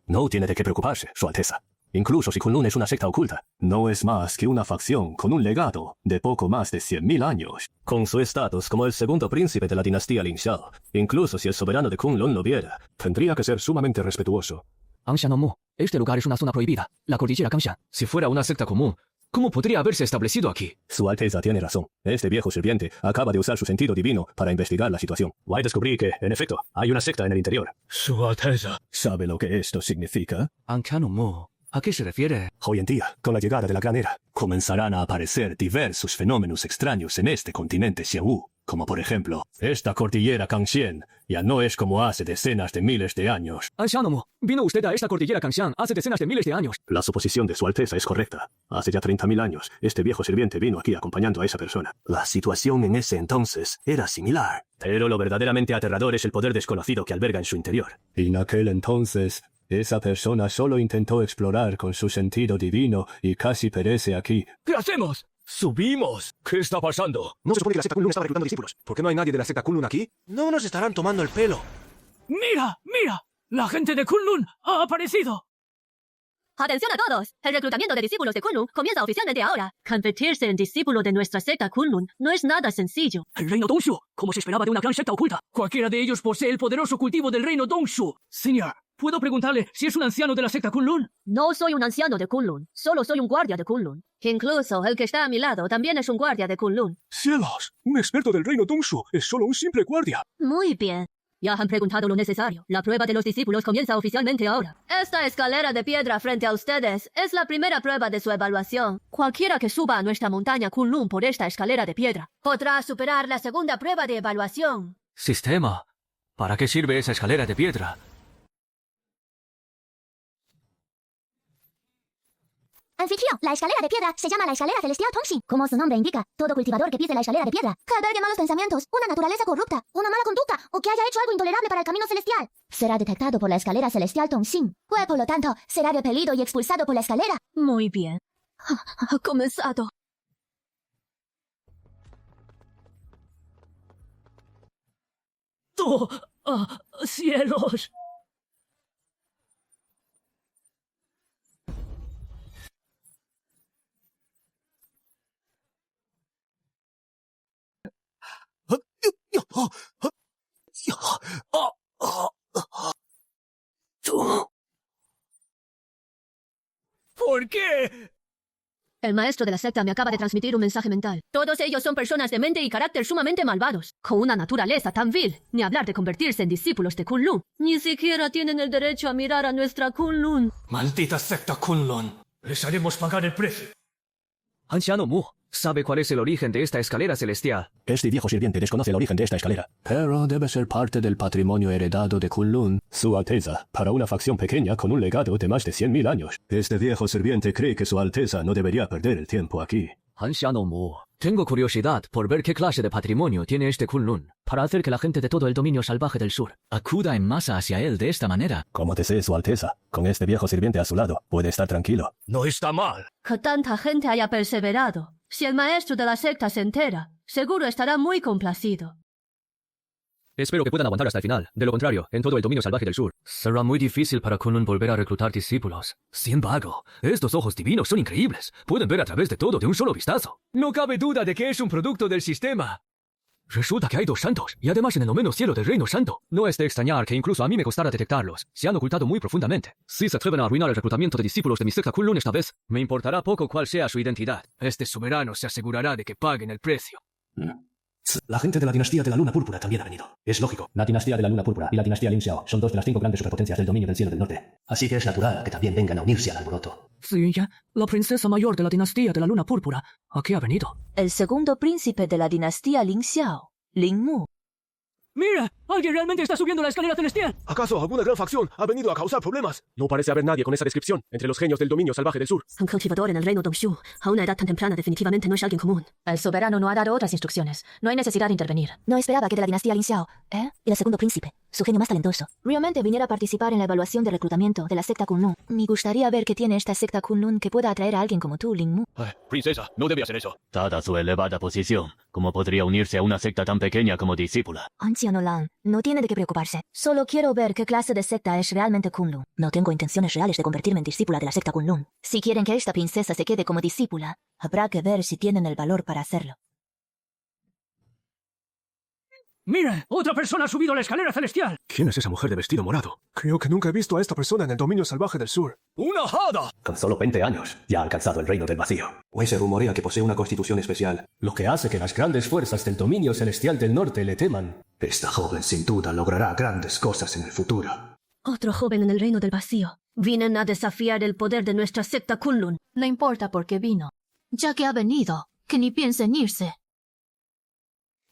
No tiene de qué preocuparse, Su Alteza. Incluso si Kunlun es una secta oculta, no es más que una facción con un legado de poco más de 100.000 años. Con su estatus como el segundo príncipe de la dinastía Lin Xiao, incluso si el soberano de Kunlun lo viera, tendría que ser sumamente respetuoso. Anciano Mu, este lugar es una zona prohibida, la cordillera Kangxiang. Si fuera una secta común, ¿cómo podría haberse establecido aquí? Su Alteza tiene razón. Este viejo sirviente acaba de usar su sentido divino para investigar la situación. Wai descubrí que, en efecto, hay una secta en el interior. Su Alteza. ¿Sabe lo que esto significa? Anciano Mu, ¿a qué se refiere? Hoy en día, con la llegada de la Gran Era, comenzarán a aparecer diversos fenómenos extraños en este continente Xiaowu, como por ejemplo, esta cordillera Kangxiang ya no es como hace decenas de miles de años. Anciano Mu, vino usted a esta cordillera Kangxiang hace decenas de miles de años. La suposición de Su Alteza es correcta. Hace ya 30.000 años, este viejo sirviente vino aquí acompañando a esa persona. La situación en ese entonces era similar. Pero lo verdaderamente aterrador es el poder desconocido que alberga en su interior. En aquel entonces, esa persona solo intentó explorar con su sentido divino y casi perece aquí. ¿Qué hacemos? ¡Subimos! ¿Qué está pasando? ¿No se supone que la secta Kunlun estaba reclutando discípulos? ¿Por qué no hay nadie de la secta Kunlun aquí? No nos estarán tomando el pelo. ¡Mira! ¡Mira! ¡La gente de Kunlun ha aparecido! ¡Atención a todos! El reclutamiento de discípulos de Kunlun comienza oficialmente ahora. Convertirse en discípulo de nuestra secta Kunlun no es nada sencillo. El reino Dongshu, como se esperaba de una gran secta oculta. Cualquiera de ellos posee el poderoso cultivo del reino Dongshu. Señor, ¿puedo preguntarle si es un anciano de la secta Kunlun? No soy un anciano de Kunlun, solo soy un guardia de Kunlun. Incluso el que está a mi lado también es un guardia de Kunlun. ¡Cielos! Un experto del reino Dongshu es solo un simple guardia. Muy bien. Ya han preguntado lo necesario. La prueba de los discípulos comienza oficialmente ahora. Esta escalera de piedra frente a ustedes es la primera prueba de su evaluación. Cualquiera que suba a nuestra montaña Kunlun por esta escalera de piedra podrá superar la segunda prueba de evaluación. Sistema. ¿Para qué sirve esa escalera de piedra? Anfitrión, la escalera de piedra se llama la escalera celestial Tongxing. Como su nombre indica, todo cultivador que pise la escalera de piedra, que albergue malos pensamientos, una naturaleza corrupta, una mala conducta o que haya hecho algo intolerable para el camino celestial, será detectado por la escalera celestial Tongxing. Pues por lo tanto, será repelido y expulsado por la escalera. Muy bien. Ha comenzado. ¡Oh! ¡Cielos! ¿Por qué? El maestro de la secta me acaba de transmitir un mensaje mental. Todos ellos son personas de mente y carácter sumamente malvados, con una naturaleza tan vil, ni hablar de convertirse en discípulos de Kunlun. Ni siquiera tienen el derecho a mirar a nuestra Kunlun. ¡Maldita secta Kunlun! Les haremos pagar el precio. Anciano Mu, ¿Sabe cuál es el origen de esta escalera celestial? Este viejo sirviente desconoce el origen de esta escalera. Pero debe ser parte del patrimonio heredado de Kunlun. Su Alteza, para una facción pequeña con un legado de más de 100.000 años. Este viejo sirviente cree que Su Alteza no debería perder el tiempo aquí. Tengo curiosidad por ver qué clase de patrimonio tiene este Kunlun, para hacer que la gente de todo el dominio salvaje del sur acuda en masa hacia él de esta manera. Como desee Su Alteza, con este viejo sirviente a su lado, puede estar tranquilo. No está mal. Que tanta gente haya perseverado. Si el maestro de la secta se entera, seguro estará muy complacido. Espero que puedan aguantar hasta el final. De lo contrario, en todo el dominio salvaje del sur, será muy difícil para Kunlun volver a reclutar discípulos. Sin embargo, estos ojos divinos son increíbles. Pueden ver a través de todo de un solo vistazo. No cabe duda de que es un producto del sistema. Resulta que hay dos santos, y además en el noveno cielo del Reino Santo. No es de extrañar que incluso a mí me costara detectarlos. Se han ocultado muy profundamente. Si se atreven a arruinar el reclutamiento de discípulos de mi secta Kunlun esta vez, me importará poco cuál sea su identidad. Este soberano se asegurará de que paguen el precio. La gente de la dinastía de la Luna Púrpura también ha venido. Es lógico. La dinastía de la Luna Púrpura y la dinastía Lin Xiao son dos de las 5 grandes superpotencias del dominio del cielo del norte. Así que es natural que también vengan a unirse al alboroto. Sí, la princesa mayor de la dinastía de la Luna Púrpura. ¿A qué ha venido? El segundo príncipe de la dinastía Lin Xiao, Lin Mu. ¡Mira! ¡Alguien realmente está subiendo la escalera celestial! ¿Acaso alguna gran facción ha venido a causar problemas? No parece haber nadie con esa descripción entre los genios del dominio salvaje del sur. Un cultivador en el reino Dongshu, a una edad tan temprana, definitivamente no es alguien común. El soberano no ha dado otras instrucciones. No hay necesidad de intervenir. No esperaba que de la dinastía Lin Xiao, y el segundo príncipe, su genio más talentoso, realmente viniera a participar en la evaluación de reclutamiento de la secta Kunlun. Me gustaría ver qué tiene esta secta Kunlun que pueda atraer a alguien como tú, Lin Mu. Princesa, no debe hacer eso. Dada su elevada posición, ¿cómo podría unirse a una secta tan pequeña como discípula? Anciano Lan, no tiene de qué preocuparse. Solo quiero ver qué clase de secta es realmente Kunlun. No tengo intenciones reales de convertirme en discípula de la secta Kunlun. Si quieren que esta princesa se quede como discípula, habrá que ver si tienen el valor para hacerlo. ¡Mira! ¡Otra persona ha subido a la escalera celestial! ¿Quién es esa mujer de vestido morado? Creo que nunca he visto a esta persona en el dominio salvaje del sur. ¡Una hada! Con solo 20 años, ya ha alcanzado el reino del vacío. Hoy se rumorea que posee una constitución especial, lo que hace que las grandes fuerzas del dominio celestial del norte le teman. Esta joven sin duda logrará grandes cosas en el futuro. Otro joven en el reino del vacío. Vienen a desafiar el poder de nuestra secta Kunlun. No importa por qué vino. Ya que ha venido, que ni piense en irse.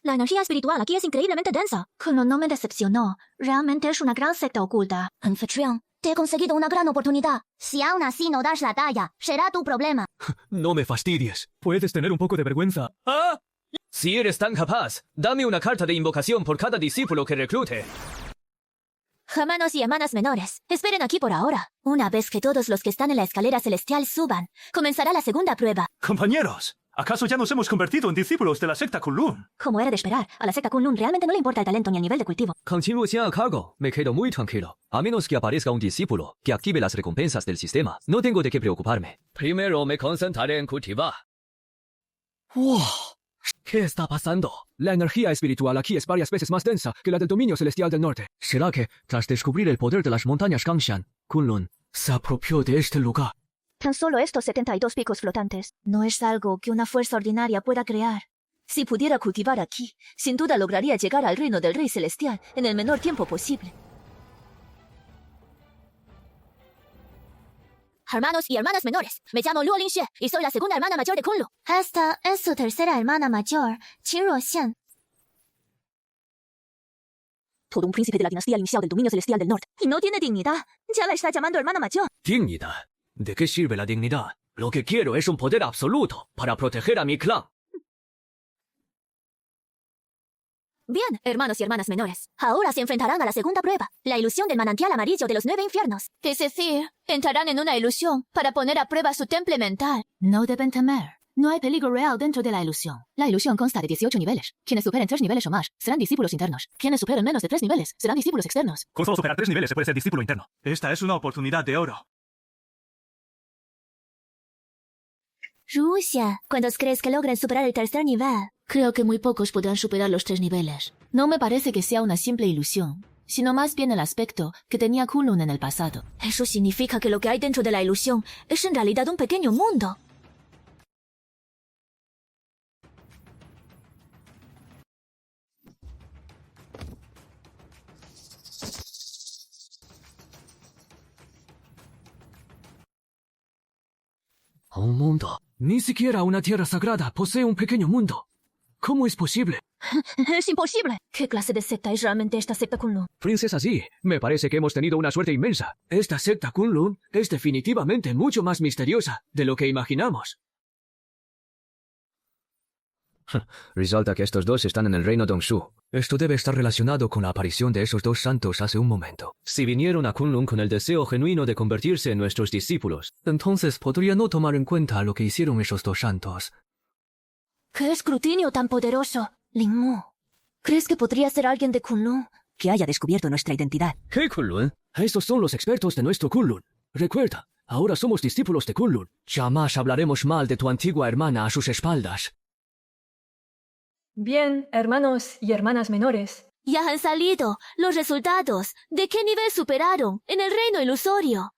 La energía espiritual aquí es increíblemente densa. Kunlun no me decepcionó. Realmente es una gran secta oculta. Anfitrión, te he conseguido una gran oportunidad. Si aún así no das la talla, será tu problema. No me fastidies. Puedes tener un poco de vergüenza. ¿Ah? Si eres tan capaz, dame una carta de invocación por cada discípulo que reclute. Hermanos y hermanas menores, esperen aquí por ahora. Una vez que todos los que están en la escalera celestial suban, comenzará la segunda prueba. Compañeros, ¿acaso ya nos hemos convertido en discípulos de la secta Kunlun? Como era de esperar, a la secta Kunlun realmente no le importa el talento ni el nivel de cultivo. Continuación a cargo, me quedo muy tranquilo. A menos que aparezca un discípulo que active las recompensas del sistema, no tengo de qué preocuparme. Primero me concentraré en cultivar. ¡Wow! ¿Qué está pasando? La energía espiritual aquí es varias veces más densa que la del dominio celestial del norte. ¿Será que, tras descubrir el poder de las montañas Gangshan, Kunlun se apropió de este lugar? Tan solo estos 72 picos flotantes no es algo que una fuerza ordinaria pueda crear. Si pudiera cultivar aquí, sin duda lograría llegar al reino del Rey Celestial en el menor tiempo posible. Hermanos y hermanas menores, me llamo Luo Lingxue y soy la segunda hermana mayor de Kunlun. Esta es su tercera hermana mayor, Qin Ruoxian. Todo un príncipe de la dinastía Lin Xiao del dominio celestial del norte. Y no tiene dignidad. Ya la está llamando hermana mayor. ¿Dignidad? ¿De qué sirve la dignidad? Lo que quiero es un poder absoluto para proteger a mi clan. Bien, hermanos y hermanas menores, ahora se enfrentarán a la segunda prueba, la ilusión del manantial amarillo de los 9 infiernos. Es decir, entrarán en una ilusión para poner a prueba su temple mental. No deben temer. No hay peligro real dentro de la ilusión. La ilusión consta de 18 niveles. Quienes superen 3 niveles o más serán discípulos internos. Quienes superen menos de 3 niveles serán discípulos externos. Con solo superar 3 niveles se puede ser discípulo interno. Esta es una oportunidad de oro. Rusia, ¿cuántos crees que logren superar el tercer nivel? Creo que muy pocos podrán superar los 3 niveles. No me parece que sea una simple ilusión, sino más bien el aspecto que tenía Kunlun en el pasado. Eso significa que lo que hay dentro de la ilusión es en realidad un pequeño mundo. Un mundo. Ni siquiera una tierra sagrada posee un pequeño mundo. ¿Cómo es posible? Es imposible. ¿Qué clase de secta es realmente esta secta Kunlun? Princesa Zi, me parece que hemos tenido una suerte inmensa. Esta secta Kunlun es definitivamente mucho más misteriosa de lo que imaginamos. Resulta que estos dos están en el reino Dongshu. Esto debe estar relacionado con la aparición de esos dos santos hace un momento. Si vinieron a Kunlun con el deseo genuino de convertirse en nuestros discípulos, entonces podría no tomar en cuenta lo que hicieron esos dos santos. ¡Qué escrutinio tan poderoso! Lingmu, ¿crees que podría ser alguien de Kunlun que haya descubierto nuestra identidad? ¿Qué Kunlun? Estos son los expertos de nuestro Kunlun. Recuerda, ahora somos discípulos de Kunlun. Jamás hablaremos mal de tu antigua hermana a sus espaldas. Bien, hermanos y hermanas menores. Ya han salido los resultados. ¿De qué nivel superaron en el reino ilusorio?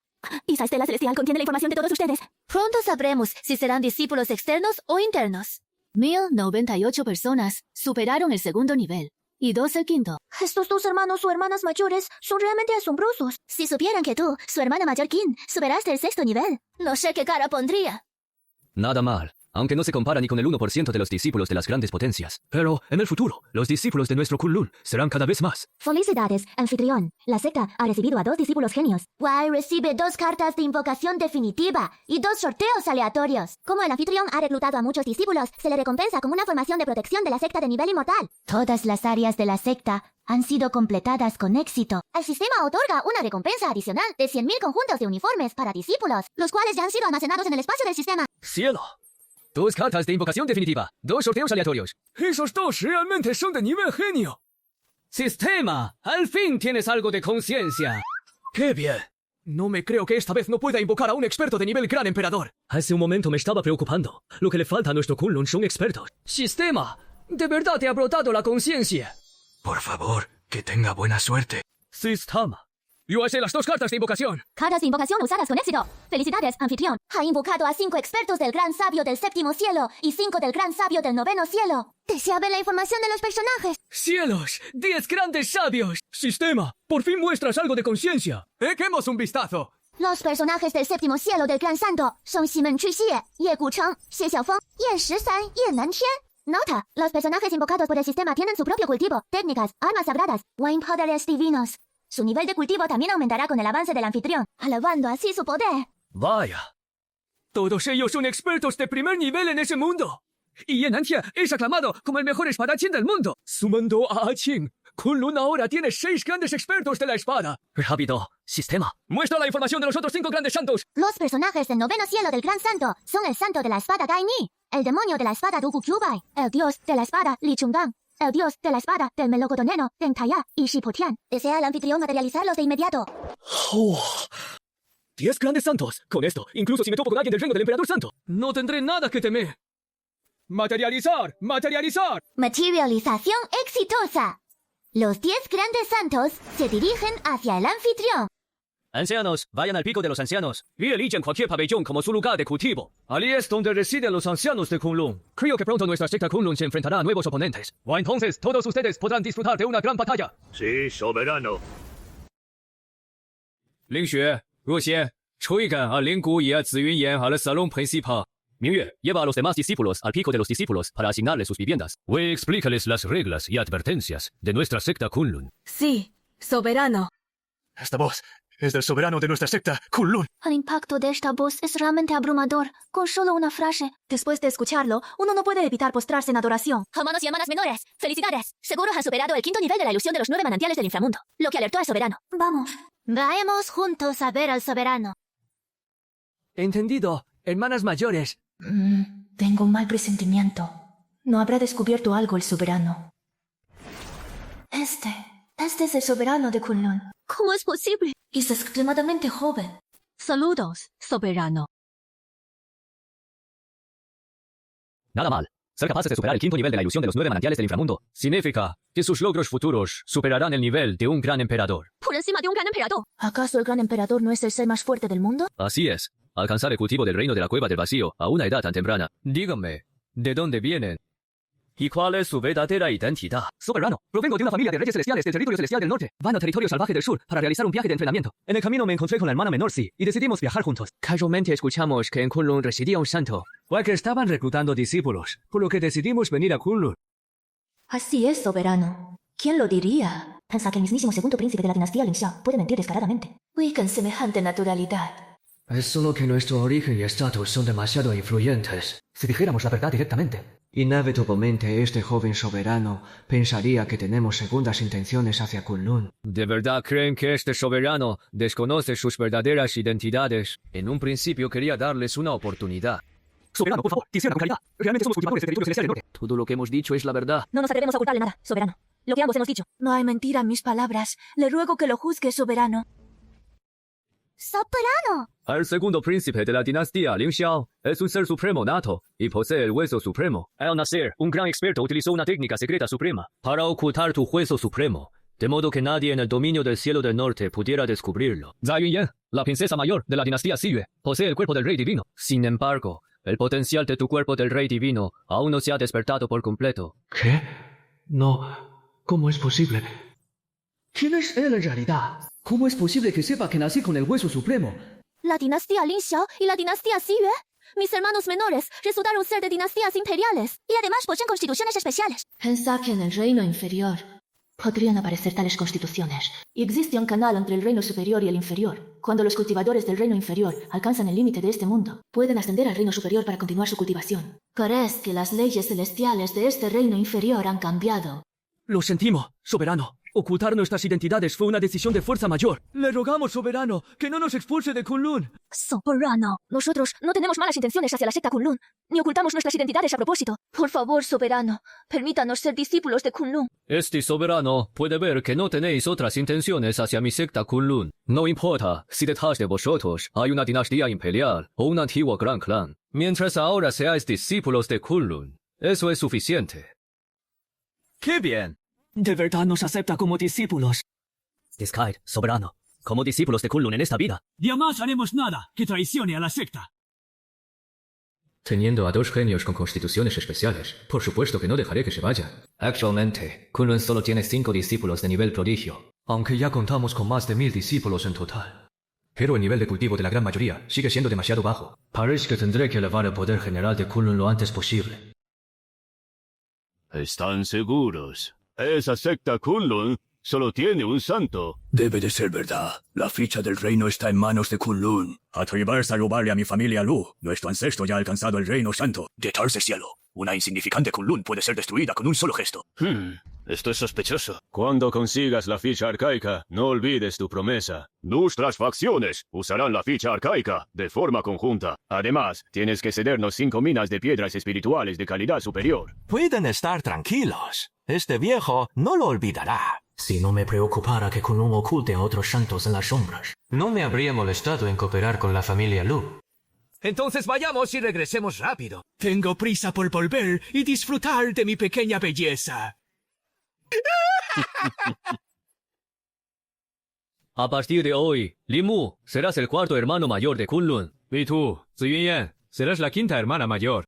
Esa estela celestial contiene la información de todos ustedes. Pronto sabremos si serán discípulos externos o internos. 1098 personas superaron el segundo nivel y 2 el quinto. Estos dos hermanos o hermanas mayores son realmente asombrosos. Si supieran que tú, su hermana mayor Qin, superaste el 6º nivel, no sé qué cara pondría. Nada mal, aunque no se compara ni con el 1% de los discípulos de las grandes potencias. Pero, en el futuro, los discípulos de nuestro Kunlun serán cada vez más. Felicidades, anfitrión. La secta ha recibido a 2 discípulos genios. Wai recibe 2 cartas de invocación definitiva y 2 sorteos aleatorios. Como el anfitrión ha reclutado a muchos discípulos, se le recompensa con una formación de protección de la secta de nivel inmortal. Todas las áreas de la secta han sido completadas con éxito. El sistema otorga una recompensa adicional de 100.000 conjuntos de uniformes para discípulos, los cuales ya han sido almacenados en el espacio del sistema. ¡Cielo! 2 cartas de invocación definitiva, 2 sorteos aleatorios. ¡Esos dos realmente son de nivel genio! ¡Sistema! ¡Al fin tienes algo de conciencia! ¡Qué bien! No me creo que esta vez no pueda invocar a un experto de nivel Gran Emperador. Hace un momento me estaba preocupando. Lo que le falta a nuestro Kunlun son expertos. ¡Sistema! ¿De verdad te ha brotado la conciencia? Por favor, que tenga buena suerte. Sistema. Yo haré las 2 cartas de invocación. Cartas de invocación usadas con éxito. Felicidades, anfitrión. Ha invocado a 5 expertos del Gran Sabio del 7º cielo y 5 del Gran Sabio del 9º cielo. ¿Desea ver la información de los personajes? ¡Cielos! 10 grandes sabios. Sistema, por fin muestras algo de conciencia. ¡Echemos un vistazo! Los personajes del 7º cielo del Gran Santo son Ximen Chuxie, Ye Gucheng, Xie Xiaofeng, Ye Shisan, Ye Nantian. Nota, los personajes invocados por el sistema tienen su propio cultivo, técnicas, armas sagradas, wine poderes divinos. Su nivel de cultivo también aumentará con el avance del anfitrión, alabando así su poder. Vaya. Todos ellos son expertos de primer nivel en ese mundo. Y Ye Nantia es aclamado como el mejor espadachín del mundo. Sumando a Qing, Kunlun ahora tiene 6 grandes expertos de la espada. Rápido, sistema. Muestra la información de los otros 5 grandes santos. Los personajes del 9º cielo del Gran Santo son el santo de la espada Gai Ni, el demonio de la espada Dugu Kyubai, el dios de la espada Li Chunggang, el dios de la espada del melocotoneno Deng Taya y Shipotian. ¿Desea el anfitrión materializarlos de inmediato? 10 grandes santos. Con esto, incluso si me topo con alguien del reino del emperador santo, no tendré nada que temer. ¡Materializar! ¡Materializar! Materialización exitosa. Los 10 grandes santos se dirigen hacia el anfitrión. Ancianos, vayan al pico de los ancianos y eligen cualquier pabellón como su lugar de cultivo. Allí es donde residen los ancianos de Kunlun. Creo que pronto nuestra secta Kunlun se enfrentará a nuevos oponentes. O entonces todos ustedes podrán disfrutar de una gran batalla. Sí, soberano. Lingxue, Ruxie, 抽一杆a Linggu y a Ziyunyan al salón principal. Mingyue, lleva a los demás discípulos al pico de los discípulos para asignarles sus viviendas. Wei, explícales las reglas y advertencias de nuestra secta Kunlun. Sí, soberano. Esta voz es del soberano de nuestra secta, Kunlun. El impacto de esta voz es realmente abrumador, con solo una frase. Después de escucharlo, uno no puede evitar postrarse en adoración. Hermanos y hermanas menores, ¡felicidades! Seguro han superado el 5º nivel de la ilusión de los 9 manantiales del inframundo, lo que alertó al soberano. Vamos. Vayamos juntos a ver al soberano. Entendido, hermanas mayores. Tengo un mal presentimiento. No habrá descubierto algo el soberano. Este es el soberano de Kunlun. ¿Cómo es posible? Es extremadamente joven. Saludos, soberano. Nada mal. Ser capaces de superar el 5º nivel de la ilusión de los 9 manantiales del inframundo significa que sus logros futuros superarán el nivel de un gran emperador. Por encima de un gran emperador. ¿Acaso el gran emperador no es el ser más fuerte del mundo? Así es. Alcanzar el cultivo del reino de la cueva del vacío a una edad tan temprana. Díganme, ¿de dónde vienen ¿Y cuál es su verdadera identidad? Soberano, provengo de una familia de reyes celestiales del territorio celestial del norte. Van al territorio salvaje del sur para realizar un viaje de entrenamiento. En el camino me encontré con la hermana menor Si y decidimos viajar juntos. Casualmente escuchamos que en Kunlun residía un santo. O que estaban reclutando discípulos, por lo que decidimos venir a Kunlun. Así es, soberano. ¿Quién lo diría? Pensa que el mismísimo segundo príncipe de la dinastía Lingxia puede mentir descaradamente. Uy, con semejante naturalidad. Es solo que nuestro origen y estatus son demasiado influyentes. Si dijéramos la verdad directamente, inevitablemente este joven soberano pensaría que tenemos segundas intenciones hacia Kunlun. ¿De verdad creen que este soberano desconoce sus verdaderas identidades? En un principio quería darles una oportunidad. Soberano, por favor, quisiera con calidad. Realmente somos cultivadores del territorio celestial del norte. Todo lo que hemos dicho es la verdad. No nos atrevemos a ocultarle nada, soberano. Lo que ambos hemos dicho. No hay mentira en mis palabras. Le ruego que lo juzgue, soberano. ¡Soberano! El segundo príncipe de la dinastía Lingxiao es un ser supremo nato y posee el hueso supremo. Al nacer, un gran experto utilizó una técnica secreta suprema para ocultar tu hueso supremo, de modo que nadie en el dominio del cielo del norte pudiera descubrirlo. Zhai Yunyan, la princesa mayor de la dinastía Xiyue, posee el cuerpo del rey divino. Sin embargo, el potencial de tu cuerpo del rey divino aún no se ha despertado por completo. ¿Qué? No. ¿Cómo es posible? ¿Quién es él en realidad? ¿Cómo es posible que sepa que nací con el hueso supremo? ¿La dinastía Lingxiao y la dinastía Xiyue? Mis hermanos menores resultaron ser de dinastías imperiales y además poseen constituciones especiales. Pensa que en el reino inferior podrían aparecer tales constituciones. Y existe un canal entre el reino superior y el inferior. Cuando los cultivadores del reino inferior alcanzan el límite de este mundo, pueden ascender al reino superior para continuar su cultivación. ¿Crees que las leyes celestiales de este reino inferior han cambiado? Lo sentimos, soberano. Ocultar nuestras identidades fue una decisión de fuerza mayor. Le rogamos, soberano, que no nos expulse de Kunlun. Soberano, nosotros no tenemos malas intenciones hacia la secta Kunlun, ni ocultamos nuestras identidades a propósito. Por favor, soberano, permítanos ser discípulos de Kunlun. Este soberano puede ver que no tenéis otras intenciones hacia mi secta Kunlun. No importa si detrás de vosotros hay una dinastía imperial o un antiguo gran clan. Mientras ahora seáis discípulos de Kunlun, eso es suficiente. ¡Qué bien! De verdad nos acepta como discípulos. Discaid, soberano, como discípulos de Kunlun en esta vida. Jamás haremos nada que traicione a la secta. Teniendo a dos genios con constituciones especiales, por supuesto que no dejaré que se vaya. Actualmente, Kunlun solo tiene 5 discípulos de nivel prodigio, aunque ya contamos con más de 1000 discípulos en total. Pero el nivel de cultivo de la gran mayoría sigue siendo demasiado bajo. Parece que tendré que elevar el poder general de Kunlun lo antes posible. ¿Están seguros? Esa secta Kunlun solo tiene un santo. Debe de ser verdad. La ficha del reino está en manos de Kunlun. Atreverse a robarle a mi familia Lu. Nuestro ancestro ya ha alcanzado el reino santo. Detrás del cielo. Una insignificante Kunlun puede ser destruida con un solo gesto. Esto es sospechoso. Cuando consigas la ficha arcaica, no olvides tu promesa. Nuestras facciones usarán la ficha arcaica de forma conjunta. Además, tienes que cedernos 5 minas de piedras espirituales de calidad superior. Pueden estar tranquilos. Este viejo no lo olvidará. Si no me preocupara que Kunlun oculte a otros santos en las sombras, no me habría molestado en cooperar con la familia Lu. Entonces vayamos y regresemos rápido. Tengo prisa por volver y disfrutar de mi pequeña belleza. A partir de hoy, Li Mu serás el cuarto hermano mayor de Kunlun. Y tú, Zi Yunyan, serás la quinta hermana mayor.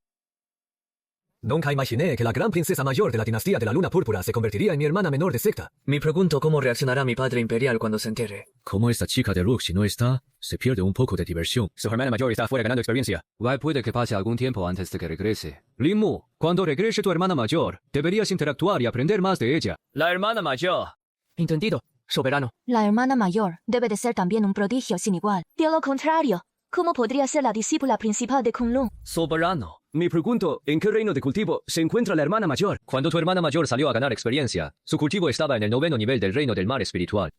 Nunca imaginé que la gran princesa mayor de la dinastía de la Luna Púrpura se convertiría en mi hermana menor de secta. Me pregunto cómo reaccionará mi padre imperial cuando se entere. Como esta chica de Rook, si no está, se pierde un poco de diversión. Su hermana mayor está afuera ganando experiencia. Puede que pase algún tiempo antes de que regrese. Li Mu, cuando regrese tu hermana mayor, deberías interactuar y aprender más de ella. La hermana mayor. Entendido, soberano. La hermana mayor debe de ser también un prodigio sin igual. De lo contrario, ¿cómo podría ser la discípula principal de Kunlun? Soberano. Me pregunto, ¿en qué reino de cultivo se encuentra la hermana mayor? Cuando tu hermana mayor salió a ganar experiencia, su cultivo estaba en el 9º nivel del reino del mar espiritual.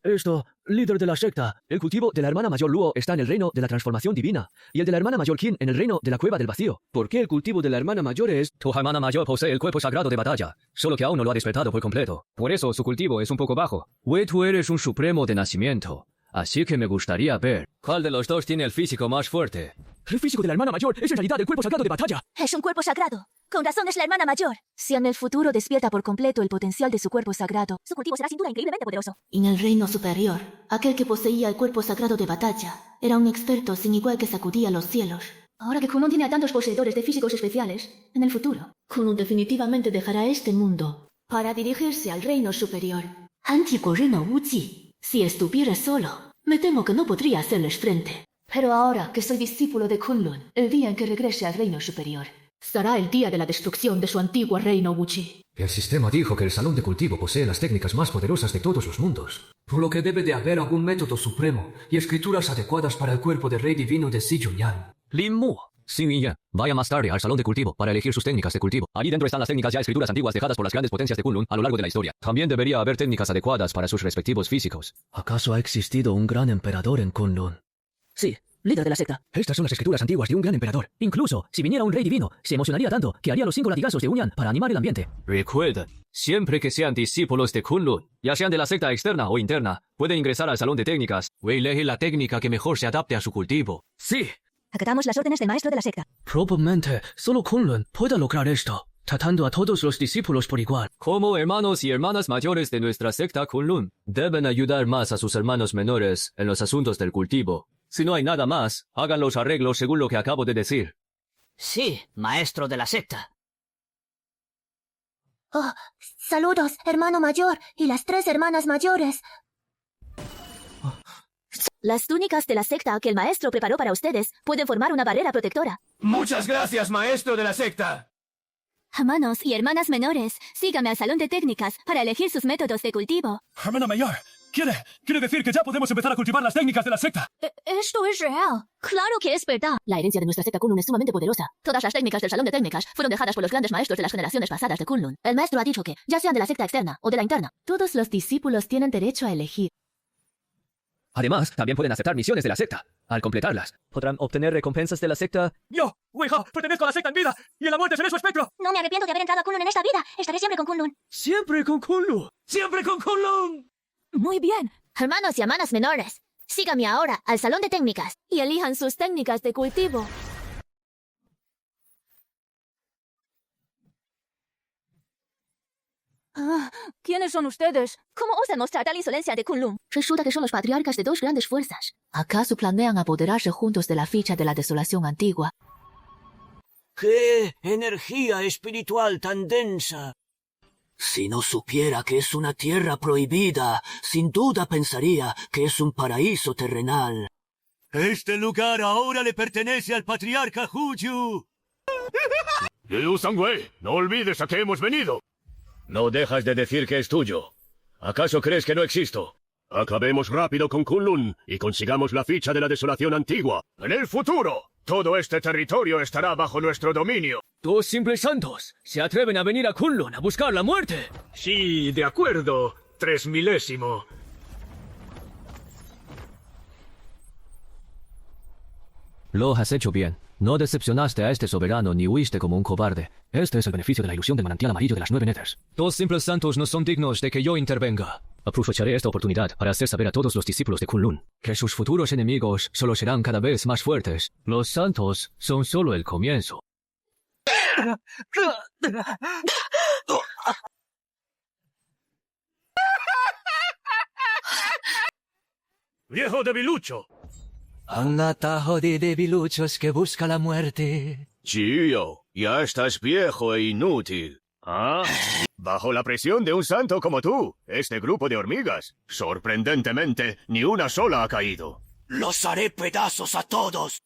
Líder de la secta. El cultivo de la hermana mayor Luo está en el reino de la transformación divina, y el de la hermana mayor Qin en el reino de la cueva del vacío. ¿Por qué el cultivo de la hermana mayor es...? Tu hermana mayor posee el cuerpo sagrado de batalla, solo que aún no lo ha despertado por completo. Por eso su cultivo es un poco bajo. Tú eres un supremo de nacimiento, así que me gustaría ver cuál de los dos tiene el físico más fuerte. El físico de la hermana mayor es en realidad el cuerpo sagrado de batalla. Es un cuerpo sagrado. Con razón es la hermana mayor. Si en el futuro despierta por completo el potencial de su cuerpo sagrado, su cultivo será sin duda increíblemente poderoso. Y en el reino superior, aquel que poseía el cuerpo sagrado de batalla era un experto sin igual que sacudía los cielos. Ahora que Kunlun tiene a tantos poseedores de físicos especiales, en el futuro, Kunlun definitivamente dejará este mundo para dirigirse al reino superior. Antiguo reino Wuji. Si estuviera solo, me temo que no podría hacerles frente. Pero ahora que soy discípulo de Kunlun, el día en que regrese al reino superior, será el día de la destrucción de su antiguo reino Wuji. El sistema dijo que el salón de cultivo posee las técnicas más poderosas de todos los mundos. Por lo que debe de haber algún método supremo y escrituras adecuadas para el cuerpo del rey divino de Xi Junyan. Lin Mu, Xin Yiyan, vaya más tarde al salón de cultivo para elegir sus técnicas de cultivo. Allí dentro están las técnicas ya escrituras antiguas dejadas por las grandes potencias de Kunlun a lo largo de la historia. También debería haber técnicas adecuadas para sus respectivos físicos. ¿Acaso ha existido un gran emperador en Kunlun? Sí, líder de la secta. Estas son las escrituras antiguas de un gran emperador. Incluso, si viniera un rey divino, se emocionaría tanto que haría los 5 latigazos de Unyan para animar el ambiente. Recuerden, siempre que sean discípulos de Kunlun, ya sean de la secta externa o interna, pueden ingresar al salón de técnicas o elegir la técnica que mejor se adapte a su cultivo. Sí. Acatamos las órdenes del maestro de la secta. Probablemente, solo Kunlun pueda lograr esto, tratando a todos los discípulos por igual. Como hermanos y hermanas mayores de nuestra secta Kunlun, deben ayudar más a sus hermanos menores en los asuntos del cultivo. Si no hay nada más, hagan los arreglos según lo que acabo de decir. Sí, maestro de la secta. Oh, saludos, hermano mayor y las 3 hermanas mayores. Las túnicas de la secta que el maestro preparó para ustedes pueden formar una barrera protectora. Muchas gracias, maestro de la secta. Hermanos y hermanas menores, síganme al salón de técnicas para elegir sus métodos de cultivo. Hermana mayor, quiere decir que ya podemos empezar a cultivar las técnicas de la secta. Esto es real. Claro que es verdad. La herencia de nuestra secta Kunlun es sumamente poderosa. Todas las técnicas del salón de técnicas fueron dejadas por los grandes maestros de las generaciones pasadas de Kunlun. El maestro ha dicho que, ya sean de la secta externa o de la interna, todos los discípulos tienen derecho a elegir. Además, también pueden aceptar misiones de la secta. Al completarlas, podrán obtener recompensas de la secta. Yo, Weihao, pertenezco a la secta en vida y en la muerte seré su espectro. No me arrepiento de haber entrado a Kunlun en esta vida. Estaré siempre con Kunlun. ¡Siempre con Kunlun! ¡Siempre con Kunlun! Muy bien. Hermanos y hermanas menores, síganme ahora al salón de técnicas y elijan sus técnicas de cultivo. ¿Quiénes son ustedes? ¿Cómo osan mostrar tal insolencia de Kunlun? Resulta que son los patriarcas de 2 grandes fuerzas. ¿Acaso planean apoderarse juntos de la ficha de la desolación antigua? ¡Qué energía espiritual tan densa! Si no supiera que es una tierra prohibida, sin duda pensaría que es un paraíso terrenal. Este lugar ahora le pertenece al patriarca Huyu. Liu Sangwei, no olvides a qué hemos venido. No dejas de decir que es tuyo. ¿Acaso crees que no existo? Acabemos rápido con Kunlun y consigamos la ficha de la desolación antigua. En el futuro, todo este territorio estará bajo nuestro dominio. 2 simples santos se atreven a venir a Kunlun a buscar la muerte. Sí, de acuerdo. 3 milésimo. Lo has hecho bien. No decepcionaste a este soberano ni huiste como un cobarde. Este es el beneficio de la ilusión del manantial amarillo de las 9 Nethers. 2 simples santos no son dignos de que yo intervenga. Aprovecharé esta oportunidad para hacer saber a todos los discípulos de Kunlun que sus futuros enemigos solo serán cada vez más fuertes. Los santos son solo el comienzo. ¡Viejo debilucho! Un atajo de debiluchos que busca la muerte. Gio, ya estás viejo e inútil. ¿Ah? Bajo la presión de un santo como tú, este grupo de hormigas, sorprendentemente, ni una sola ha caído. ¡Los haré pedazos a todos!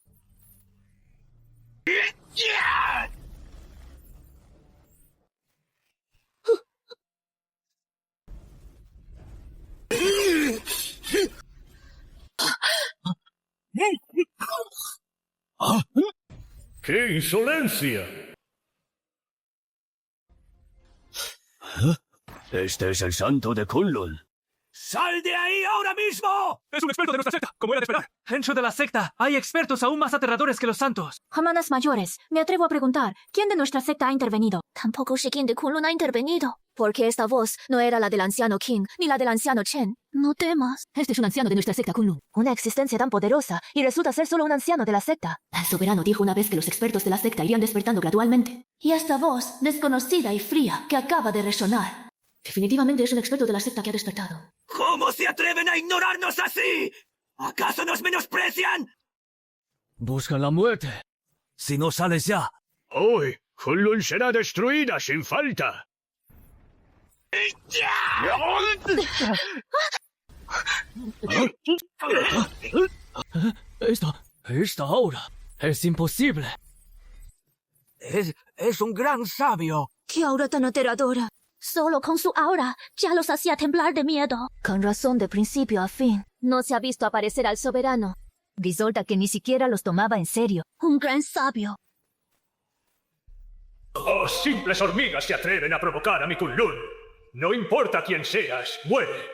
¡Qué insolencia! Este es el santo de Kunlun. ¡Sal de ahí ahora mismo! Es un experto de nuestra secta, como era de esperar. Dentro de la secta hay expertos aún más aterradores que los santos. Hermanas mayores, me atrevo a preguntar, ¿quién de nuestra secta ha intervenido? Tampoco sé quién de Kunlun ha intervenido, porque esta voz no era la del anciano King ni la del anciano Chen. No temas. Este es un anciano de nuestra secta Kunlun. Una existencia tan poderosa y resulta ser solo un anciano de la secta. El soberano dijo una vez que los expertos de la secta irían despertando gradualmente. Y esta voz, desconocida y fría, que acaba de resonar. Definitivamente es un experto de la secta que ha despertado. ¿Cómo se atreven a ignorarnos así? ¿Acaso nos menosprecian? Buscan la muerte. Si no sales ya... Hoy, Kunlun será destruida sin falta. Esta aura es imposible. Es un gran sabio. ¡Qué aura tan aterradora! Solo con su aura ya los hacía temblar de miedo. Con razón, de principio a fin, no se ha visto aparecer al soberano. Resulta que ni siquiera los tomaba en serio. Un gran sabio. Oh, simples hormigas se atreven a provocar a mi Kunlun. No importa quién seas, muere.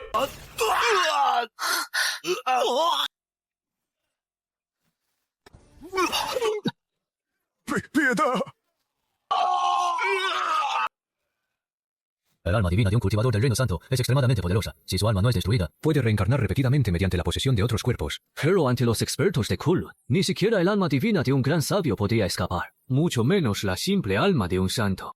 ¡Piedad! El alma divina de un cultivador del reino santo es extremadamente poderosa. Si su alma no es destruida, puede reencarnar repetidamente mediante la posesión de otros cuerpos. Pero ante los expertos de Kunlun, ni siquiera el alma divina de un gran sabio podía escapar. Mucho menos la simple alma de un santo.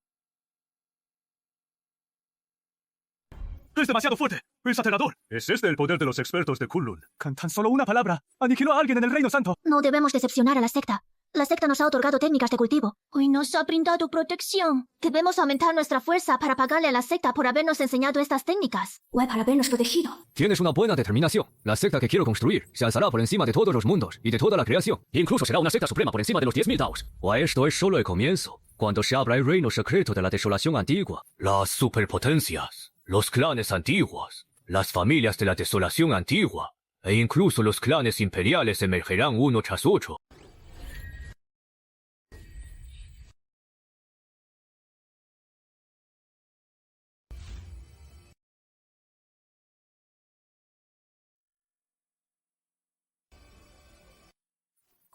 ¡Es demasiado fuerte! ¡Es aterrador! ¿Es este el poder de los expertos de Kunlun? Con tan solo una palabra, aniquiló a alguien en el Reino Santo. No debemos decepcionar a la secta. La secta nos ha otorgado técnicas de cultivo. Hoy nos ha brindado protección. Debemos aumentar nuestra fuerza para pagarle a la secta por habernos enseñado estas técnicas. O para habernos protegido. Tienes una buena determinación. La secta que quiero construir se alzará por encima de todos los mundos y de toda la creación. Incluso será una secta suprema por encima de los 10.000 Daos. O esto es solo el comienzo. Cuando se abra el reino secreto de la desolación antigua, las superpotencias, los clanes antiguos, las familias de la desolación antigua, e incluso los clanes imperiales emergerán uno tras otro.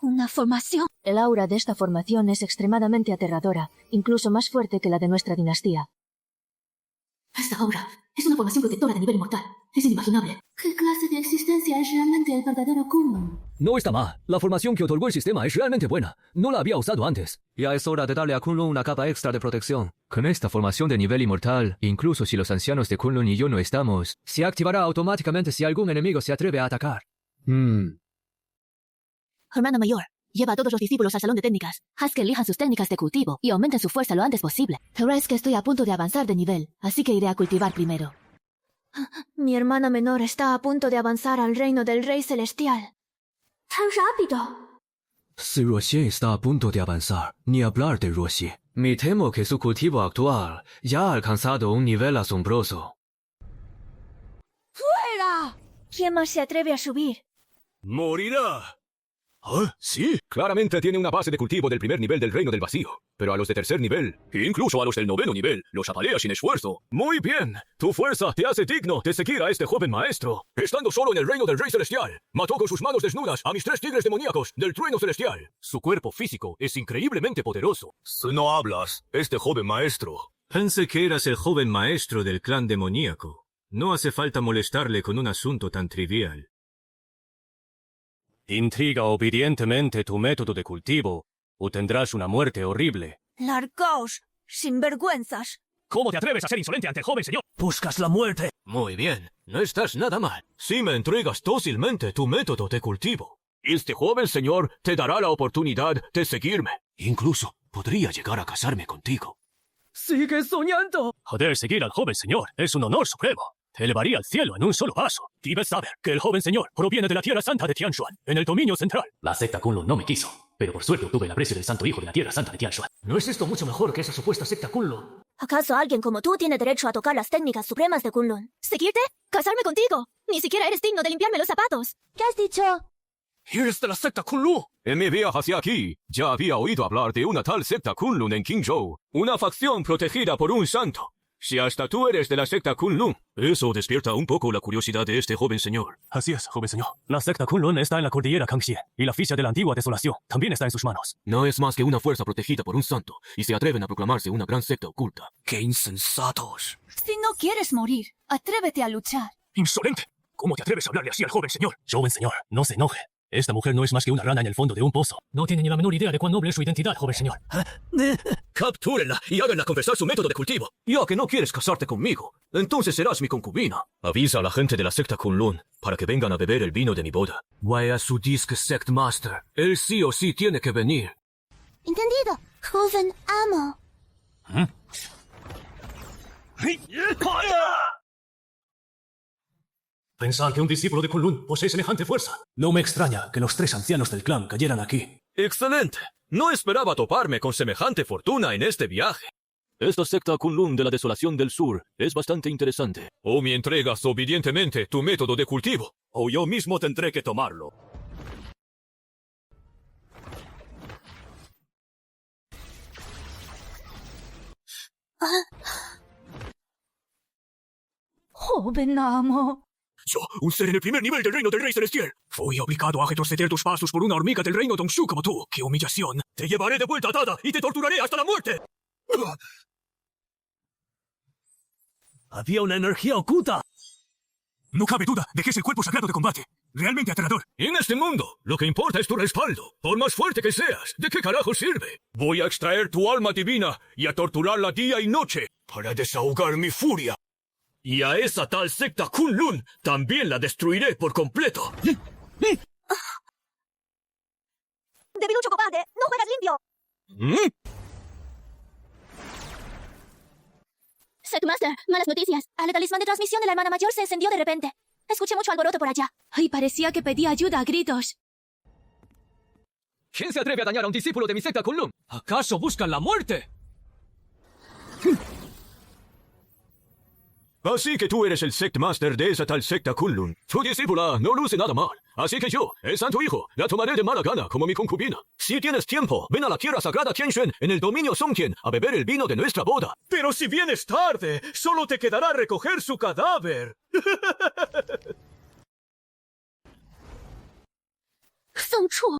Una formación. El aura de esta formación es extremadamente aterradora, incluso más fuerte que la de nuestra dinastía. Esta aura es una formación protectora de nivel mortal. Es inimaginable. ¿Qué clase de existencia es realmente el verdadero Kunlun? No está mal. La formación que otorgó el sistema es realmente buena. No la había usado antes. Ya es hora de darle a Kunlun una capa extra de protección. Con esta formación de nivel inmortal, incluso si los ancianos de Kunlun y yo no estamos, se activará automáticamente si algún enemigo se atreve a atacar. Hermano mayor, lleva a todos los discípulos al salón de técnicas. Haz que elijan sus técnicas de cultivo y aumenten su fuerza lo antes posible. Pero es que estoy a punto de avanzar de nivel, así que iré a cultivar primero. Mi hermana menor está a punto de avanzar al reino del Rey Celestial. ¡Tan rápido! Si Ruoxie está a punto de avanzar, ni hablar de Ruoxie. Me temo que su cultivo actual ya ha alcanzado un nivel asombroso. ¡Fuera! ¿Quién más se atreve a subir? ¡Morirá! ¿Ah? Sí, claramente tiene una base de cultivo del primer nivel del reino del vacío. Pero a los de tercer nivel, e incluso a los del noveno nivel, los apalea sin esfuerzo. Muy bien, tu fuerza te hace digno de seguir a este joven maestro. Estando solo en el reino del Rey Celestial, mató con sus manos desnudas a mis 3 tigres demoníacos del trueno celestial. Su cuerpo físico es increíblemente poderoso. Si no hablas, este joven maestro. Pensé que eras el joven maestro del clan demoníaco. No hace falta molestarle con un asunto tan trivial. Intriga obedientemente tu método de cultivo, o tendrás una muerte horrible. ¡Largaos! ¡Sinvergüenzas! ¿Cómo te atreves a ser insolente ante el joven señor? ¿Buscas la muerte? Muy bien, no estás nada mal. Si me entregas dócilmente tu método de cultivo, este joven señor te dará la oportunidad de seguirme. Incluso podría llegar a casarme contigo. ¡Sigue soñando! Poder seguir al joven señor es un honor supremo. Te elevaría al cielo en un solo paso. Debes saber que el joven señor proviene de la Tierra Santa de Tianshuan, en el dominio central. La secta Kunlun no me quiso, pero por suerte obtuve el aprecio del santo hijo de la Tierra Santa de Tianshuan. ¿No es esto mucho mejor que esa supuesta secta Kunlun? ¿Acaso alguien como tú tiene derecho a tocar las técnicas supremas de Kunlun? ¿Seguirte? ¿Casarme contigo? Ni siquiera eres digno de limpiarme los zapatos. ¿Qué has dicho? ¿Eres de la secta Kunlun? En mi viaje hacia aquí, ya había oído hablar de una tal secta Kunlun en Qingzhou, una facción protegida por un santo. Si hasta tú eres de la secta Kunlun, eso despierta un poco la curiosidad de este joven señor. Así es, joven señor. La secta Kunlun está en la cordillera Kangxie, y la ficha de la antigua desolación también está en sus manos. No es más que una fuerza protegida por un santo, y se atreven a proclamarse una gran secta oculta. ¡Qué insensatos! Si no quieres morir, atrévete a luchar. ¡Insolente! ¿Cómo te atreves a hablarle así al joven señor? Joven señor, no se enoje. Esta mujer no es más que una rana en el fondo de un pozo. No tiene ni la menor idea de cuán noble es su identidad, joven señor. Captúrenla y háganla confesar su método de cultivo. Ya que no quieres casarte conmigo, entonces serás mi concubina. Avisa a la gente de la secta Kunlun para que vengan a beber el vino de mi boda. Waya su disque sect master. Él sí o sí tiene que venir. Entendido. Joven amo. Pensar que un discípulo de Kunlun posee semejante fuerza. No me extraña que los 3 ancianos del clan cayeran aquí. ¡Excelente! No esperaba toparme con semejante fortuna en este viaje. Esta secta Kunlun de la Desolación del Sur es bastante interesante. O me entregas obedientemente tu método de cultivo, o yo mismo tendré que tomarlo. Joven amo. Yo, un ser en el primer nivel del reino del Rey Celestial. Fui obligado a retroceder tus pasos por una hormiga del reino Dongshu como tú. ¡Qué humillación! Te llevaré de vuelta atada y te torturaré hasta la muerte. Había una energía oculta. No cabe duda de que es el cuerpo sagrado de combate. Realmente aterrador. En este mundo, lo que importa es tu respaldo. Por más fuerte que seas, ¿de qué carajo sirve? Voy a extraer tu alma divina y a torturarla día y noche para desahogar mi furia. Y a esa tal secta Kunlun también la destruiré por completo. Debilucho cobarde, no juegas limpio. Setmaster, malas noticias. El talismán de transmisión de la hermana mayor se encendió de repente. Escuché mucho alboroto por allá. Y parecía que pedía ayuda a gritos. ¿Quién se atreve a dañar a un discípulo de mi secta Kunlun? ¿Acaso buscan la muerte? Así que tú eres el sectmaster de esa tal secta Kunlun. Tu discípula no luce nada mal. Así que yo, el santo hijo, la tomaré de mala gana como mi concubina. Si tienes tiempo, ven a la tierra sagrada Tianxuan en el dominio Songtian a beber el vino de nuestra boda. Pero si vienes tarde, solo te quedará recoger su cadáver. Song Chu.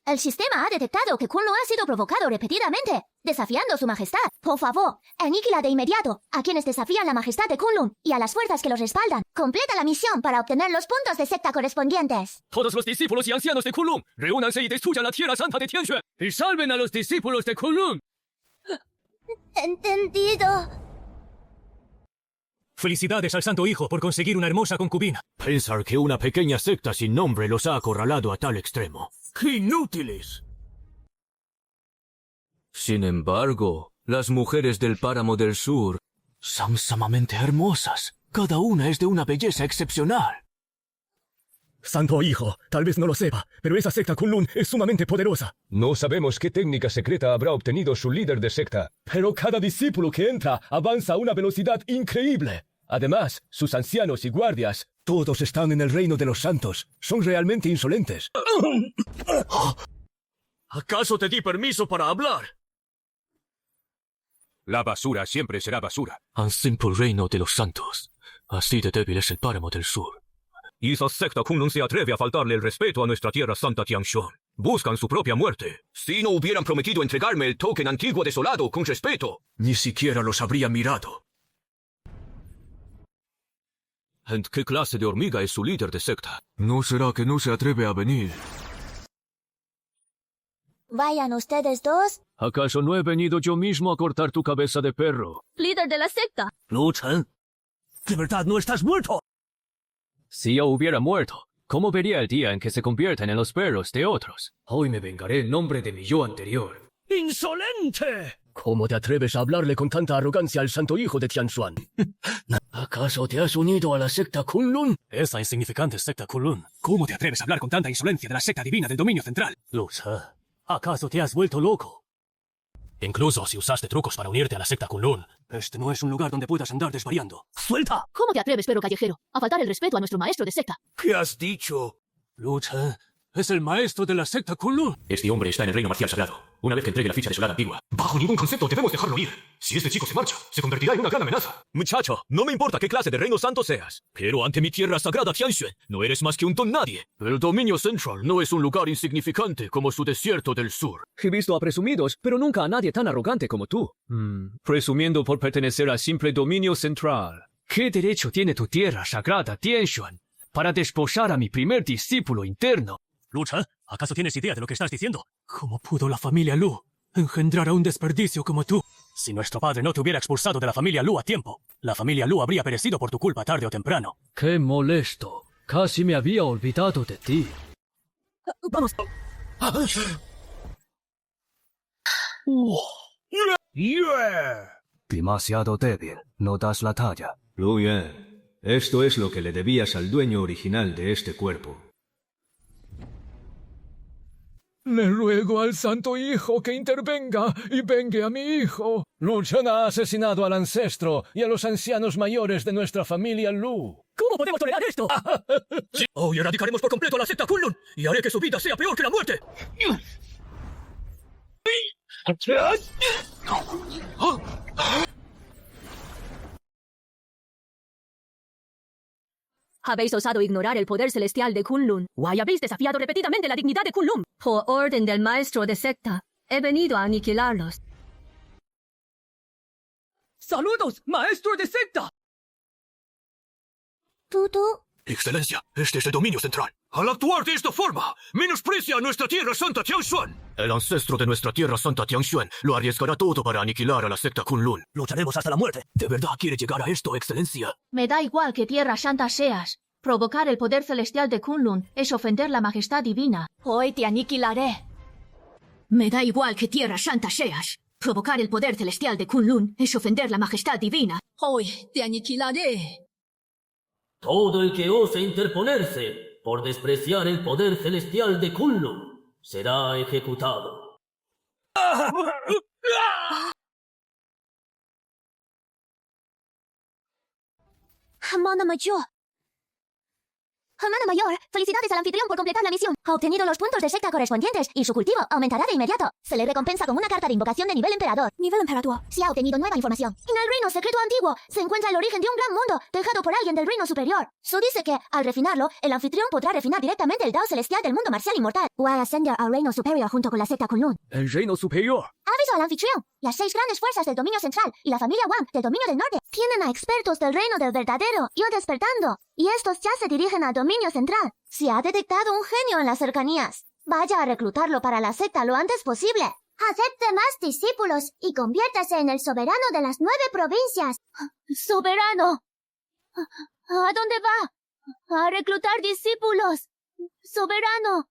El sistema ha detectado que Kunlun ha sido provocado repetidamente, desafiando su majestad. Por favor, aniquila de inmediato a quienes desafían la majestad de Kunlun y a las fuerzas que los respaldan. Completa la misión para obtener los puntos de secta correspondientes. Todos los discípulos y ancianos de Kunlun, reúnanse y destruyan la tierra santa de Tianxuan y salven a los discípulos de Kunlun. Entendido. Felicidades al santo hijo por conseguir una hermosa concubina. Pensar que una pequeña secta sin nombre los ha acorralado a tal extremo. ¡Qué inútiles! Sin embargo, las mujeres del páramo del sur Son sumamente hermosas. Cada una es de una belleza excepcional. Santo hijo, tal vez no lo sepa, pero esa secta Kunlun es sumamente poderosa. No sabemos qué técnica secreta habrá obtenido su líder de secta, pero cada discípulo que entra avanza a una velocidad increíble. Además, sus ancianos y guardias, todos están en el reino de los santos. Son realmente insolentes. ¿Acaso te di permiso para hablar? La basura siempre será basura. Un simple reino de los santos. Así de débil es el páramo del sur. Y esa secta Kunlun se atreve a faltarle el respeto a nuestra tierra santa Tianxuan. Buscan su propia muerte. Si no hubieran prometido entregarme el token antiguo desolado con respeto, ni siquiera los habría mirado. ¿En qué clase de hormiga es su líder de secta? ¿No será que no se atreve a venir? ¿Vayan ustedes dos? ¿Acaso no he venido yo mismo a cortar tu cabeza de perro? Líder de la secta. Lu Chen, ¿de verdad no estás muerto? Si yo hubiera muerto, ¿cómo vería el día en que se convierten en los perros de otros? Hoy me vengaré en nombre de mi yo anterior. ¡Insolente! ¿Cómo te atreves a hablarle con tanta arrogancia al santo hijo de Tianxuan? ¿Acaso te has unido a la secta Kunlun? Esa insignificante secta Kunlun. ¿Cómo te atreves a hablar con tanta insolencia de la secta divina del dominio central? Lu Chen, ¿acaso te has vuelto loco? Incluso si usaste trucos para unirte a la secta Kunlun, este no es un lugar donde puedas andar desvariando. ¡Suelta! ¿Cómo te atreves, perro callejero, a faltar el respeto a nuestro maestro de secta? ¿Qué has dicho? Lu Chen es el maestro de la secta Kunlun. Este hombre está en el reino marcial sagrado. Una vez que entregue la ficha desolada antigua. Bajo ningún concepto debemos dejarlo ir. Si este chico se marcha, se convertirá en una gran amenaza. Muchacho, no me importa qué clase de reino santo seas, pero ante mi tierra sagrada Tianxuan, no eres más que un don nadie. El dominio central no es un lugar insignificante como su desierto del sur. He visto a presumidos, pero nunca a nadie tan arrogante como tú. Presumiendo por pertenecer al simple dominio central. ¿Qué derecho tiene tu tierra sagrada Tianxuan para desposar a mi primer discípulo interno? Lu Chen, ¿acaso tienes idea de lo que estás diciendo? ¿Cómo pudo la familia Lu engendrar a un desperdicio como tú? Si nuestro padre no te hubiera expulsado de la familia Lu a tiempo, la familia Lu habría perecido por tu culpa tarde o temprano. ¡Qué molesto! Casi me había olvidado de ti. Vamos. Demasiado débil. No das la talla. Lu Yuan, esto es lo que le debías al dueño original de este cuerpo. Le ruego al Santo Hijo que intervenga y vengue a mi hijo. Lu Chen ha asesinado al ancestro y a los ancianos mayores de nuestra familia Lu. ¿Cómo podemos tolerar esto? Sí, hoy erradicaremos por completo a la secta Kunlun y haré que su vida sea peor que la muerte. Habéis osado ignorar el poder celestial de Kunlun. Why habéis desafiado repetidamente la dignidad de Kunlun. Por orden del maestro de secta, he venido a aniquilarlos. ¡Saludos, maestro de secta! ¿Tú? Excelencia, este es el dominio central. Al actuar de esta forma, menosprecia a nuestra tierra santa Tianshuan. El ancestro de nuestra tierra santa Tianshuan lo arriesgará todo para aniquilar a la secta Kunlun. Lucharemos hasta la muerte. ¿De verdad quiere llegar a esto, excelencia? Me da igual que tierra santa seas. Provocar el poder celestial de Kunlun es ofender la majestad divina. Hoy te aniquilaré. Me da igual que tierra santa seas. Provocar el poder celestial de Kunlun es ofender la majestad divina. Hoy te aniquilaré. Todo el que ose interponerse por despreciar el poder celestial de Kunlun será ejecutado. Hermana mayor. Hermana mayor, felicidades al anfitrión por completar la misión. Ha obtenido los puntos de secta correspondientes y su cultivo aumentará de inmediato. Se le recompensa con una carta de invocación de nivel emperador. Nivel emperador. Se ha obtenido nueva información. En el reino secreto antiguo se encuentra el origen de un gran mundo dejado por alguien del reino superior. Su dice que, al refinarlo, el anfitrión podrá refinar directamente el Dao celestial del mundo marcial inmortal. O a ascender al reino superior junto con la secta Kunlun. El reino superior. Aviso al anfitrión. Las 6 grandes fuerzas del dominio central y la familia Wang del dominio del norte tienen a expertos del reino del verdadero yo despertando. Y estos ya se dirigen al dominio central. Se ha detectado un genio en las cercanías. Vaya a reclutarlo para la secta lo antes posible. Acepte más discípulos y conviértase en el soberano de las 9 provincias. ¡Soberano! ¿A dónde va? A reclutar discípulos. ¡Soberano!